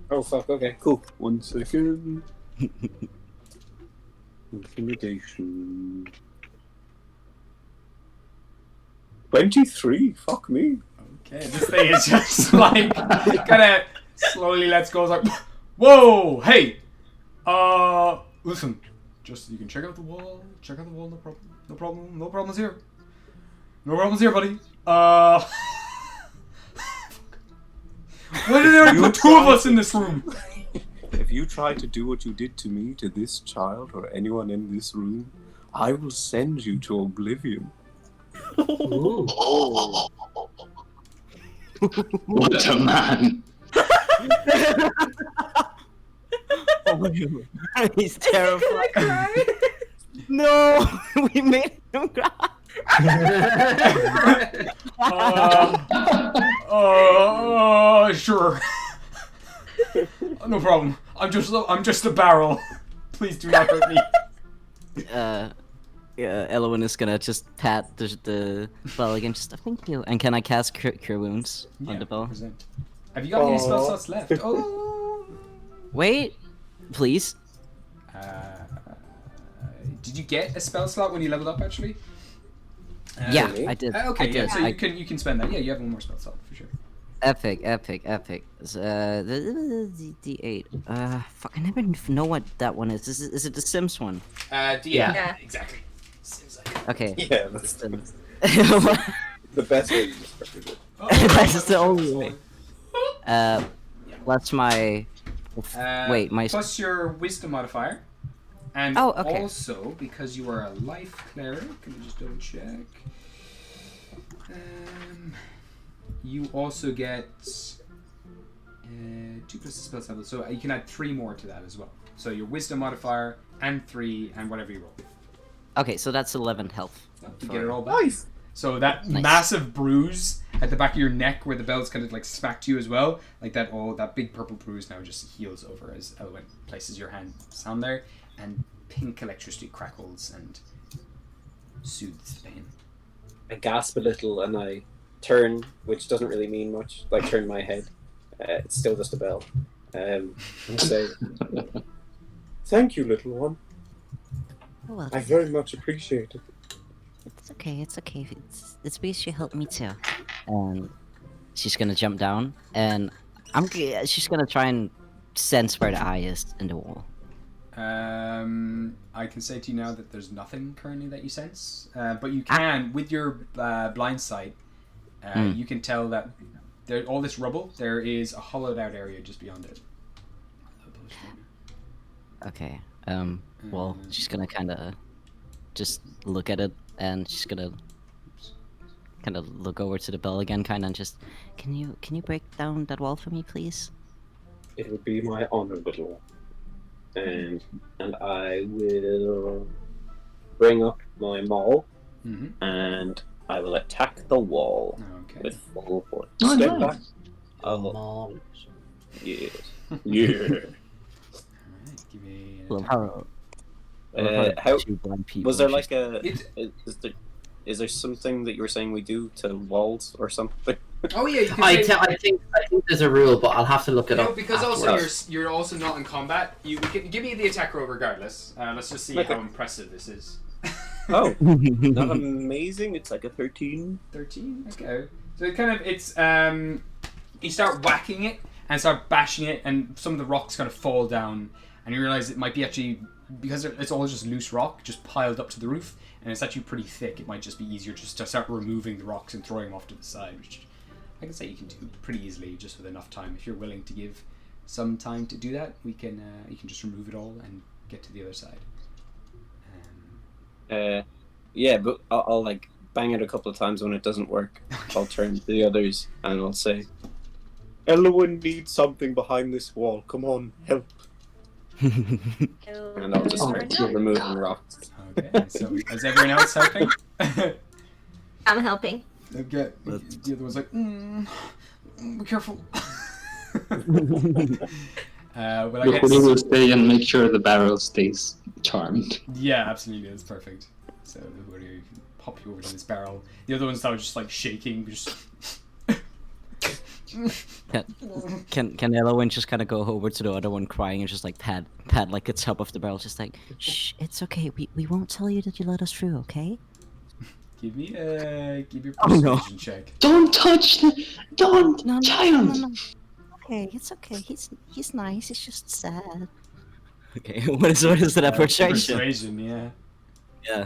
[SPEAKER 8] Oh fuck, okay.
[SPEAKER 9] Cool. 1 second. Intimidation. 23? Fuck me.
[SPEAKER 1] Okay, this thing is just like, kind of slowly lets go. It's like, whoa, hey, listen, just, you can check out the wall, no problems here. No problems here, buddy. Why did they only put 2 of us in this room?
[SPEAKER 9] If you try to do what you did to me, to this child, or anyone in this room, I will send you to oblivion.
[SPEAKER 7] What a man.
[SPEAKER 6] He's terrified. No, we made him cry.
[SPEAKER 1] Sure. No problem. I'm just a barrel. Please do not hurt me.
[SPEAKER 6] Yeah, Elowen is gonna just pat the bell again. Just thank you. And can I cast cure wounds on the bell?
[SPEAKER 1] 100%. Have you got any spell slots left? Oh.
[SPEAKER 6] Wait, please.
[SPEAKER 1] Did you get a spell slot when you leveled up? Actually.
[SPEAKER 6] Yeah,
[SPEAKER 8] Really?
[SPEAKER 6] I did.
[SPEAKER 1] Okay,
[SPEAKER 6] I
[SPEAKER 1] yeah.
[SPEAKER 6] did.
[SPEAKER 1] So you can spend that. Yeah, you have one more spell slot for sure.
[SPEAKER 6] Epic. The D8. Fuck, I never know what that one is. Is it the Sims one?
[SPEAKER 2] Yeah.
[SPEAKER 1] Exactly.
[SPEAKER 6] Okay.
[SPEAKER 9] Yeah, that's
[SPEAKER 6] Sims.
[SPEAKER 8] The best way to describe it.
[SPEAKER 6] That's the only way. That's my Wait, my
[SPEAKER 1] plus your wisdom modifier, and
[SPEAKER 6] Oh, okay.
[SPEAKER 1] also because you are a life cleric. Can we just double check? You also get 2 plus the spell level, so you can add 3 more to that as well. So your wisdom modifier and 3 and whatever you roll.
[SPEAKER 6] Okay, so that's 11 health.
[SPEAKER 1] You get it all back.
[SPEAKER 9] Nice.
[SPEAKER 1] So that
[SPEAKER 6] Nice.
[SPEAKER 1] massive bruise at the back of your neck where the belt's kind of like smacked you as well, like that that big purple bruise now just heals over as Elwyn places your hands on there, and pink electricity crackles and soothes the pain.
[SPEAKER 8] I gasp a little and I turn, which doesn't really mean much. Like turn my head. It's still just a bell. And say, "Thank you, little one.
[SPEAKER 5] Oh, well,
[SPEAKER 8] I very much appreciate it."
[SPEAKER 6] It's okay. It's because you helped me too. And she's gonna jump down, and she's gonna try and sense where the eye is in the wall.
[SPEAKER 1] I can say to you now that there's nothing currently that you sense, but you can, with your blind sight, you can tell that all this rubble, there is a hollowed out area just beyond it.
[SPEAKER 6] Okay. Well, she's gonna kind of just look at it, and she's gonna kind of look over to the bell again, kind of just, can you break down that wall for me, please?
[SPEAKER 8] It would be my honor, little one. And I will bring up my maul and I will attack the wall with full force.
[SPEAKER 7] Oh,
[SPEAKER 8] Step
[SPEAKER 7] nice.
[SPEAKER 8] back. Oh, yes.
[SPEAKER 1] Yeah. Alright, give me an
[SPEAKER 6] Love
[SPEAKER 1] attack.
[SPEAKER 6] how
[SPEAKER 8] How
[SPEAKER 6] two blind people
[SPEAKER 8] was there
[SPEAKER 6] just-
[SPEAKER 8] like is there something that you were saying we do to walls or something?
[SPEAKER 1] Oh yeah, you can
[SPEAKER 3] I
[SPEAKER 1] say-
[SPEAKER 3] think there's a rule, but I'll have to look it
[SPEAKER 1] No,
[SPEAKER 3] up.
[SPEAKER 1] because also
[SPEAKER 3] afterwards.
[SPEAKER 1] you're also not in combat. You can give me the attack roll regardless. Let's just see
[SPEAKER 8] Okay.
[SPEAKER 1] how impressive this is.
[SPEAKER 8] Oh, not amazing. It's like a 13.
[SPEAKER 1] 13. Okay. So it's you start whacking it and start bashing it, and some of the rocks kind of fall down, and you realize it might be actually, because it's all just loose rock just piled up to the roof, and it's actually pretty thick. It might just be easier just to start removing the rocks and throwing them off to the side, which I can say you can do pretty easily just with enough time. If you're willing to give some time to do that, you can just remove it all and get to the other side.
[SPEAKER 8] Yeah, but I'll like bang it a couple of times. When it doesn't work, I'll turn to the others and I'll say, "Elwyn needs something behind this wall. Come on, help!" And I'll just start removing rocks.
[SPEAKER 1] Okay, so is everyone else helping?
[SPEAKER 5] I'm helping.
[SPEAKER 1] Okay, the other one's like, be careful. Well, I
[SPEAKER 7] The
[SPEAKER 1] guess,
[SPEAKER 7] hoodie will stay and make sure the barrel stays charmed.
[SPEAKER 1] yeah, absolutely, that's perfect. So the hoodie can pop you over to this barrel. The other one's now just like shaking, just.
[SPEAKER 6] Can Elwyn just kind of go over to the other one crying and just like pat like the top of the barrel, just like, shh, it's okay. We won't tell you that you let us through, okay?
[SPEAKER 1] Give your
[SPEAKER 6] Oh, no.
[SPEAKER 1] persuasion check.
[SPEAKER 7] Don't touch the... Don't,
[SPEAKER 6] No,
[SPEAKER 7] child!
[SPEAKER 6] no. Okay, it's okay. He's nice. He's just sad. Okay, what is that persuasion?
[SPEAKER 1] Persuasion, yeah.
[SPEAKER 6] Yeah.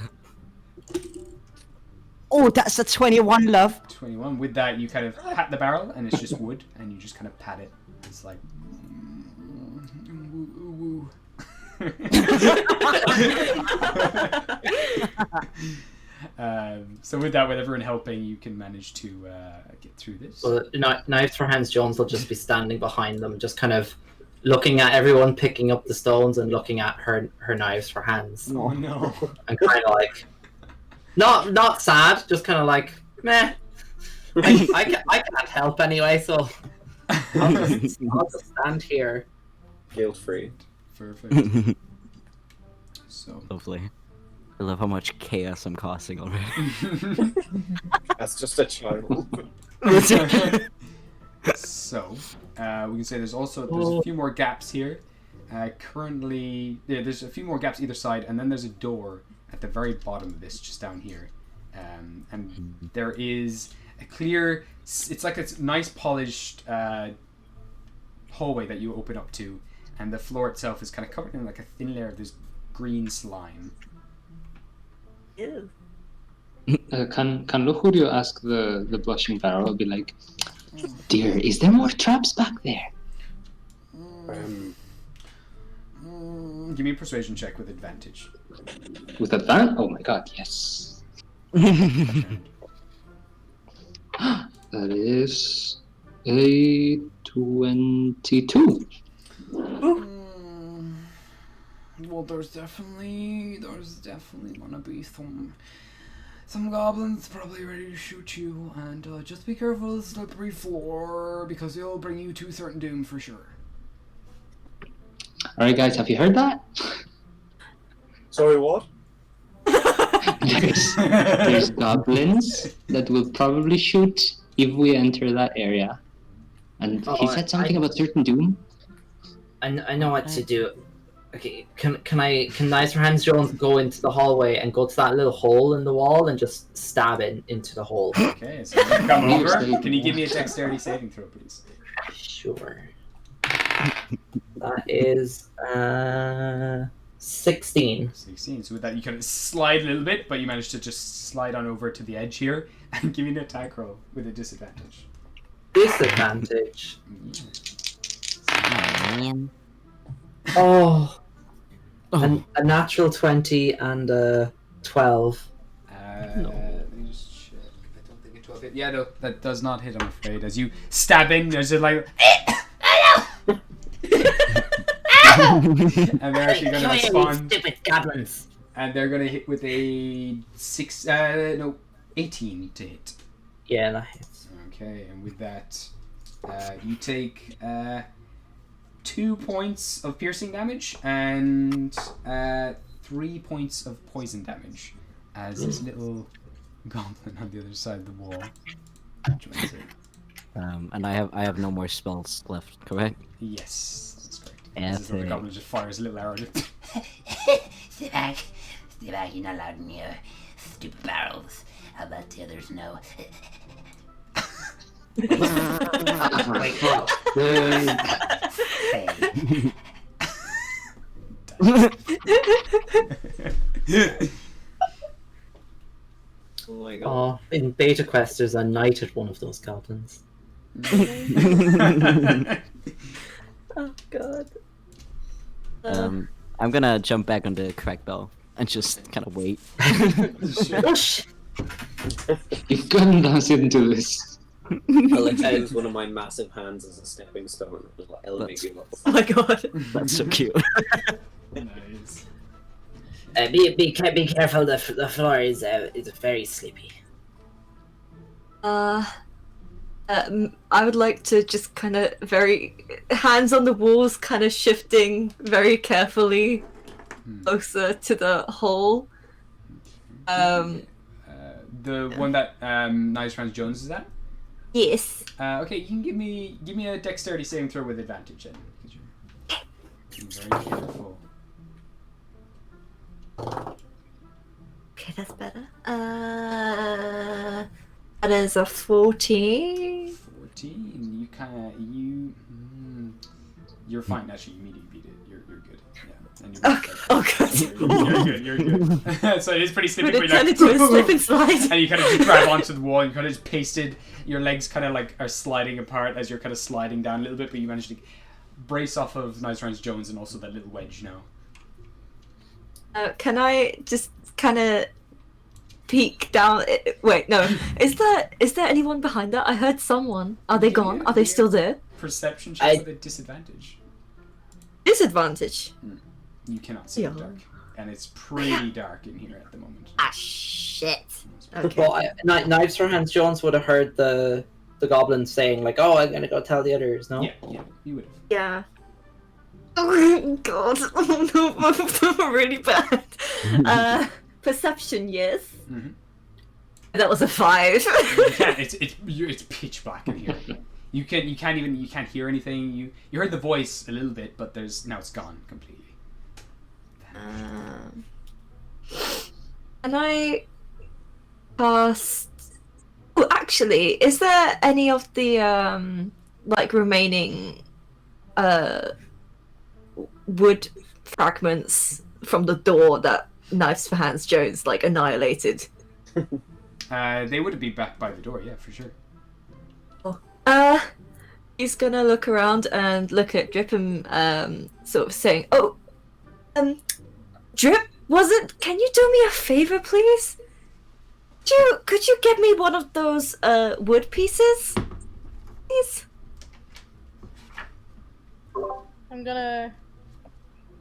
[SPEAKER 6] Oh, that's a 21, love.
[SPEAKER 1] 21. With that, you kind of pat the barrel, and it's just wood, and you just kind of pat it. It's like. Woo, woo, woo. So with that, with everyone helping, you can manage to get through this.
[SPEAKER 3] Well, Knives for Hands Jones will just be standing behind them, just kind of looking at everyone picking up the stones and looking at her Knives for Hands.
[SPEAKER 1] Oh no!
[SPEAKER 3] And kind of like, not sad, just kind of like, meh. I can't help anyway, so I'll just stand here.
[SPEAKER 8] Guilt free.
[SPEAKER 1] Perfect. So.
[SPEAKER 6] Lovely. I love how much chaos I'm causing already.
[SPEAKER 8] That's just a child.
[SPEAKER 1] So, we can say there's a few more gaps here. Currently, there's a few more gaps either side, and then there's a door at the very bottom of this, just down here. And there is a clear, it's like a nice polished hallway that you open up to, and the floor itself is kind of covered in like a thin layer of this green slime.
[SPEAKER 5] Ew.
[SPEAKER 7] Can Lujurio ask the blushing barrel? Be like, dear, is there more traps back there?
[SPEAKER 1] Give me a persuasion check with advantage.
[SPEAKER 7] With advantage? Oh my god, yes. That is a 22.
[SPEAKER 1] Well, there's definitely gonna be some goblins probably ready to shoot you, and just be careful of the slippery floor because they'll bring you to certain doom for sure.
[SPEAKER 7] Alright, guys, have you heard that?
[SPEAKER 8] Sorry, what?
[SPEAKER 7] There's goblins that will probably shoot if we enter that area. And he said something about certain doom.
[SPEAKER 3] I know what to do. Okay, can Knives for Hands Jones go into the hallway and go to that little hole in the wall and just stab it into the hole?
[SPEAKER 1] Okay, so come over. Can you give me a dexterity saving throw, please?
[SPEAKER 3] Sure. That is 16.
[SPEAKER 1] 16. So with that, you kind of slide a little bit, but you manage to just slide on over to the edge here and give me an attack roll with a disadvantage.
[SPEAKER 3] Disadvantage.
[SPEAKER 6] Oh, man.
[SPEAKER 3] Oh. A natural 20 and a 12.
[SPEAKER 1] Let me just check. I don't think a 12 hit. Yeah, no, that does not hit, I'm afraid. As you stab in, there's just like... and they're actually going to respond.
[SPEAKER 3] Stupid goblins.
[SPEAKER 1] And they're going to hit with a 18 to hit.
[SPEAKER 3] Yeah, that hits.
[SPEAKER 1] Okay, and with that, you take 2 points of piercing damage and 3 points of poison damage as this little goblin on the other side of the wall joins it.
[SPEAKER 6] And I have no more spells left, correct?
[SPEAKER 1] Yes, that's correct.
[SPEAKER 6] Yeah,
[SPEAKER 1] This little goblin just fires a little arrow.
[SPEAKER 11] Stay back, you're not allowed near stupid barrels. How about the others know?
[SPEAKER 3] Wait, bro.
[SPEAKER 8] Oh my god.
[SPEAKER 3] Oh, in Beta Quest, there's a knight at one of those goblins. Oh god.
[SPEAKER 6] I'm gonna jump back on the crack bell and just kind of wait.
[SPEAKER 7] You've gotten us into this.
[SPEAKER 8] I'll let you use one of my massive hands as a stepping stone. It'll elevate you up.
[SPEAKER 5] Oh my god.
[SPEAKER 6] That's so cute.
[SPEAKER 1] Nice.
[SPEAKER 3] Be careful. The floor is very sleepy.
[SPEAKER 5] I would like to just kind of very hands on the walls, kind of shifting very carefully closer to the hole.
[SPEAKER 1] The one that Nice Franz Jones is at?
[SPEAKER 5] Yes.
[SPEAKER 1] Okay, you can give me a dexterity saving throw with advantage then. Because you're very careful.
[SPEAKER 5] Okay, that's better. That is a 14.
[SPEAKER 1] 14. You're fine. Actually, you immediately beat it. You're good. Yeah. And you're good. So it is pretty slippy.
[SPEAKER 5] Would it turn into a slip and slide?
[SPEAKER 1] And you kind of just grab onto the wall. And you kind of just pasted. Your legs kind of like are sliding apart as you're kind of sliding down a little bit, but you managed to brace off of Nice Rounds Jones and also that little wedge now.
[SPEAKER 5] Can I just kind of peek down? Wait, no. Is there anyone behind that? I heard someone. Are they gone? Are they still there?
[SPEAKER 1] Perception check with a disadvantage.
[SPEAKER 5] Disadvantage?
[SPEAKER 1] You cannot see in the dark. And it's pretty dark in here at the moment.
[SPEAKER 5] Ah, shit.
[SPEAKER 3] Okay. Well, Knives for Hands Jones would have heard the goblin saying, like, oh, I'm gonna go tell the others, no?
[SPEAKER 1] Yeah, you would have.
[SPEAKER 5] Yeah. Oh god, oh no, really bad. Perception, yes.
[SPEAKER 1] Mm-hmm.
[SPEAKER 5] That was a 5.
[SPEAKER 1] It's pitch black in here. You can't hear anything. You heard the voice a little bit, but now it's gone completely.
[SPEAKER 5] And I cast. Oh, actually, is there any of the remaining wood fragments from the door that Knives for Hands Jones annihilated?
[SPEAKER 1] They would be back by the door, yeah, for sure.
[SPEAKER 5] He's gonna look around and look at Drip and sort of saying, "Oh, Drip, can you do me a favor, please? Could you get me one of those wood pieces, please?"
[SPEAKER 4] I'm gonna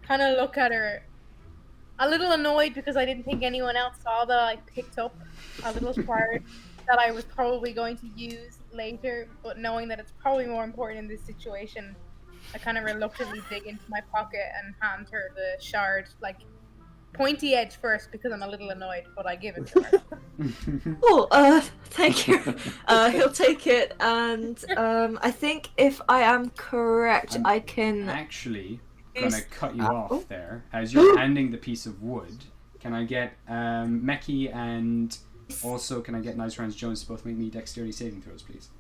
[SPEAKER 4] kind of look at her, a little annoyed because I didn't think anyone else saw that I picked up a little part that I was probably going to use later, but knowing that it's probably more important in this situation, I kind of reluctantly dig into my pocket and hand her the shard, like pointy edge first because I'm a little annoyed, but I give it to her.
[SPEAKER 5] Oh, thank you. He'll take it, and I think if I am correct, I can.
[SPEAKER 1] Actually, gonna cut you off there. As you're handing the piece of wood, can I get Meki and also can I get Nice Rounds Jones to both make me dexterity saving throws, please?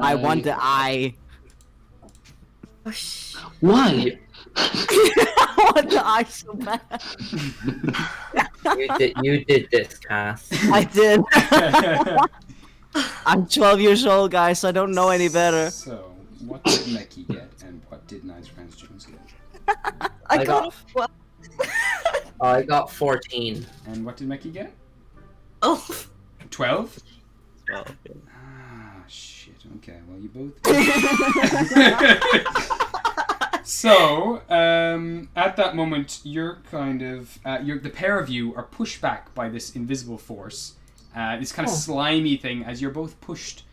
[SPEAKER 6] I want the eye.
[SPEAKER 7] Why?
[SPEAKER 6] I want the eye so bad.
[SPEAKER 3] You did this, Cass.
[SPEAKER 6] I did. I'm 12 years old, guys, so I don't know any better.
[SPEAKER 1] So, what did Meki get, and what did Nice Rounds Jones get?
[SPEAKER 3] I got 14.
[SPEAKER 1] And what did Meki get?
[SPEAKER 5] Oh.
[SPEAKER 1] 12?
[SPEAKER 9] 12. Yeah.
[SPEAKER 1] Ah, shit. Okay, well, you both. So, at that moment, you're kind of, the pair of you are pushed back by this invisible force, this kind of slimy thing, as you're both pushed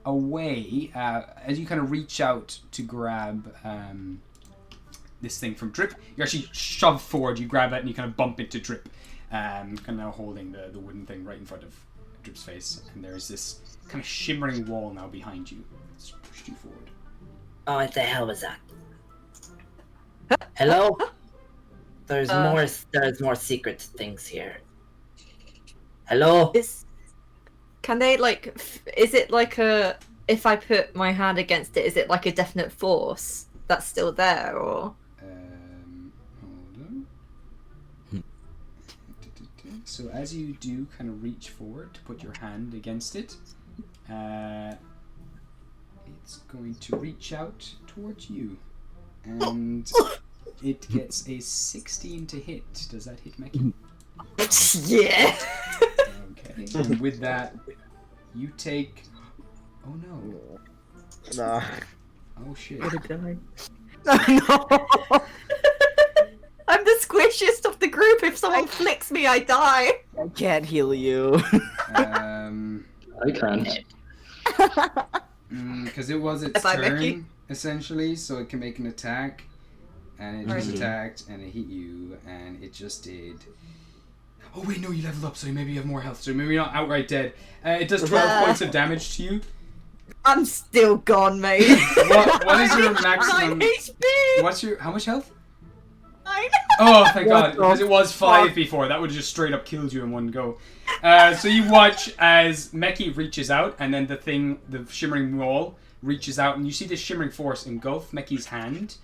[SPEAKER 1] away, as you kind of reach out to grab this thing from Drip. You're actually shoved forward, you grab it, and you kind of bump into Drip, kind of now holding the wooden thing right in front of Drip's face, and there's this kind of shimmering wall now behind you. It's pushed you forward.
[SPEAKER 3] Oh, what the hell was that? Hello? There's more secret things here. Hello?
[SPEAKER 5] Can they, like, is it like if I put my hand against it, is it like a definite force that's still there, or?
[SPEAKER 1] Hold on. So as you do kind of reach forward to put your hand against it, it's going to reach out towards you. And it gets a 16 to hit. Does that hit Meki?
[SPEAKER 5] Yeah.
[SPEAKER 1] Okay. And with that, you take. Oh no.
[SPEAKER 9] Nah.
[SPEAKER 1] Oh shit.
[SPEAKER 5] No. I'm the squishiest of the group. If someone flicks me, I die.
[SPEAKER 6] I can't heal you.
[SPEAKER 7] I can't.
[SPEAKER 1] Because it was its turn, essentially, so it can make an attack. And it just attacked, and it hit you, and it just did... Oh wait, no, you leveled up, so maybe you have more health, so maybe you're not outright dead. It does 12 points of damage to you.
[SPEAKER 5] I'm still gone, mate.
[SPEAKER 1] What is your maximum...
[SPEAKER 5] 9 HP!
[SPEAKER 1] How much health?
[SPEAKER 5] 9.
[SPEAKER 1] Oh, thank God, because it was 5 before. That would have just straight up killed you in one go. So you watch as Meki reaches out, and then the shimmering wall reaches out, and you see this shimmering force engulf Meki's hand,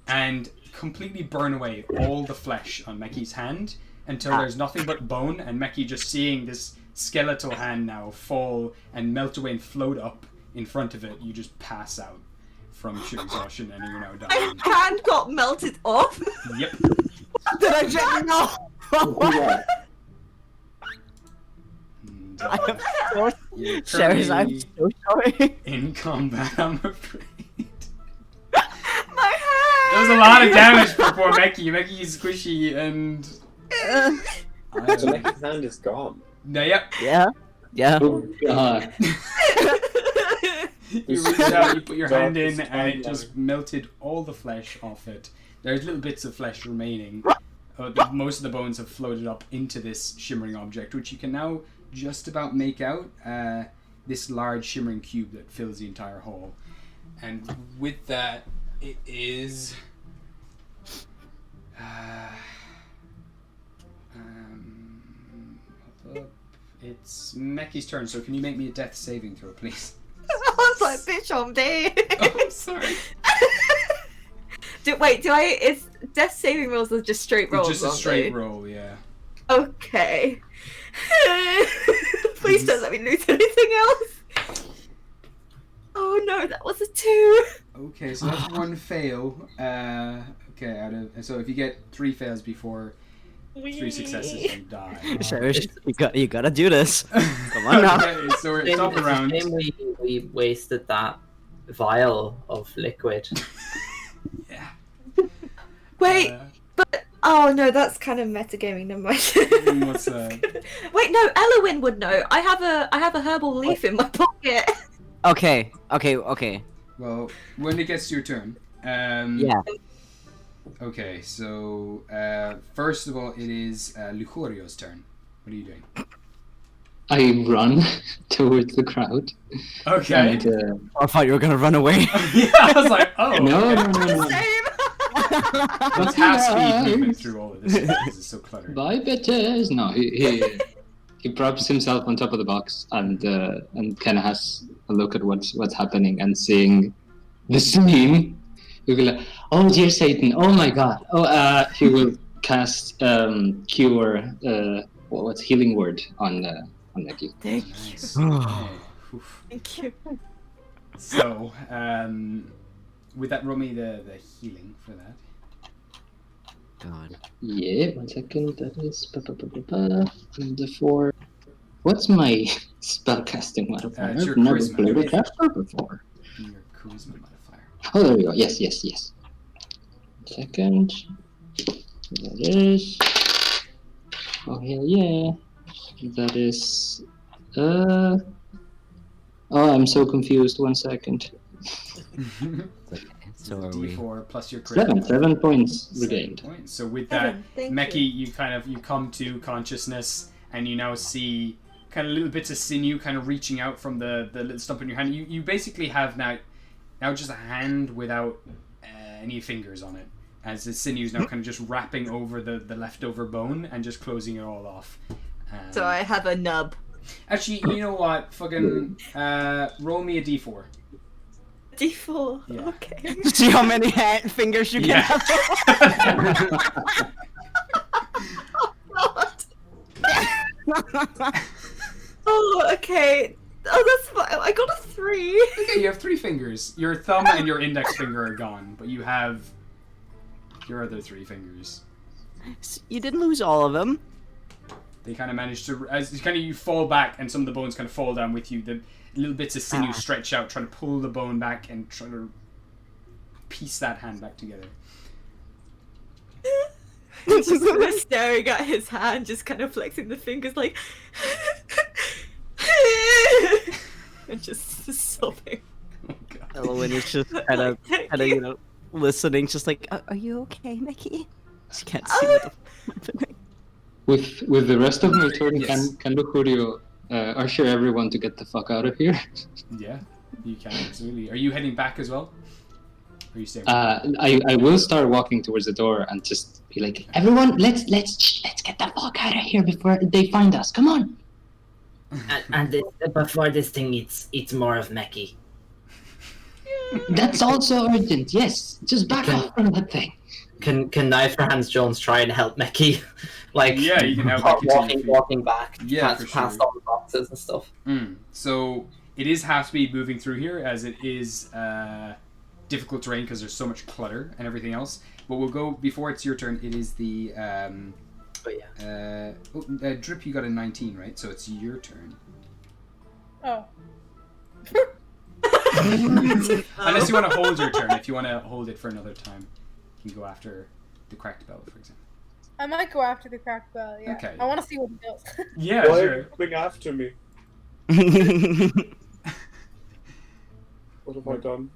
[SPEAKER 1] and completely burn away all the flesh on Meki's hand until there's nothing but bone, and Meki just seeing this skeletal hand now fall and melt away and float up in front of it, you just pass out from sheer exhaustion, and you're now dying.
[SPEAKER 5] My hand got melted off.
[SPEAKER 1] Yep.
[SPEAKER 5] Did I check? No.
[SPEAKER 1] And,
[SPEAKER 6] Sherry's, I'm so sorry.
[SPEAKER 1] In combat, I'm afraid.
[SPEAKER 5] My hand.
[SPEAKER 1] There was a lot of damage for poor Meki. Meki's squishy and...
[SPEAKER 8] So Meki's hand is gone.
[SPEAKER 1] Yep.
[SPEAKER 6] Yeah.
[SPEAKER 7] Oh God.
[SPEAKER 1] You reach out, you put your hand in, and it just melted all the flesh off it. There's little bits of flesh remaining. Most of the bones have floated up into this shimmering object, which you can now just about make out. This large shimmering cube that fills the entire hall. And with that, it is... it's Meki's turn, so can you make me a death saving throw, please?
[SPEAKER 5] I was like, bitch, I'm dead.
[SPEAKER 1] Oh, I'm sorry.
[SPEAKER 5] Is death saving rolls or just straight rolls?
[SPEAKER 1] Just a straight roll, yeah.
[SPEAKER 5] Okay. Please Please don't let me lose anything else. Oh no, that was a 2.
[SPEAKER 1] Okay, so that's one fail. Okay, so if you get 3 fails before 3 successes, you die.
[SPEAKER 6] Cherish, you gotta do this. Come on now.
[SPEAKER 1] Okay, so we're top of round.
[SPEAKER 3] We wasted that vial of liquid.
[SPEAKER 1] Yeah.
[SPEAKER 5] Wait, but oh no, that's kind of metagaming. Never mind.
[SPEAKER 1] What's that?
[SPEAKER 5] Wait, no, Elowin would know. I have a herbal leaf in my pocket.
[SPEAKER 6] Okay.
[SPEAKER 1] Well, when it gets to your turn.
[SPEAKER 6] Yeah.
[SPEAKER 1] Okay, so first of all, it is Luchorio's turn. What are you doing?
[SPEAKER 7] I run towards the crowd.
[SPEAKER 1] Okay.
[SPEAKER 7] And,
[SPEAKER 6] I thought you were gonna run away.
[SPEAKER 1] Yeah, I was like, oh.
[SPEAKER 7] no.
[SPEAKER 1] That's half speed movement through all of this. This is so cluttered.
[SPEAKER 7] Bye, bitches. No, he props himself on top of the box and kind of has a look at what's happening and seeing the scene. He will be like, oh dear Satan, oh my god. Oh, he will cast cure. What's healing word on Nikki?
[SPEAKER 5] Thank
[SPEAKER 1] Nice.
[SPEAKER 5] you.
[SPEAKER 1] Okay. Oof.
[SPEAKER 5] Thank you.
[SPEAKER 1] So, with that, roll me the healing for that.
[SPEAKER 6] God.
[SPEAKER 7] Yeah, 1 second. That is and the 4. What's my spellcasting modifier?
[SPEAKER 1] It's your
[SPEAKER 7] I've never
[SPEAKER 1] charisma.
[SPEAKER 7] played a caster before.
[SPEAKER 1] Your charisma modifier.
[SPEAKER 7] Oh, there we go. Yes. 1 second. That is. Oh hell yeah! That is. Oh, I'm so confused. 1 second.
[SPEAKER 6] So are we.
[SPEAKER 1] D4 plus your charisma.
[SPEAKER 7] 7 points
[SPEAKER 1] 7
[SPEAKER 7] regained.
[SPEAKER 1] points. So with that,
[SPEAKER 5] Thank
[SPEAKER 1] Meki,
[SPEAKER 5] you.
[SPEAKER 1] you come to consciousness, and you now see kind of little bits of sinew kind of reaching out from the little stump in your hand. You basically have now just a hand without any fingers on it, as the sinew is now kind of just wrapping over the leftover bone and just closing it all off.
[SPEAKER 5] So I have a nub.
[SPEAKER 1] Actually, you know what? Fucking roll me a d4.
[SPEAKER 5] D4.
[SPEAKER 1] Yeah.
[SPEAKER 5] Okay.
[SPEAKER 6] See how many fingers you can
[SPEAKER 1] Yeah.
[SPEAKER 6] have.
[SPEAKER 5] Oh, okay. Oh, that's fine. I got a 3.
[SPEAKER 1] Okay, you have 3 fingers. Your thumb and your index finger are gone, but you have your other 3 fingers.
[SPEAKER 6] You didn't lose all of them.
[SPEAKER 1] They kind of manage to, as you fall back, and some of the bones kind of fall down with you. The little bits of sinew stretch out, trying to pull the bone back and try to piece that hand back together.
[SPEAKER 5] Just kind of staring at his hand, just kind of flexing the fingers, like, and just sobbing.
[SPEAKER 1] Oh god.
[SPEAKER 6] Elwyn is just kind of, you know, listening, just like, are you okay, Mickey? She can't see what's happening.
[SPEAKER 7] With the rest of my turn,
[SPEAKER 1] Yes.
[SPEAKER 7] can Lucurio usher everyone to get the fuck out of here?
[SPEAKER 1] Yeah, you can absolutely. Are you heading back as well? Or are you staying?
[SPEAKER 7] I will start walking towards the door and just be like, everyone, let's get the fuck out of here before they find us. Come on.
[SPEAKER 3] And before this thing eats more of Meki.
[SPEAKER 7] That's also urgent. Yes, just back off from that thing.
[SPEAKER 3] Can Knife for Hands Jones try and help Meki? Like,
[SPEAKER 1] Yeah, you can help Meki to your feet.
[SPEAKER 3] walking back.
[SPEAKER 1] Yeah, for
[SPEAKER 3] past
[SPEAKER 1] sure.
[SPEAKER 3] all the boxes and stuff.
[SPEAKER 1] So it is half speed moving through here, as it is difficult terrain because there's so much clutter and everything else. But we'll go before it's your turn. It is the Drip. You got a 19, right? So it's your turn.
[SPEAKER 4] Oh.
[SPEAKER 1] Unless you want to hold your turn. If you want to hold it for another time, you can go after the cracked bell, for example.
[SPEAKER 4] I might go after the cracked bell, yeah.
[SPEAKER 1] Okay.
[SPEAKER 4] I want to see what it does.
[SPEAKER 1] Yeah,
[SPEAKER 9] Why
[SPEAKER 1] sure.
[SPEAKER 9] are you coming after me? What have I done?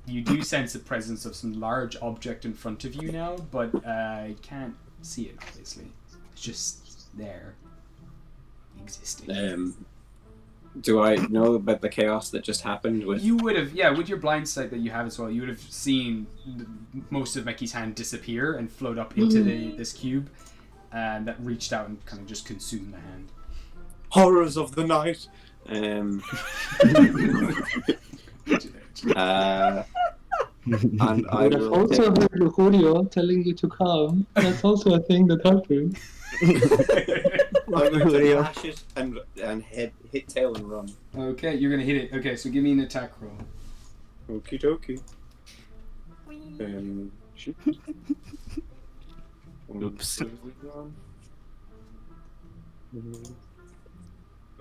[SPEAKER 1] You do sense the presence of some large object in front of you now, but you can't see it, obviously. It's just there, existing.
[SPEAKER 8] Do I know about the chaos that just happened with?
[SPEAKER 1] You would have, yeah, with your blind sight that you have as well, you would have seen most of Mickey's hand disappear and float up into this cube, and that reached out and kind of just consumed the hand.
[SPEAKER 9] Horrors of the night.
[SPEAKER 8] And
[SPEAKER 7] I
[SPEAKER 8] I
[SPEAKER 7] would have
[SPEAKER 8] will
[SPEAKER 7] also
[SPEAKER 8] take-
[SPEAKER 7] heard Lucurio telling you to come. That's also a thing that happened.
[SPEAKER 9] I'm going to
[SPEAKER 6] Julio.
[SPEAKER 9] dash it and hit tail and run.
[SPEAKER 1] Okay, you're gonna hit it. Okay, so give me an attack roll.
[SPEAKER 9] Okie dokie. Shoot.
[SPEAKER 6] Oops.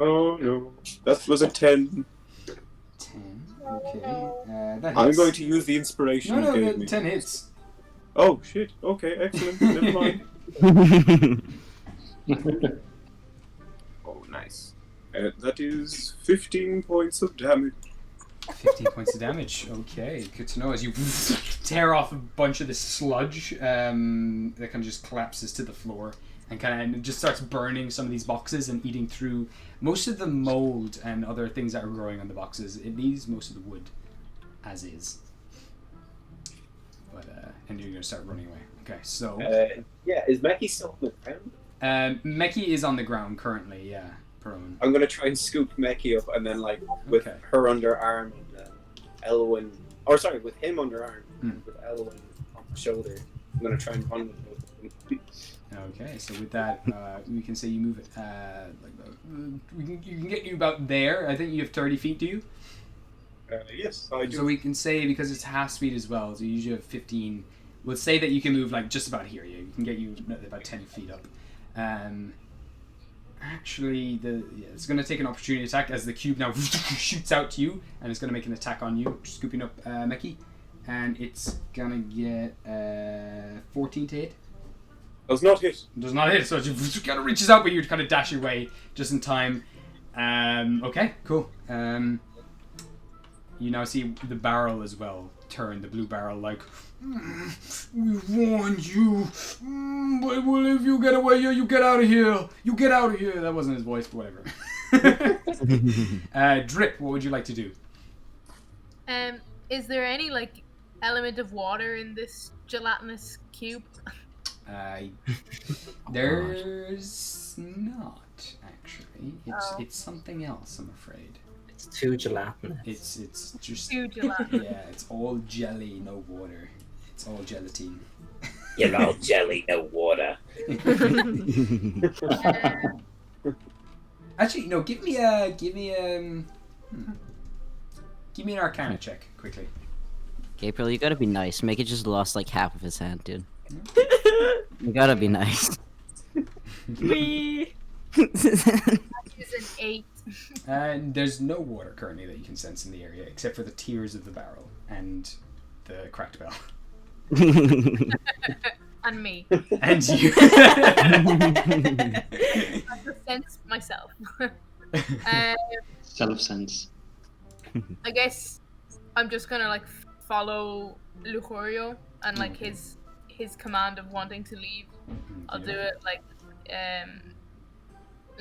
[SPEAKER 9] Oh no, that was a 10.
[SPEAKER 1] 10. Okay. That hits.
[SPEAKER 9] I'm going to use the inspiration
[SPEAKER 1] No,
[SPEAKER 9] you gave me.
[SPEAKER 1] 10 hits.
[SPEAKER 9] Oh shit. Okay, excellent. Never mind. Oh, nice. That is 15 points of damage.
[SPEAKER 1] 15 points of damage. Okay, good to know. As you tear off a bunch of this sludge that kind of just collapses to the floor and kind of just starts burning some of these boxes and eating through most of the mold and other things that are growing on the boxes. It leaves most of the wood as is. But and you're gonna start running away. Okay, so
[SPEAKER 8] Yeah, is Meki still on the ground?
[SPEAKER 1] Meki is on the ground currently. Yeah, prone.
[SPEAKER 8] I'm gonna try and scoop Meki up, and then with her under arm and Elwyn, or sorry, with him under arm, with Elwyn on the shoulder. I'm gonna try and run with both of them.
[SPEAKER 1] Okay, so with that, we can say you move it you can get you about there. I think you have 30 feet, do you?
[SPEAKER 8] Yes, I do.
[SPEAKER 1] So we can say, because it's half speed as well, so you usually have 15. We'll say that you can move just about here. Yeah, you can get you about 10 feet up. Actually, it's going to take an opportunity attack as the cube now shoots out to you, and it's going to make an attack on you, scooping up Meki, and it's going to get 14 to hit.
[SPEAKER 8] Does not hit.
[SPEAKER 1] Does not hit, so it kind of reaches out, but you kind of dash your way just in time. Okay, cool. You now see the barrel as well turn, the blue barrel, we warned you, but well, if you get away here, you get out of here. You get out of here. That wasn't his voice, but whatever. Drip, what would you like to do?
[SPEAKER 4] Is there any element of water in this gelatinous cube?
[SPEAKER 1] There's not actually. It's something else, I'm afraid.
[SPEAKER 3] It's too gelatinous.
[SPEAKER 1] It's just
[SPEAKER 4] too gelatinous.
[SPEAKER 1] Yeah, it's all jelly, no water. It's all gelatine.
[SPEAKER 8] You're all jelly, no water.
[SPEAKER 1] Actually, no. Give me an Arcana check quickly.
[SPEAKER 6] Gabriel, you gotta be nice. Make it just lost half of his hand, dude. You gotta be nice.
[SPEAKER 5] Wee.
[SPEAKER 4] That is an 8.
[SPEAKER 1] And there's no water currently that you can sense in the area, except for the tears of the barrel and the cracked bell.
[SPEAKER 4] And me.
[SPEAKER 1] And you.
[SPEAKER 4] I have sense myself.
[SPEAKER 7] Self-sense.
[SPEAKER 4] I guess I'm just gonna follow Lucario and his command of wanting to leave. I'll do it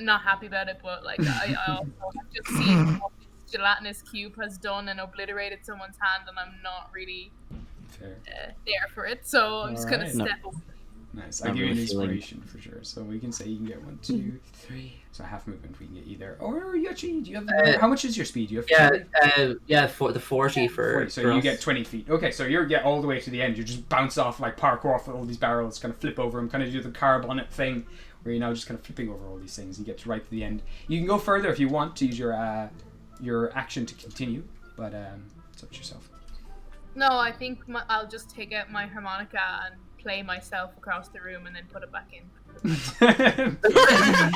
[SPEAKER 4] not happy about it, but I also have just seen what this gelatinous cube has done and obliterated someone's hand, and I'm not really there for it, so I'm just gonna step away.
[SPEAKER 1] Nice. I'll give you an inspiration for sure. So we can say you can get 1, 2, 3. So half movement we can get either. Or you actually, do you have how much is your speed? Do you have
[SPEAKER 3] for the 40 for
[SPEAKER 1] 40, so you get 20 feet. Okay, so you get all the way to the end. You just bounce off, parkour off all these barrels, kind of flip over them, kind of do the car bonnet thing, where you're now just kind of flipping over all these things. You get to right to the end. You can go further if you want to use your action to continue, but it's up to yourself.
[SPEAKER 4] No, I think I'll just take out my harmonica and play myself across the room and then put it back in.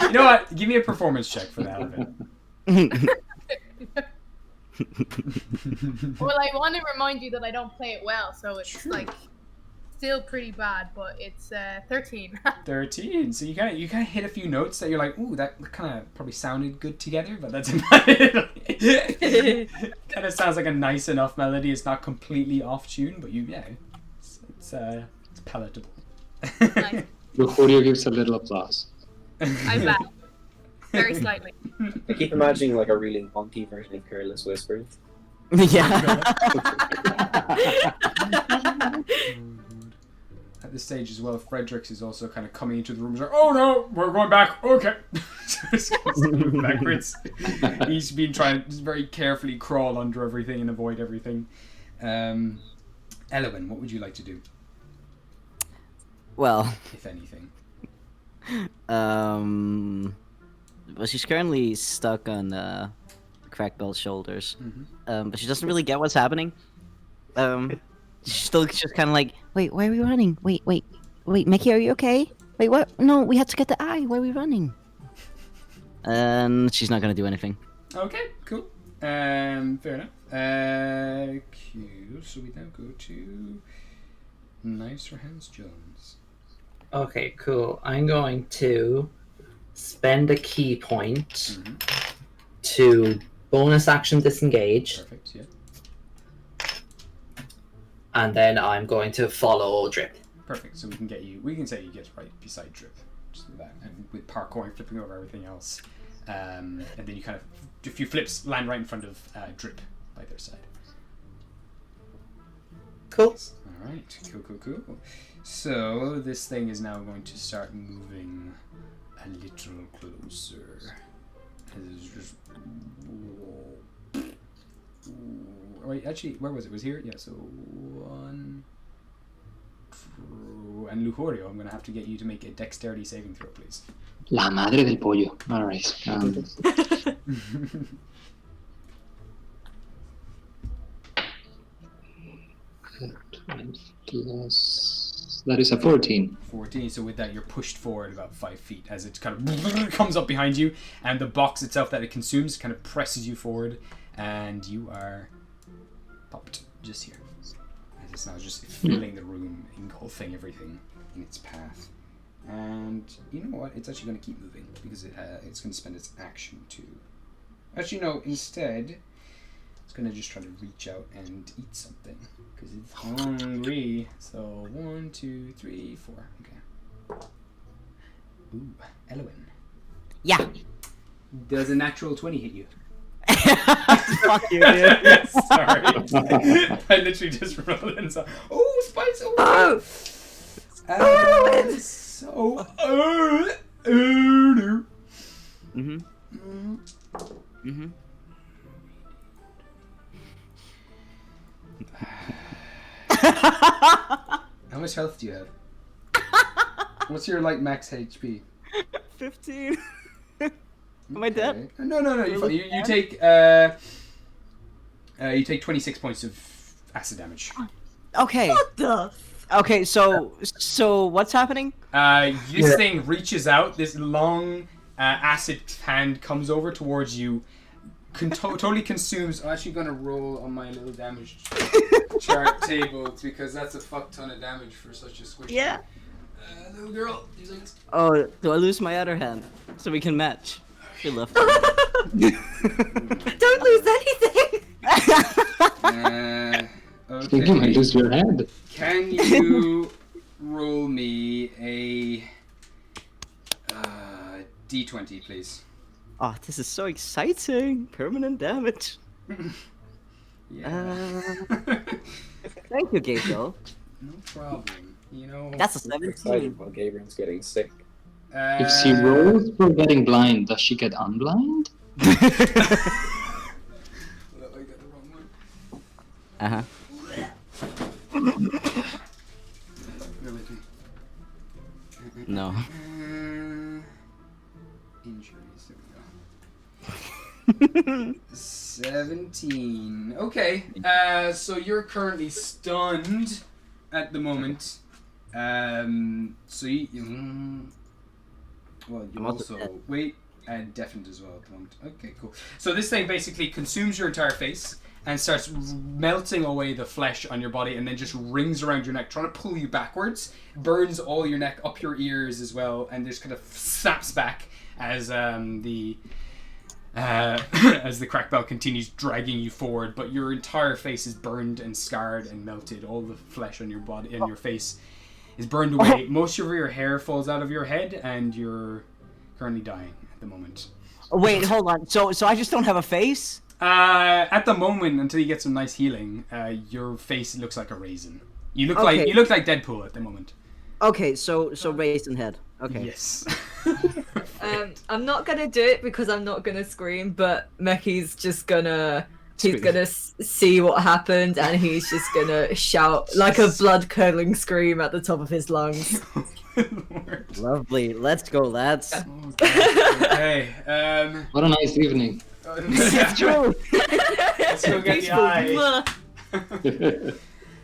[SPEAKER 1] You know what? Give me a performance check for that.
[SPEAKER 4] Well, I want to remind you that I don't play it well, so it's still pretty bad, but it's 13.
[SPEAKER 1] 13. So you kind of hit a few notes that you're like, ooh, that kind of probably sounded good together, but that's about it. Kind of sounds like a nice enough melody. It's not completely off tune, but it's palatable.
[SPEAKER 4] Nice.
[SPEAKER 7] Lucario gives a little applause.
[SPEAKER 4] I bow. Very slightly.
[SPEAKER 8] I keep imagining a really wonky version of Careless Whispers.
[SPEAKER 6] Yeah.
[SPEAKER 1] At this stage as well, Fredericks is also kind of coming into the room. He's like, oh no, we're going back. Okay. Just moving backwards. He's been trying to very carefully crawl under everything and avoid everything. Elwyn, what would you like to do?
[SPEAKER 6] Well,
[SPEAKER 1] if anything.
[SPEAKER 6] well, she's currently stuck on Crackbell's shoulders, but she doesn't really get what's happening. She's still just kind of like, wait, why are we running? Wait, Mickey, are you okay? Wait, what? No, we had to get the eye. Why are we running? And she's not gonna do anything.
[SPEAKER 1] Okay, cool. Fair enough. Cool. So we now go to Knives for Hands Jones.
[SPEAKER 3] Okay, cool. I'm going to spend a key point to bonus action disengage.
[SPEAKER 1] Perfect, yeah.
[SPEAKER 3] And then I'm going to follow Drip.
[SPEAKER 1] Perfect. So we can say you get right beside Drip. Just do that. And with parkour flipping over everything else. And then you kind of, a few flips land right in front of Drip by their side.
[SPEAKER 3] Cool.
[SPEAKER 1] Alright, cool. So this thing is now going to start moving a little closer. It's just... Wait, actually, where was it? Was here? Yeah, so 1, 2, and Lujorio, I'm going to have to get you to make a dexterity saving throw, please.
[SPEAKER 7] La madre del pollo. Alright. Plus... That is a 14.
[SPEAKER 1] 14, so with that you're pushed forward about 5 feet as it kind of comes up behind you, and the box itself that it consumes kind of presses you forward, and you are popped just here. As it's now just filling the room, engulfing everything in its path. And you know what? It's actually going to keep moving because it's going to spend its action to... Actually, no. Instead, it's going to just try to reach out and eat something because it's hungry. So 1, 2, 3, 4. Okay. Ooh, Elwyn.
[SPEAKER 6] Yeah.
[SPEAKER 1] Does a natural 20 hit you?
[SPEAKER 6] Fuck you, dude.
[SPEAKER 1] Sorry. I literally just rolled and saw. Oh, Spice!
[SPEAKER 5] Oh!
[SPEAKER 1] So. How much health do you have? What's your max HP?
[SPEAKER 6] 15. Am I dead?
[SPEAKER 1] No. You take you take 26 points of acid damage.
[SPEAKER 6] Okay.
[SPEAKER 5] What the?
[SPEAKER 6] Okay, so what's happening?
[SPEAKER 1] This thing reaches out. This long acid hand comes over towards you. Totally consumes. I'm actually gonna roll on my little damage chart table because that's a fuck ton of damage for such a squishy.
[SPEAKER 5] Yeah.
[SPEAKER 1] Little girl.
[SPEAKER 6] Oh, do I lose my other hand so we can match? She left.
[SPEAKER 5] Don't lose anything.
[SPEAKER 1] Okay.
[SPEAKER 7] You might lose your hand.
[SPEAKER 1] Can you roll me a D20, please?
[SPEAKER 6] Oh, this is so exciting! Permanent damage.
[SPEAKER 1] Yeah.
[SPEAKER 6] Thank you, Gabriel.
[SPEAKER 1] No problem. You know.
[SPEAKER 6] That's a
[SPEAKER 8] I'm
[SPEAKER 6] 17.
[SPEAKER 8] excited while Gabriel's getting sick.
[SPEAKER 7] If she rolls for getting blind, does she get unblind?
[SPEAKER 1] I got the wrong one.
[SPEAKER 6] Uh-huh.
[SPEAKER 1] Bear with me.
[SPEAKER 6] No.
[SPEAKER 1] Injuries. There we go. 17. Okay. So you're currently stunned at the moment. So you well, you
[SPEAKER 6] I'm also
[SPEAKER 1] also
[SPEAKER 6] dead.
[SPEAKER 1] wait and deafened as well at the moment. Okay, cool. So this thing basically consumes your entire face and starts melting away the flesh on your body, and then just rings around your neck, trying to pull you backwards. Burns all your neck, up your ears as well, and just kind of snaps back as as the crack bell continues dragging you forward. But your entire face is burned and scarred and melted. All the flesh on your body and your face is burned away. Most of your hair falls out of your head, and you're currently dying at the moment.
[SPEAKER 6] Wait, hold on. So I just don't have a face?
[SPEAKER 1] At the moment, until you get some nice healing, your face looks like a raisin. You look
[SPEAKER 6] Okay.
[SPEAKER 1] like Deadpool at the moment.
[SPEAKER 6] Okay, so raisin head. Okay.
[SPEAKER 1] Yes.
[SPEAKER 5] I'm not gonna do it because I'm not gonna scream, but Meki's just gonna. He's gonna see what happened, and he's just gonna shout like a blood-curdling scream at the top of his lungs.
[SPEAKER 6] Lovely. Let's go, lads.
[SPEAKER 1] Okay.
[SPEAKER 7] What a nice evening.
[SPEAKER 6] It's true.
[SPEAKER 1] Let's go get the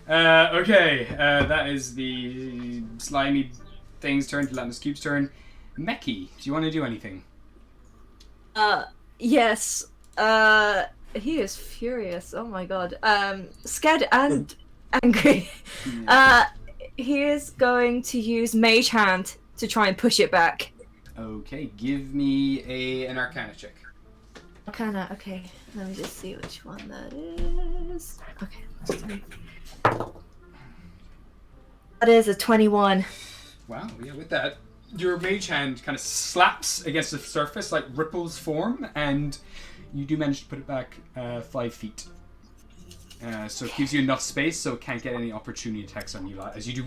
[SPEAKER 1] eye. Okay, that is the slimy thing's turn, gelatinous cube's turn. Meki, do you want to do anything?
[SPEAKER 5] Yes. He is furious. Oh my god. Scared and angry. He is going to use Mage Hand to try and push it back.
[SPEAKER 1] Okay, give me an Arcana check.
[SPEAKER 5] Arcana, okay. Let me just see which one that is. Okay, that's 3. That is a 21.
[SPEAKER 1] Wow, yeah, with that, your mage hand kind of slaps against the surface, like ripples form, and you do manage to put it back 5 feet. So it gives you enough space so it can't get any opportunity attacks on you. As you do,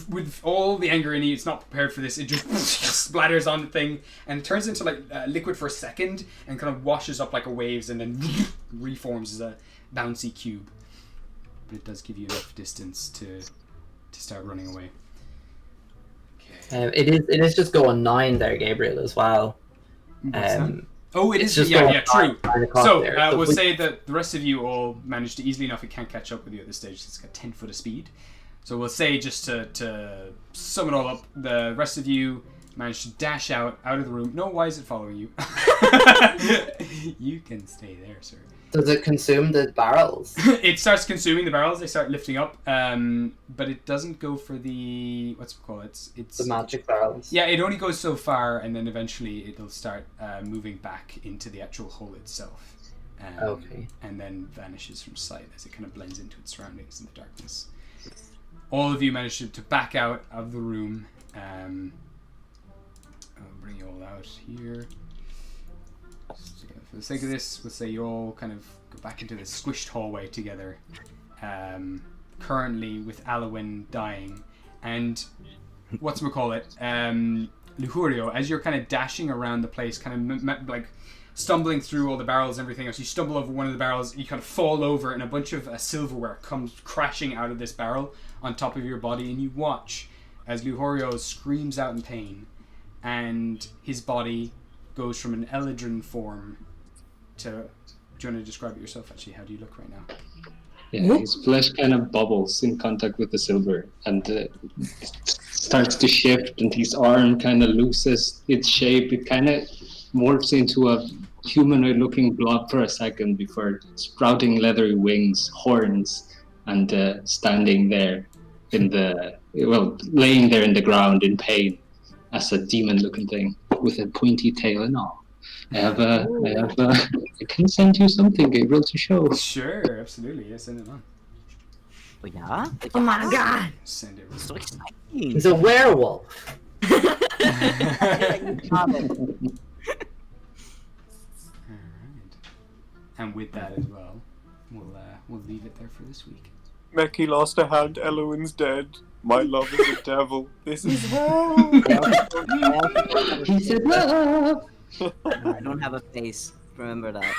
[SPEAKER 1] with all the anger in you, it's not prepared for this. It just splatters on the thing and it turns into like liquid for a second and kind of washes up like a waves and then reforms as a bouncy cube. But it does give you enough distance to start running away. Okay.
[SPEAKER 3] It is just going 9 there, Gabriel, as well.
[SPEAKER 1] Oh, it is.
[SPEAKER 3] Just
[SPEAKER 1] Yeah, true. So
[SPEAKER 3] there.
[SPEAKER 1] we'll say that the rest of you all managed to easily enough. It can't catch up with you at this stage. It's got 10 foot of speed. So we'll say, just to sum it all up, the rest of you managed to dash out of the room. No, why is it following you? You can stay there, sir.
[SPEAKER 3] Does it consume the barrels?
[SPEAKER 1] It starts consuming the barrels. They start lifting up, but it doesn't go for the it's
[SPEAKER 3] the magic barrels.
[SPEAKER 1] Yeah, it only goes so far, and then eventually it'll start moving back into the actual hole itself.
[SPEAKER 3] Okay.
[SPEAKER 1] And then vanishes from sight as it kind of blends into its surroundings in the darkness. All of you manage to back out of the room. I'll bring you all out here. For the sake of this, we'll say you all kind of go back into this squished hallway together. Currently with Alwyn dying. And Lujurio, as you're kind of dashing around the place, kind of like stumbling through all the barrels and everything else, you stumble over one of the barrels, you kind of fall over, and a bunch of silverware comes crashing out of this barrel on top of your body, and you watch as Lujurio screams out in pain, and his body goes from an Eladrin form to... Do you want to describe it yourself, actually? How do you look right now?
[SPEAKER 7] Yeah, his flesh kind of bubbles in contact with the silver and starts to shift, and his arm kind of loses its shape. It kind of morphs into a humanoid-looking blob for a second before sprouting leathery wings, horns, and standing there laying there in the ground in pain as a demon-looking thing with a pointy tail and all. I can send you something, Gabriel, to show.
[SPEAKER 1] Sure, absolutely. Yeah, send it on.
[SPEAKER 6] Oh, yeah?
[SPEAKER 5] Oh my god!
[SPEAKER 1] Send it.
[SPEAKER 6] So exciting.
[SPEAKER 3] He's a werewolf.
[SPEAKER 1] Alright. And with that as well, we'll leave it there for this week.
[SPEAKER 9] Meki lost a hand, Eloin's dead. My love is a devil. This is hell.
[SPEAKER 3] He said love.
[SPEAKER 6] I don't have a face. Remember that.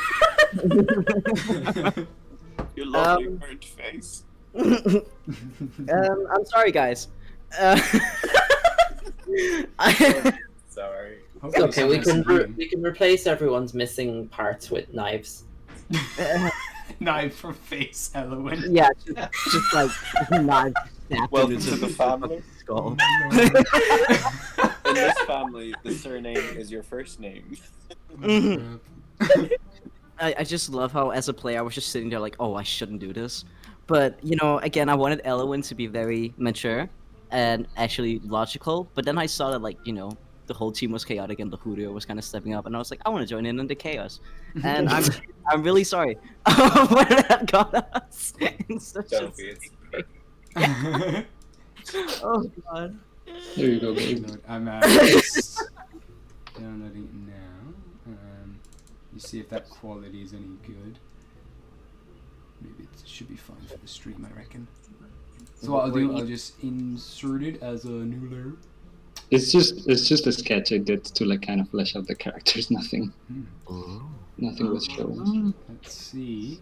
[SPEAKER 9] Your lovely burnt face.
[SPEAKER 6] I'm sorry, guys.
[SPEAKER 9] Sorry.
[SPEAKER 3] It's okay, we can replace everyone's missing parts with knives.
[SPEAKER 1] Knife for face, Eloin.
[SPEAKER 6] Yeah, just like knives snapped
[SPEAKER 9] Welcome
[SPEAKER 6] into
[SPEAKER 9] to the family.
[SPEAKER 6] skull.
[SPEAKER 9] In this family, the surname is your first name.
[SPEAKER 6] I just love how, as a player, I was just sitting there like, oh, I shouldn't do this. But, again, I wanted Eloin to be very mature and actually logical. But then I saw that, the whole team was chaotic and Lujurio was kind of stepping up. And I was like, I want to join in on the chaos. And I'm really sorry where that got us.
[SPEAKER 9] Don't be.
[SPEAKER 6] Oh, God.
[SPEAKER 7] There you go, Gabe.
[SPEAKER 1] I'm just downloading it now. You see if that quality is any good. Maybe it should be fine for the stream, I reckon. So what I'll do, I'll just insert it as a new layer.
[SPEAKER 7] It's just a sketch I did to kind of flesh out the characters. Nothing was shown.
[SPEAKER 1] Let's see.